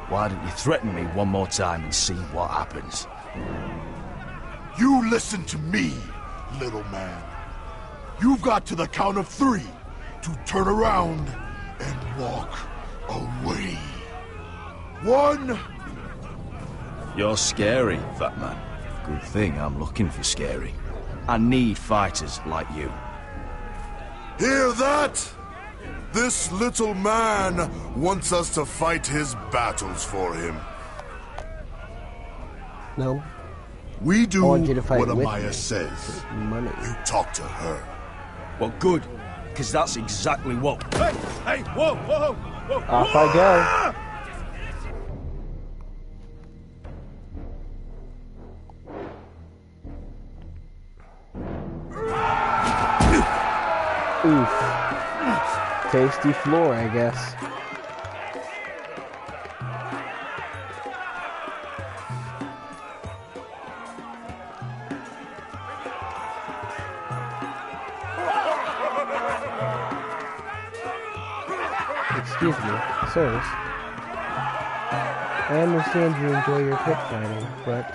Why don't you threaten me one more time and see what happens? You listen to me, little man. You've got to the count of 3 to turn around and walk away. 1. You're scary, fat man. Good thing I'm looking for scary. I need fighters like you. Hear that? This little man wants us to fight his battles for him. No. We do I want you to fight what with Amaya me. says. Money. You talk to her. Well, good. because that's exactly what... Hey, whoa, whoa, whoa! Off I go. Oof. Tasty floor, I guess. Excuse me, sirs. I understand you enjoy your pit fighting, but...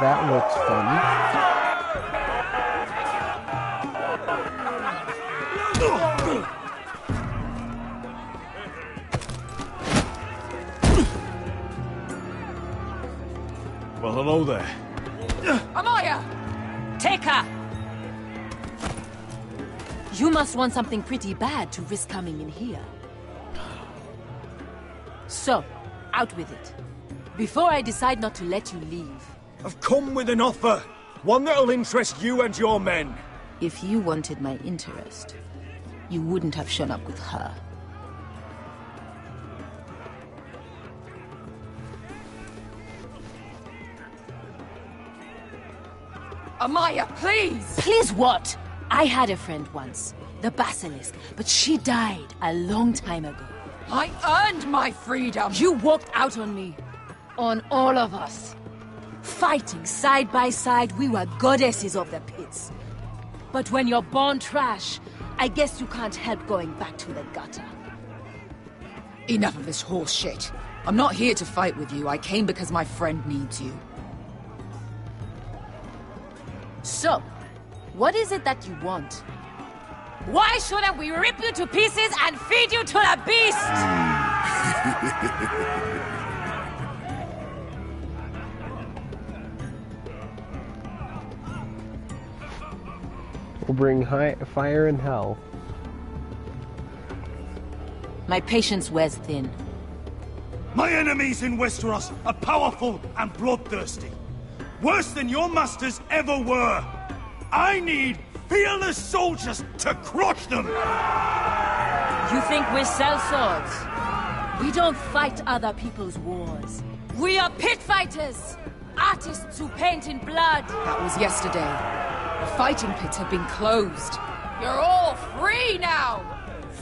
That looks fun. Well, hello there. Amaya! Take her! You must want something pretty bad to risk coming in here. So, out with it. Before I decide not to let you leave. I've come with an offer. One that'll interest you and your men. If you wanted my interest, you wouldn't have shown up with her. Amaya, please! Please what? I had a friend once, the Basilisk, but she died a long time ago. I earned my freedom! You walked out on me. On all of us. Fighting side by side, we were goddesses of the pits. But when you're born trash, I guess you can't help going back to the gutter. Enough of this horse shit. I'm not here to fight with you. I came because my friend needs you. So, what is it that you want? Why shouldn't we rip you to pieces and feed you to the beast? We'll bring fire and hell. My patience wears thin. My enemies in Westeros are powerful and bloodthirsty. Worse than your masters ever were. I need fearless soldiers to crush them! You think we sell swords? We don't fight other people's wars. We are pit fighters! Artists who paint in blood! That was yesterday. The fighting pits have been closed. You're all free now!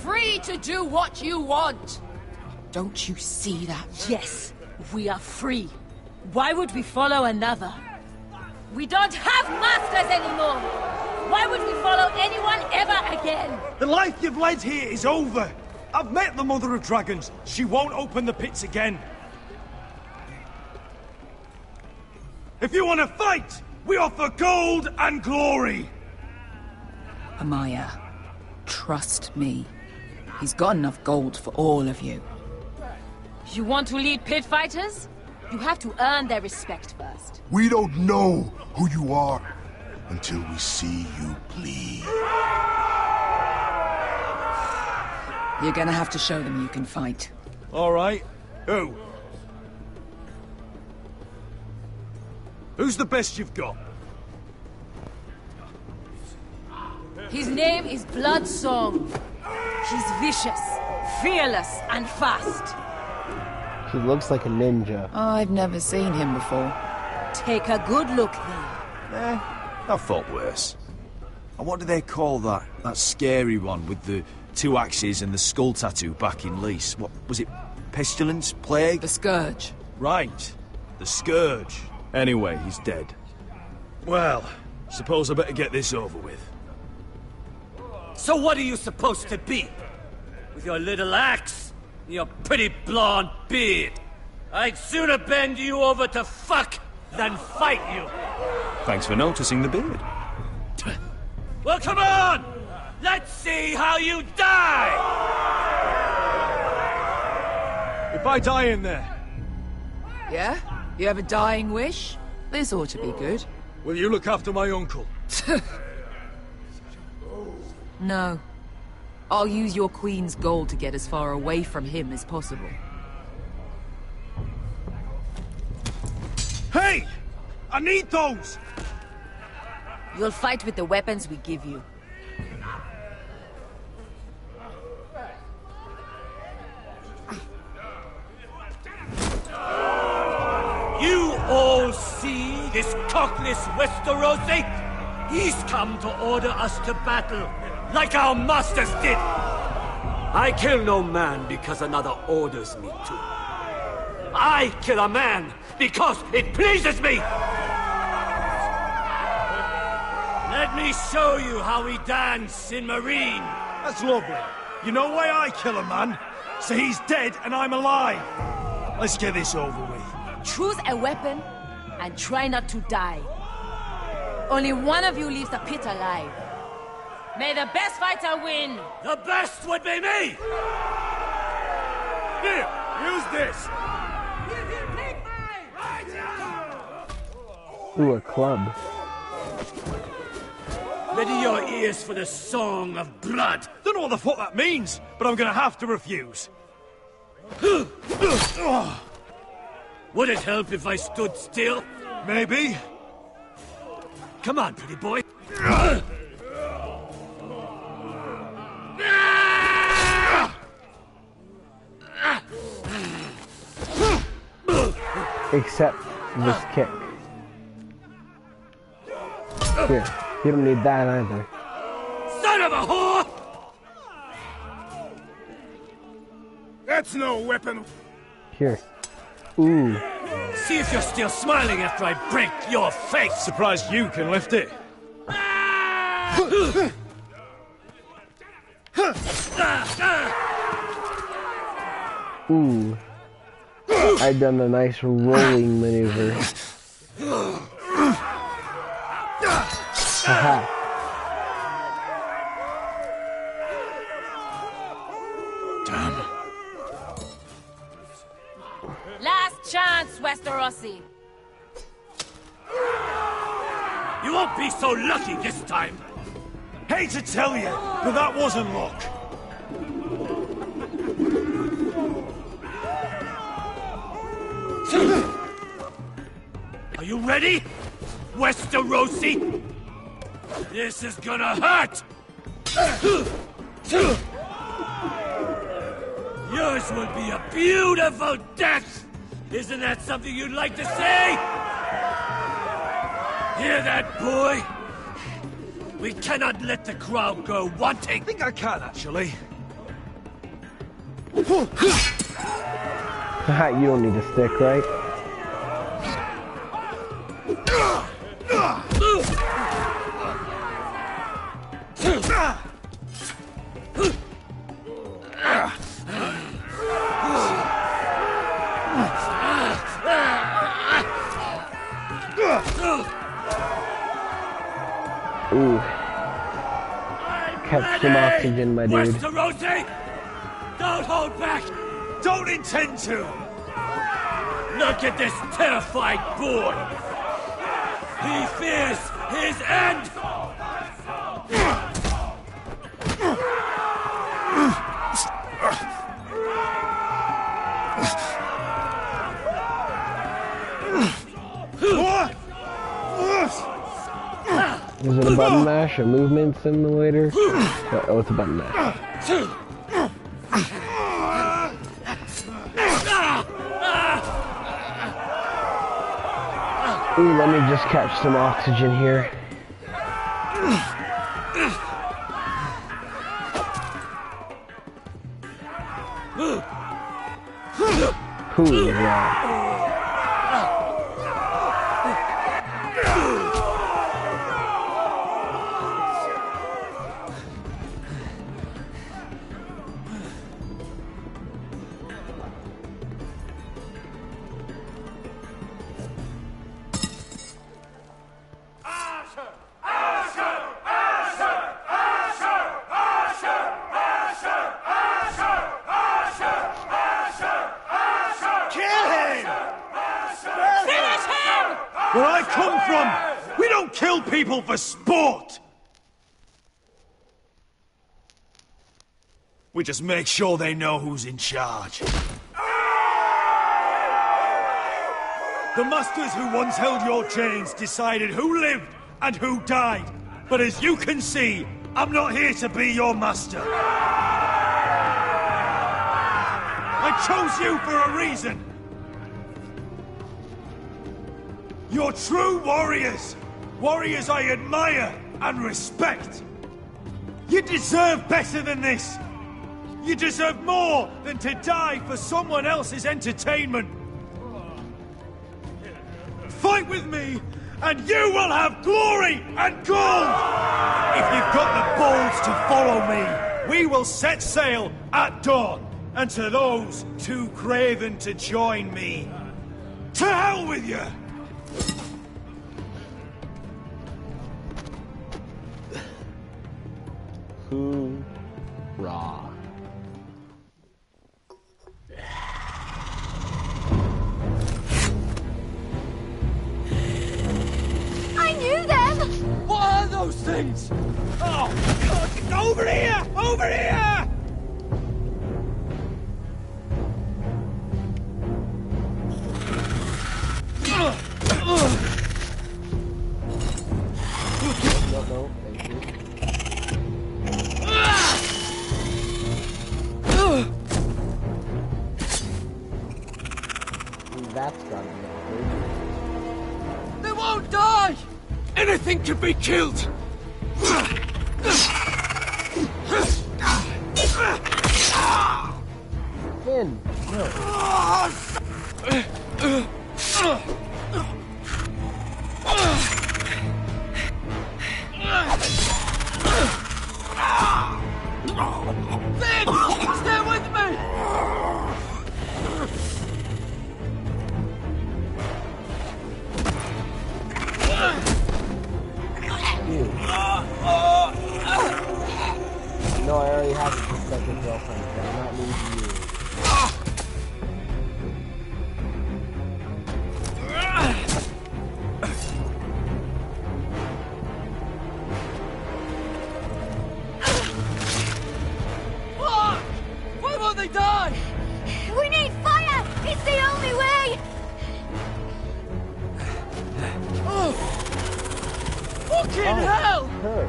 Free to do what you want! Don't you see that? Yes, we are free. Why would we follow another? We don't have masters anymore! Why would we follow anyone ever again? The life you've led here is over. I've met the Mother of Dragons. She won't open the pits again. If you want to fight, we offer gold and glory. Amaya, trust me. He's got enough gold for all of you. You want to lead pit fighters? You have to earn their respect first. We don't know who you are until we see you bleed. You're gonna have to show them you can fight. All right. Who? Who's the best you've got? His name is Bloodsong. He's vicious, fearless, and fast. He looks like a ninja. I've never seen him before. Take a good look then. I thought worse. And what do they call that? That scary one with the 2 axes and the skull tattoo back in Lease. What was it? Pestilence? Plague? The Scourge. Right. The Scourge. Anyway, he's dead. Well, suppose I better get this over with. So what are you supposed to be? With your little axe and your pretty blonde beard? I'd sooner bend you over to fuck than fight you. Thanks for noticing the beard. Well, come on! Let's see how you die! If I die in there... Yeah? You have a dying wish? This ought to be good. Will you look after my uncle? No. I'll use your queen's gold to get as far away from him as possible. Hey! I need those! You'll fight with the weapons we give you. You all see this cockless Westerosi? He's come to order us to battle, like our masters did. I kill no man because another orders me to. I kill a man because it pleases me! Let me show you how we dance in Marine. That's lovely. You know why I kill a man? So he's dead and I'm alive. Let's get this over with. Choose a weapon and try not to die. Only one of you leaves the pit alive. May the best fighter win! The best would be me! Here, use this! Ooh, a club. Ready your ears for the song of blood. Don't know what the fuck that means, but I'm gonna have to refuse. Would it help if I stood still? Maybe. Come on, pretty boy. Except this kick. Here, you don't need that either. Son of a whore! That's no weapon. Here. Ooh. See if you're still smiling after I break your face. Surprised you can lift it. Ooh. I've done a nice rolling maneuver. Haha. Damn. Last chance, Westerosi. You won't be so lucky this time. Hate to tell you, but that wasn't luck. Are you ready, Westerosi? This is gonna hurt! Yours will be a beautiful death! Isn't that something you'd like to say? Hear that, boy? We cannot let the crowd go wanting. I think I can, actually. Haha, you don't need a stick, right? Ooh. Catch some oxygen, my dude. Westerosi! Don't hold back! Don't intend to! Look at this terrified boy! He fears his end! Is it a button mash, a movement simulator? Oh, it's a button mash. Ooh, let me just catch some oxygen here. Ooh, yeah. Where I come from, we don't kill people for sport! We just make sure they know who's in charge. The masters who once held your chains decided who lived and who died. But as you can see, I'm not here to be your master. I chose you for a reason. You're true warriors. Warriors I admire and respect. You deserve better than this. You deserve more than to die for someone else's entertainment. Fight with me, and you will have glory and gold! If you've got the balls to follow me, we will set sail at dawn. And to those too craven to join me, to hell with you! Hoorah. I knew them! What are those things? Oh, God, over here! Over here! No, thank you. That's gotta be awkward. They won't die! Anything can be killed! Finn, no. Finn! Stay with me! No, I already have a prospective girlfriend, but I'm not leaving you. Why won't they die? We need fire! It's the only way! Oh! Fucking hell! Her.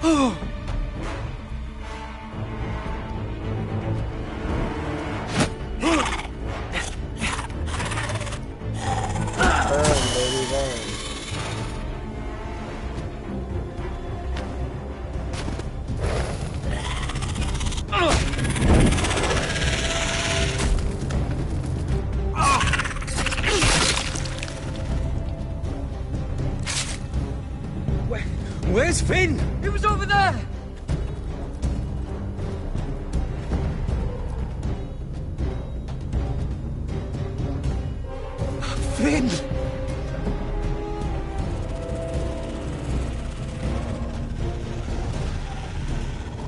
Oh! Burn, baby, burn. Where's Finn? He was over there! Finn!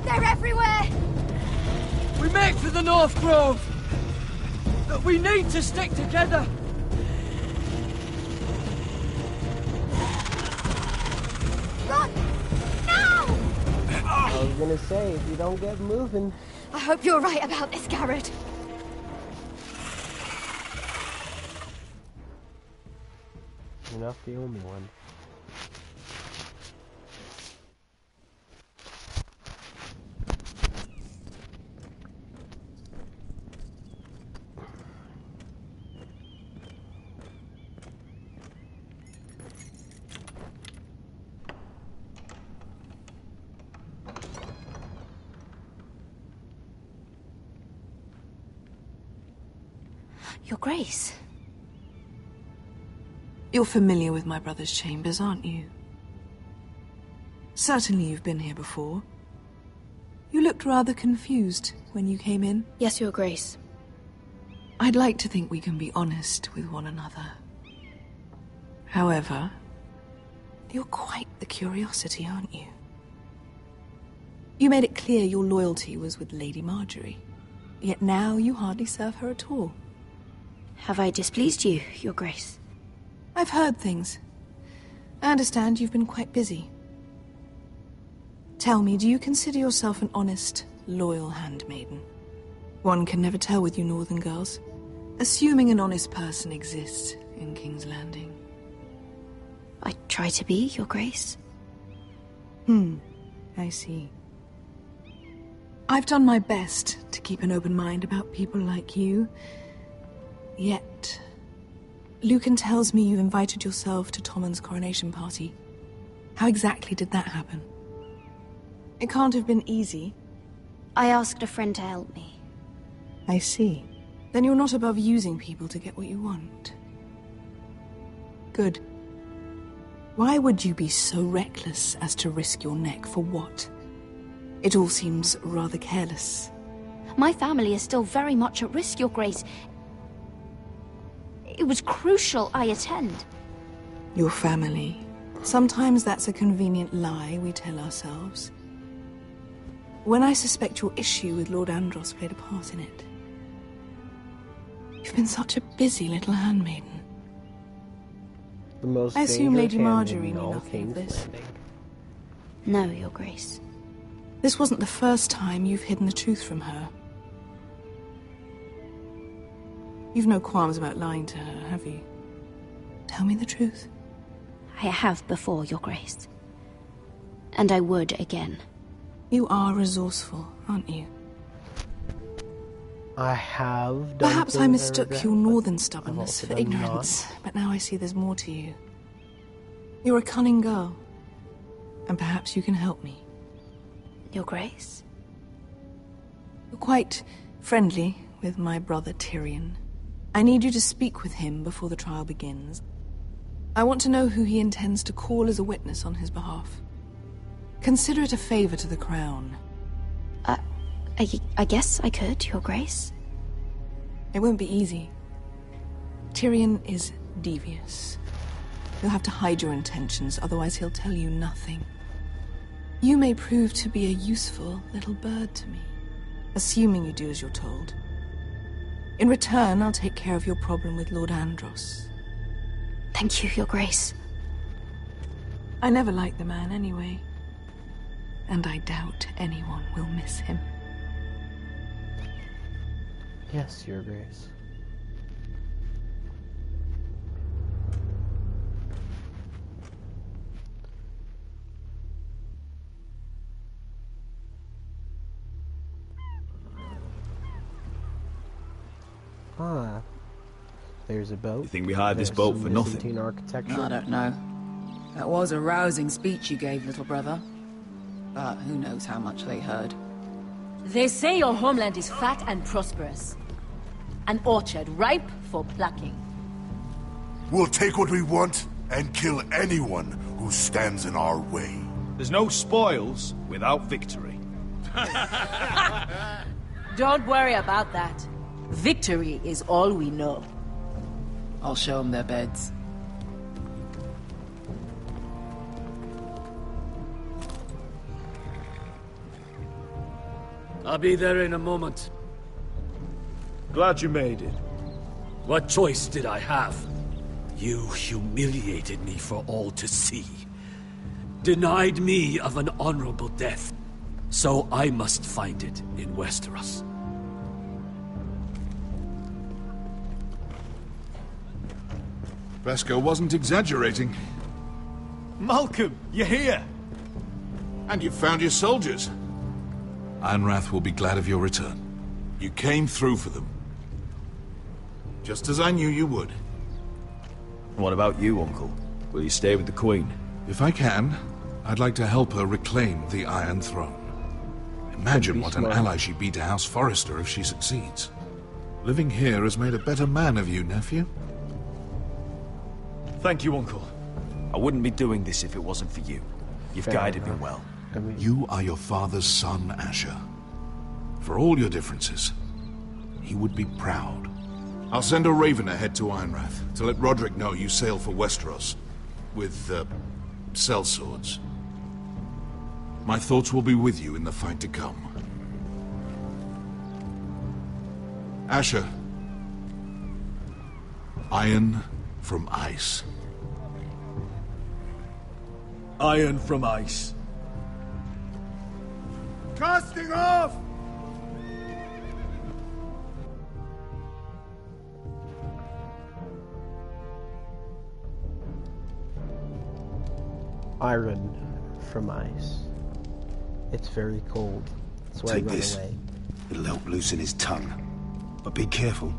They're everywhere! We make for the North Grove! But we need to stick together! Run! Now! I was gonna say, if you don't get moving. I hope you're right about this, Garrett. You're not the only one. Your Grace. You're familiar with my brother's chambers, aren't you? Certainly you've been here before. You looked rather confused when you came in. Yes, Your Grace. I'd like to think we can be honest with one another. However, you're quite the curiosity, aren't you? You made it clear your loyalty was with Lady Marjorie. Yet now you hardly serve her at all. Have I displeased you, Your Grace? I've heard things. I understand you've been quite busy. Tell me, do you consider yourself an honest, loyal handmaiden? One can never tell with you northern girls. Assuming an honest person exists in King's Landing. I try to be, Your Grace. I see. I've done my best to keep an open mind about people like you. Yet, Lucan tells me you invited yourself to Tommen's coronation party. How exactly did that happen? It can't have been easy. I asked a friend to help me. I see. Then you're not above using people to get what you want. Good. Why would you be so reckless as to risk your neck for what? It all seems rather careless. My family is still very much at risk, Your Grace. It was crucial I attend. Your family. Sometimes that's a convenient lie we tell ourselves. When I suspect your issue with Lord Andros played a part in it. You've been such a busy little handmaiden. The most I assume Lady dangerous Marjorie handmaiden knew in all nothing of King's this. Landing. No, Your Grace. This wasn't the first time you've hidden the truth from her. You've no qualms about lying to her, have you? Tell me the truth. I have before, Your Grace. And I would again. You are resourceful, aren't you? I have done Perhaps I things mistook regret, your but northern I've stubbornness also for done ignorance, not. but now I see there's more to you. You're a cunning girl, and perhaps you can help me. Your Grace? You're quite friendly with my brother Tyrion. I need you to speak with him before the trial begins. I want to know who he intends to call as a witness on his behalf. Consider it a favor to the crown. I guess I could, Your Grace. It won't be easy. Tyrion is devious. You'll have to hide your intentions, otherwise he'll tell you nothing. You may prove to be a useful little bird to me, assuming you do as you're told. In return, I'll take care of your problem with Lord Andros. Thank you, Your Grace. I never liked the man anyway. And I doubt anyone will miss him. Yes, Your Grace. Ah, there's a boat. You think we hired this There's boat some for nothing? Byzantine architecture. I don't know. That was a rousing speech you gave, little brother. But who knows how much they heard. They say your homeland is fat and prosperous. An orchard ripe for plucking. We'll take what we want and kill anyone who stands in our way. There's no spoils without victory. Don't worry about that. Victory is all we know. I'll show them their beds. I'll be there in a moment. Glad you made it. What choice did I have? You humiliated me for all to see. Denied me of an honorable death. So I must find it in Westeros. Vesco wasn't exaggerating. Malcolm, you're here! And you've found your soldiers. Ironrath will be glad of your return. You came through for them. Just as I knew you would. What about you, Uncle? Will you stay with the Queen? If I can, I'd like to help her reclaim the Iron Throne. Imagine what an ally she'd be to House Forrester if she succeeds. Living here has made a better man of you, nephew. Thank you, Uncle. I wouldn't be doing this if it wasn't for you. You've guided me well. You are your father's son, Asher. For all your differences, he would be proud. I'll send a raven ahead to Ironrath to let Roderick know you sail for Westeros with, sellswords. My thoughts will be with you in the fight to come. Asher. Iron from ice. Iron from ice. Casting off! Iron from ice. It's very cold. That's why I Take run this. away. It'll help loosen his tongue. But be careful.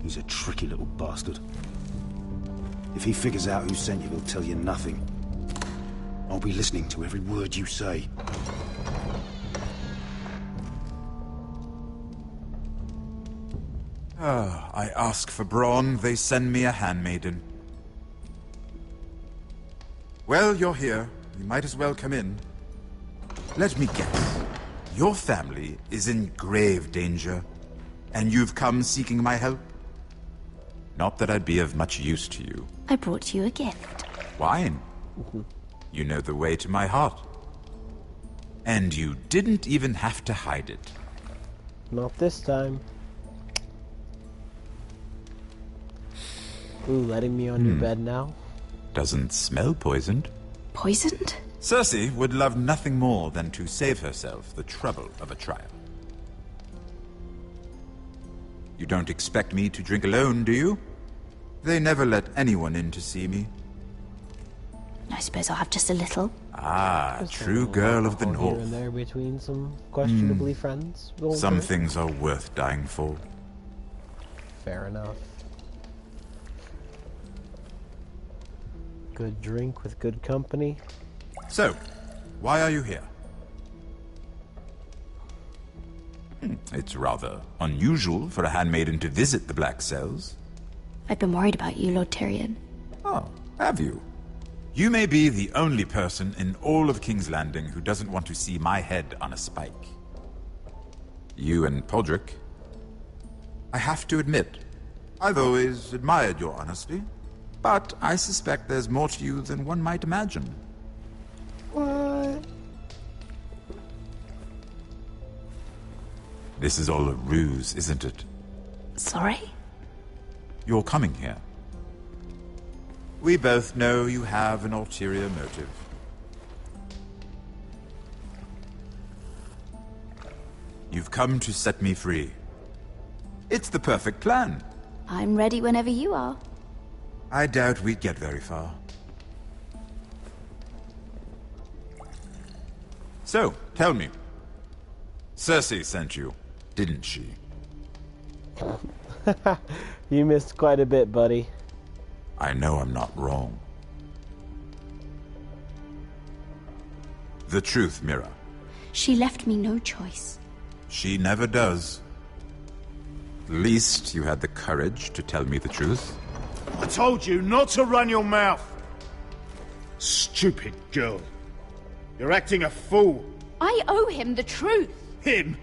He's a tricky little bastard. If he figures out who sent you, he'll tell you nothing. I'll be listening to every word you say. I ask for brawn, they send me a handmaiden. Well, you're here. You might as well come in. Let me guess. Your family is in grave danger, and you've come seeking my help? Not that I'd be of much use to you. I brought you a gift. Wine. You know the way to my heart. And you didn't even have to hide it. Not this time. Ooh, letting me on your bed now? Doesn't smell poisoned. Poisoned? Cersei would love nothing more than to save herself the trouble of a trial. You don't expect me to drink alone, do you? They never let anyone in to see me. I suppose I'll have just a little. Ah, Just true a girl of the alcohol here North. and there between some questionably friends. Some things are worth dying for. Fair enough. Good drink with good company. So, why are you here? It's rather unusual for a handmaiden to visit the Black Cells. I've been worried about you, Lord Tyrion. Oh, have you? You may be the only person in all of King's Landing who doesn't want to see my head on a spike. You and Podrick. I have to admit, I've always admired your honesty, but I suspect there's more to you than one might imagine. What? This is all a ruse, isn't it? Sorry? You're coming here. We both know you have an ulterior motive. You've come to set me free. It's the perfect plan. I'm ready whenever you are. I doubt we'd get very far. So, tell me. Cersei sent you, didn't she? You missed quite a bit, buddy. I know I'm not wrong. The truth, Mira. She left me no choice. She never does. At least you had the courage to tell me the truth. I told you not to run your mouth. Stupid girl. You're acting a fool. I owe him the truth. Him?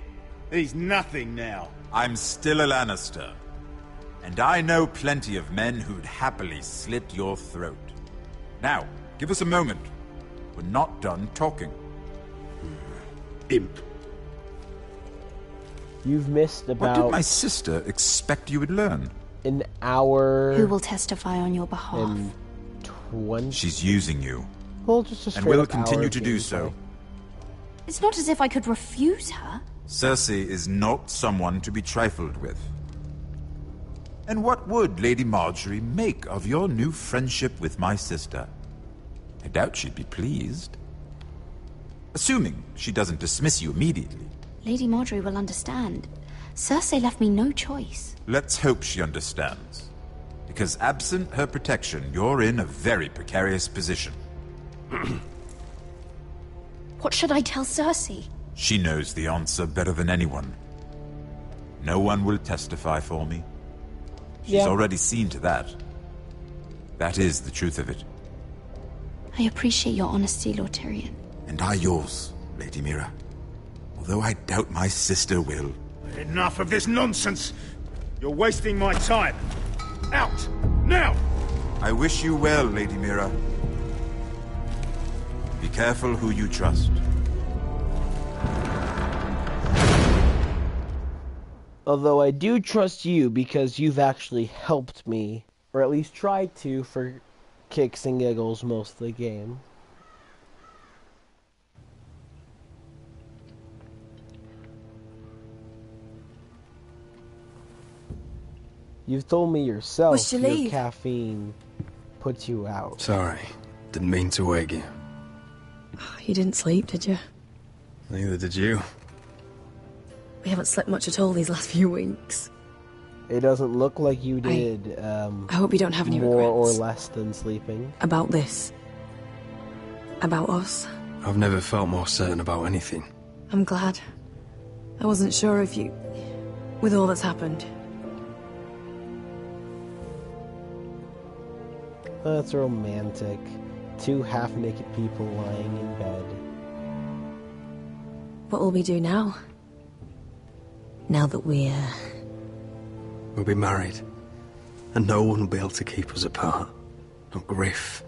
He's nothing now. I'm still a Lannister. And I know plenty of men who'd happily slit your throat. Now, give us a moment. We're not done talking. Imp. You've missed What about did my sister expect you would learn? an hour. Who will testify on your behalf? And 20. She's using you. Well, just a And straight will up continue hour to do gameplay. so. It's not as if I could refuse her. Cersei is not someone to be trifled with. And what would Lady Marjorie make of your new friendship with my sister? I doubt she'd be pleased. Assuming she doesn't dismiss you immediately. Lady Marjorie will understand. Cersei left me no choice. Let's hope she understands. Because absent her protection, you're in a very precarious position. What should I tell Cersei? She knows the answer better than anyone. No one will testify for me. She's Yeah. already seen to that. That is the truth of it. I appreciate your honesty, Lord Tyrion. And I yours, Lady Mira. Although I doubt my sister will. Enough of this nonsense. You're wasting my time. Out! Now! I wish you well, Lady Mira. Be careful who you trust. Although I do trust you because you've actually helped me, or at least tried to, for kicks and giggles most of the game. You've told me yourself you your leave? caffeine puts you out. Sorry, didn't mean to wake you. You didn't sleep, did you? Neither did you. We haven't slept much at all these last few weeks. It doesn't look like you did. I hope you don't have any more or regrets. less than sleeping. About this. About us. I've never felt more certain about anything. I'm glad. I wasn't sure if you... with all that's happened. That's romantic. Two half-naked people lying in bed. What will we do now? Now that we're... We'll be married. And no one will be able to keep us apart. Not Griff,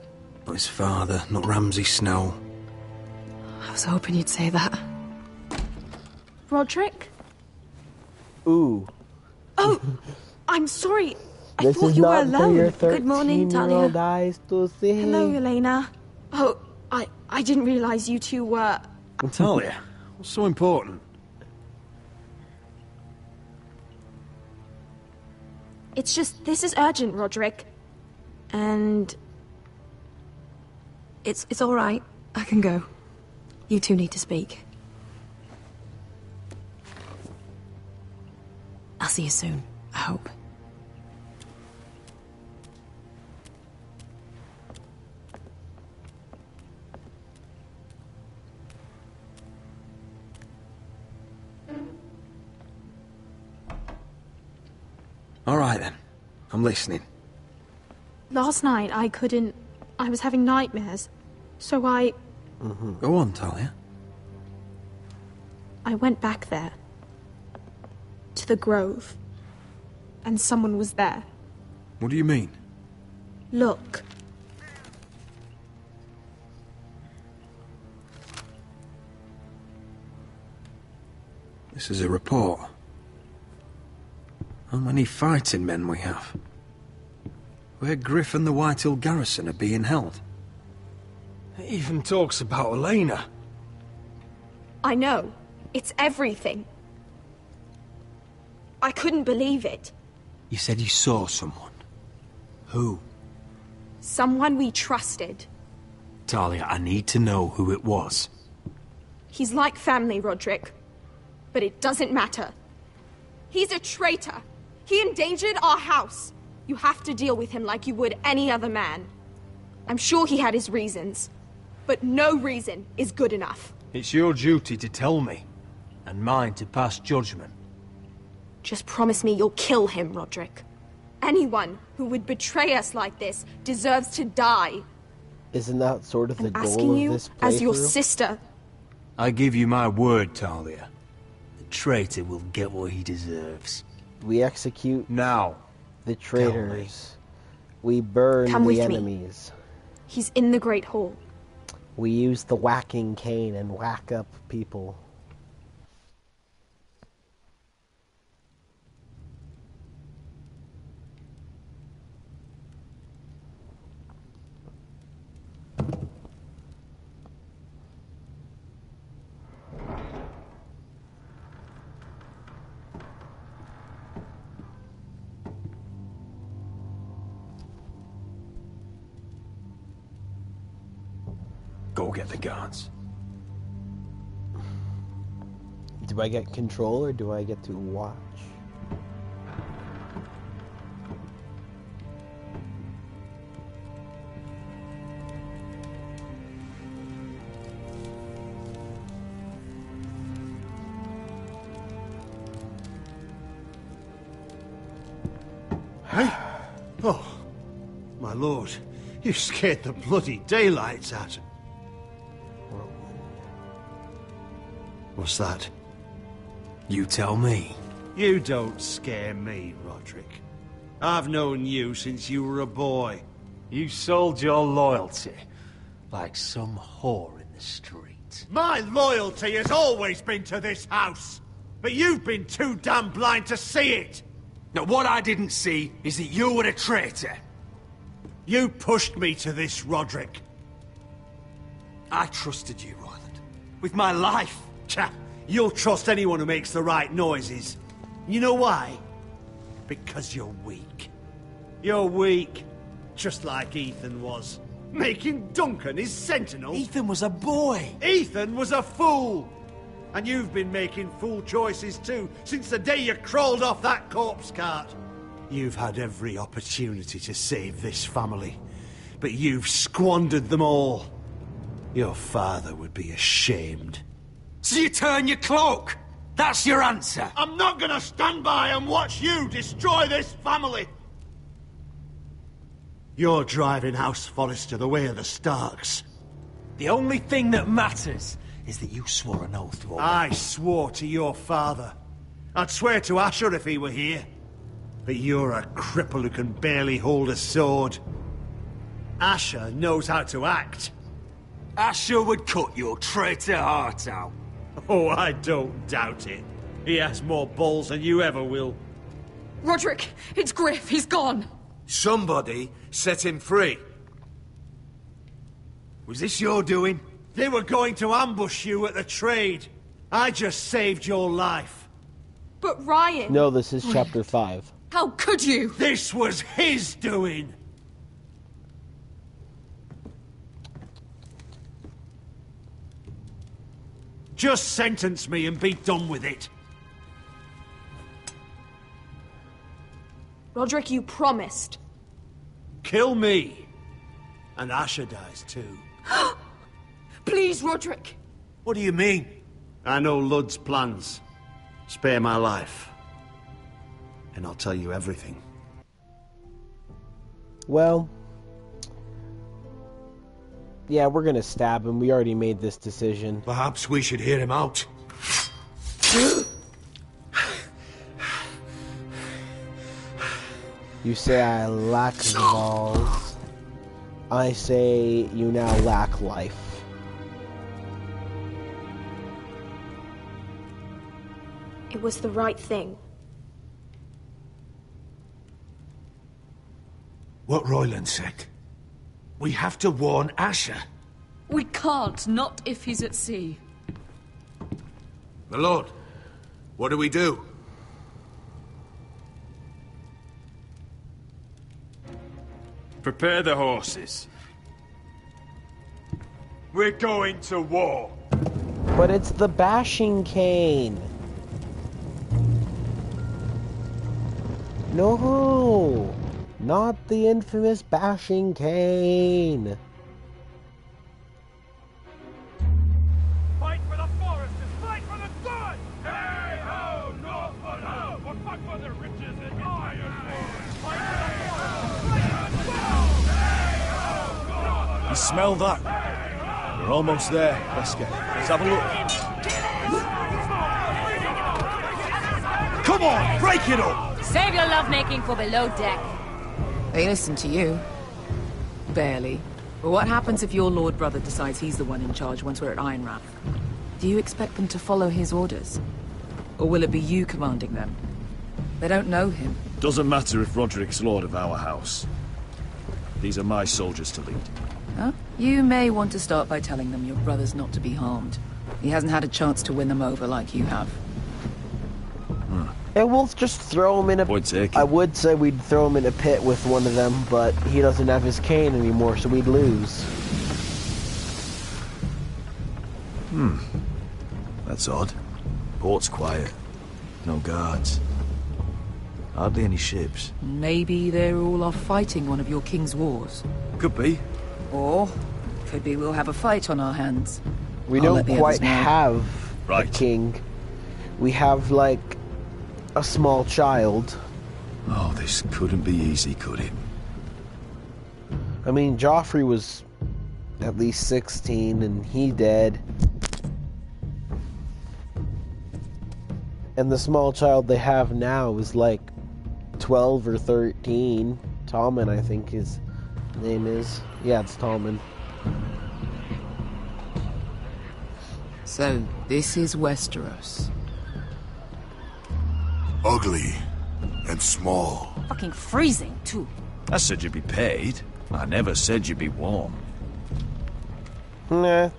not his father, not Ramsay Snow. I was hoping you'd say that. Roderick? Ooh. Oh, I'm sorry. I This thought is you were not for alone. your Good morning, 13-year-old Talia. eyes to see. Hello, Elena. Oh, I didn't realize you two were... Talia, what's so important? It's just, this is urgent, Roderick. And... It's all right. I can go. You two need to speak. I'll see you soon, I hope. All right then. I'm listening. Last night, I was having nightmares. So I Go on, Talia. went back there. To the grove. And someone was there. What do you mean? Look. This is a report. How many fighting men we have? Where Griff and the Whitehill garrison are being held. It even talks about Elena. I know. It's everything. I couldn't believe it. You said you saw someone. Who? Someone we trusted. Talia, I need to know who it was. He's like family, Roderick. But it doesn't matter. He's a traitor. He endangered our house. You have to deal with him like you would any other man. I'm sure he had his reasons. But no reason is good enough. It's your duty to tell me, and mine to pass judgment. Just promise me you'll kill him, Roderick. Anyone who would betray us like this deserves to die. Isn't that sort of the I'm goal asking of you this as your playthrough? sister. I give you my word, Talia. The traitor will get what he deserves. We execute now the traitors. We burn Come the with me. enemies. He's in the Great Hall. We use the whacking cane and whack up people. Go get the guards. Do I get control or do I get to watch? Hey? Oh, my lord. You scared the bloody daylights out. What's that? You tell me. You don't scare me, Roderick. I've known you since you were a boy. You sold your loyalty like some whore in the street. My loyalty has always been to this house. But you've been too damn blind to see it! Now, what I didn't see is that you were a traitor. You pushed me to this, Roderick. I trusted you, Roland. With my life. Cha! You'll trust anyone who makes the right noises. You know why? Because you're weak. You're weak. Just like Ethan was. Making Duncan his sentinel. Ethan was a boy. Ethan was a fool! And you've been making fool choices too, since the day you crawled off that corpse cart. You've had every opportunity to save this family, but you've squandered them all. Your father would be ashamed. So you turn your cloak? That's your answer? I'm not gonna stand by and watch you destroy this family! You're driving House Forrester the way of the Starks. The only thing that matters is that you swore an oath to obey. I swore to your father. I'd swear to Asher if he were here. But you're a cripple who can barely hold a sword. Asher knows how to act. Asher would cut your traitor heart out. Oh, I don't doubt it. He has more balls than you ever will. Roderick, it's Griff. He's gone. Somebody set him free. Was this your doing? They were going to ambush you at the trade. I just saved your life. But Ryan... No, this is chapter 5. How could you? This was his doing. Just sentence me and be done with it. Roderick, you promised. Kill me. And Asher dies too. Please, Roderick. What do you mean? I know Ludd's plans. Spare my life. And I'll tell you everything. Well... yeah, we're gonna stab him. We already made this decision. Perhaps we should hear him out. You say I lack balls. I say you now lack life. It was the right thing. What Royland said. We have to warn Asher. We can't, not if he's at sea. My lord, what do we do? Prepare the horses. We're going to war. But it's the bashing cane. No, not the infamous bashing cane. Fight for the foresters! Fight for the good! Hey ho, Northwood ho! We'll fight for the riches and iron! Fight for the foresters! Hey ho, Northwood! You smell that? We're almost there, Wesker. Let's have a look. Come on, break it up! Save your lovemaking for below deck. They listen to you. Barely. But what happens if your lord brother decides he's the one in charge once we're at Ironrath? Do you expect them to follow his orders? Or will it be you commanding them? They don't know him. Doesn't matter if Roderick's lord of our house. These are my soldiers to lead. Huh? You may want to start by telling them your brother's not to be harmed. He hasn't had a chance to win them over like you have. And we'll just throw him in a... Point taken. I would say we'd throw him in a pit with one of them, but he doesn't have his cane anymore, so we'd lose. That's odd. Port's quiet. No guards. Hardly any ships. Maybe they're all off fighting one of your king's wars. Could be. Or could be we'll have a fight on our hands. We I'll let don't the quite others know. have Right. a king. We have, like, a small child. Oh, this couldn't be easy, could it? I mean, Joffrey was at least 16 and he dead. And the small child they have now is like 12 or 13. Tommen, I think his name is. Yeah, it's Tommen. So, this is Westeros. Ugly and small. Fucking freezing, too. I said you'd be paid. I never said you'd be warm. Nah.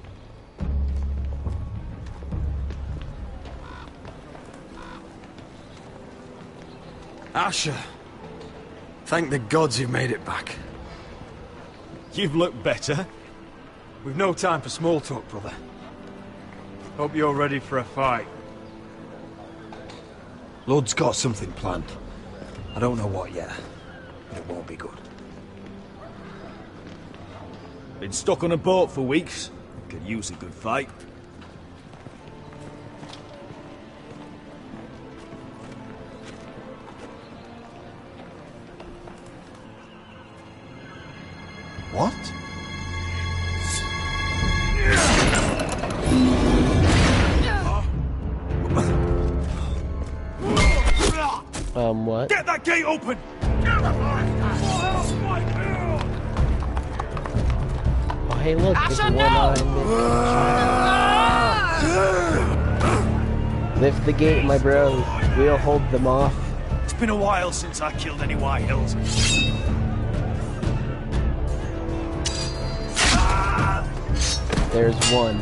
Asher. Thank the gods you've made it back. You've looked better. We've no time for small talk, brother. Hope you're ready for a fight. Lord's got something planned. I don't know what yet, but it won't be good. Been stuck on a boat for weeks. Could use a good fight. What? What? Get that gate open! Oh, hey, look, it's Asher, one-eyed. Lift the gate, my bros. We'll hold them off. It's been a while since I killed any White Hills. There's one.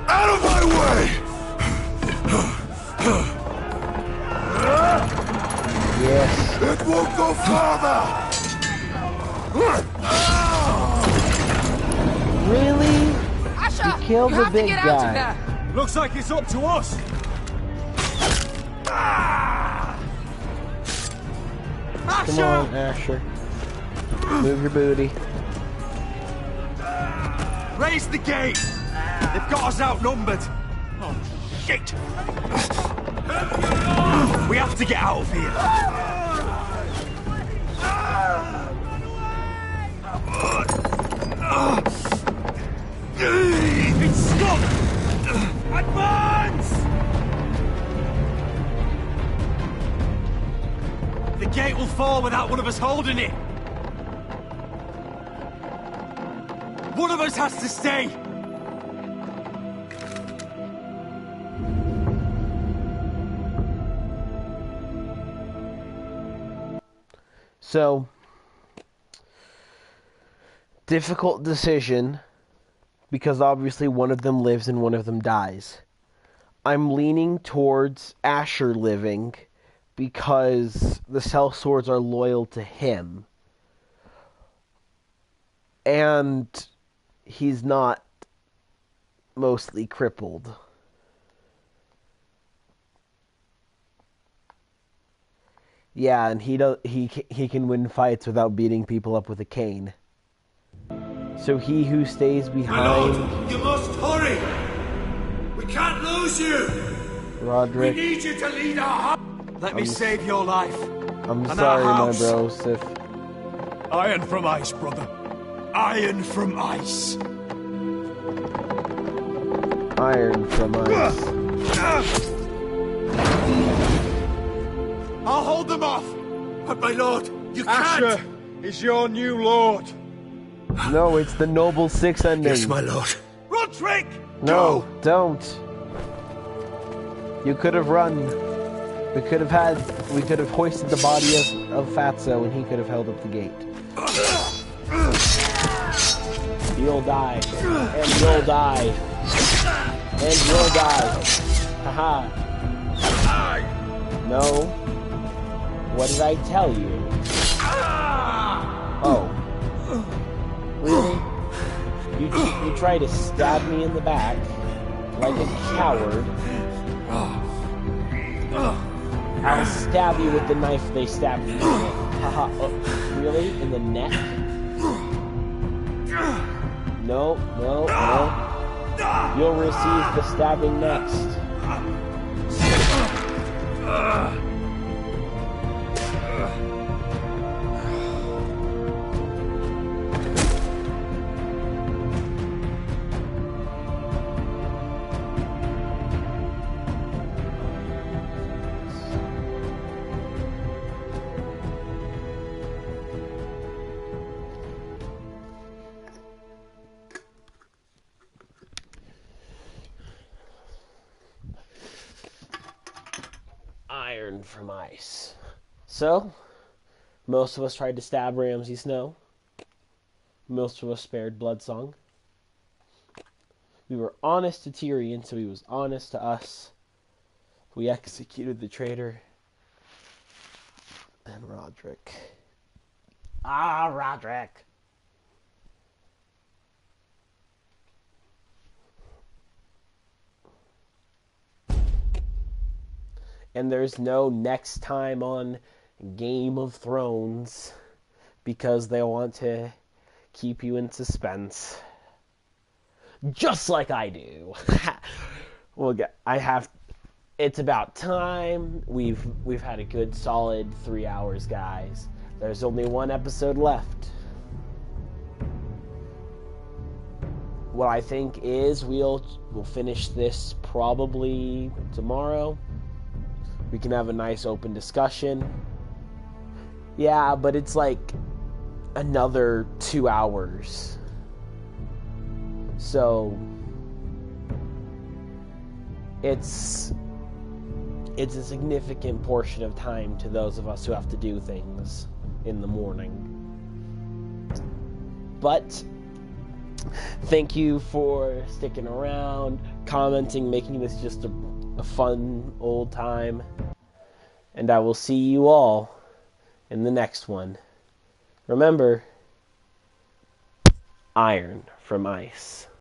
Out of my way! Yes. It won't go farther! Really? Asher, you killed the big guy. Looks like it's up to us. Come on, Asher. Move your booty. Raise the gate! They've got us outnumbered. Oh, shit! We have to get out of here. It's stuck! Advance! The gate will fall without one of us holding it. One of us has to stay. So, difficult decision, because obviously one of them lives and one of them dies. I'm leaning towards Asher living, because the sellswords are loyal to him. And he's not mostly crippled. Yeah, and he can win fights without beating people up with a cane. So he who stays behind... My lord, you must hurry! We can't lose you! Roderick... We need you to lead our... Let me save your life. I'm and sorry, our my house. bro, Sif. Iron from ice, brother. Iron from ice. Iron from ice. I'll hold them off! But my lord, you Asher can't! is your new lord. No, it's the Noble Six ending. Yes, my lord. Roderick! No, don't. You could have run. We could have hoisted the body of Fatso and he could have held up the gate. You'll die. And you'll die. And you'll die. Haha. No. What did I tell you? Oh. Really? You try to stab me in the back like a coward. I'll stab you with the knife they stabbed me with. Haha. Really? In the neck? No. You'll receive the stabbing next. Iron from Ice. So, most of us tried to stab Ramsay Snow. Most of us spared Bloodsong. We were honest to Tyrion, so he was honest to us. We executed the traitor. And Roderick. Ah, Roderick! And there's no next time on Game of Thrones because they want to keep you in suspense. Just like I do. It's about time. We've had a good solid 3 hours, guys. There's only one episode left. What I think is we'll finish this probably tomorrow. We can have a nice open discussion. Yeah, but it's like another 2 hours. So it's a significant portion of time to those of us who have to do things in the morning. But thank you for sticking around, commenting, making this just a fun old time. And I will see you all in the next one. Remember, Iron from Ice.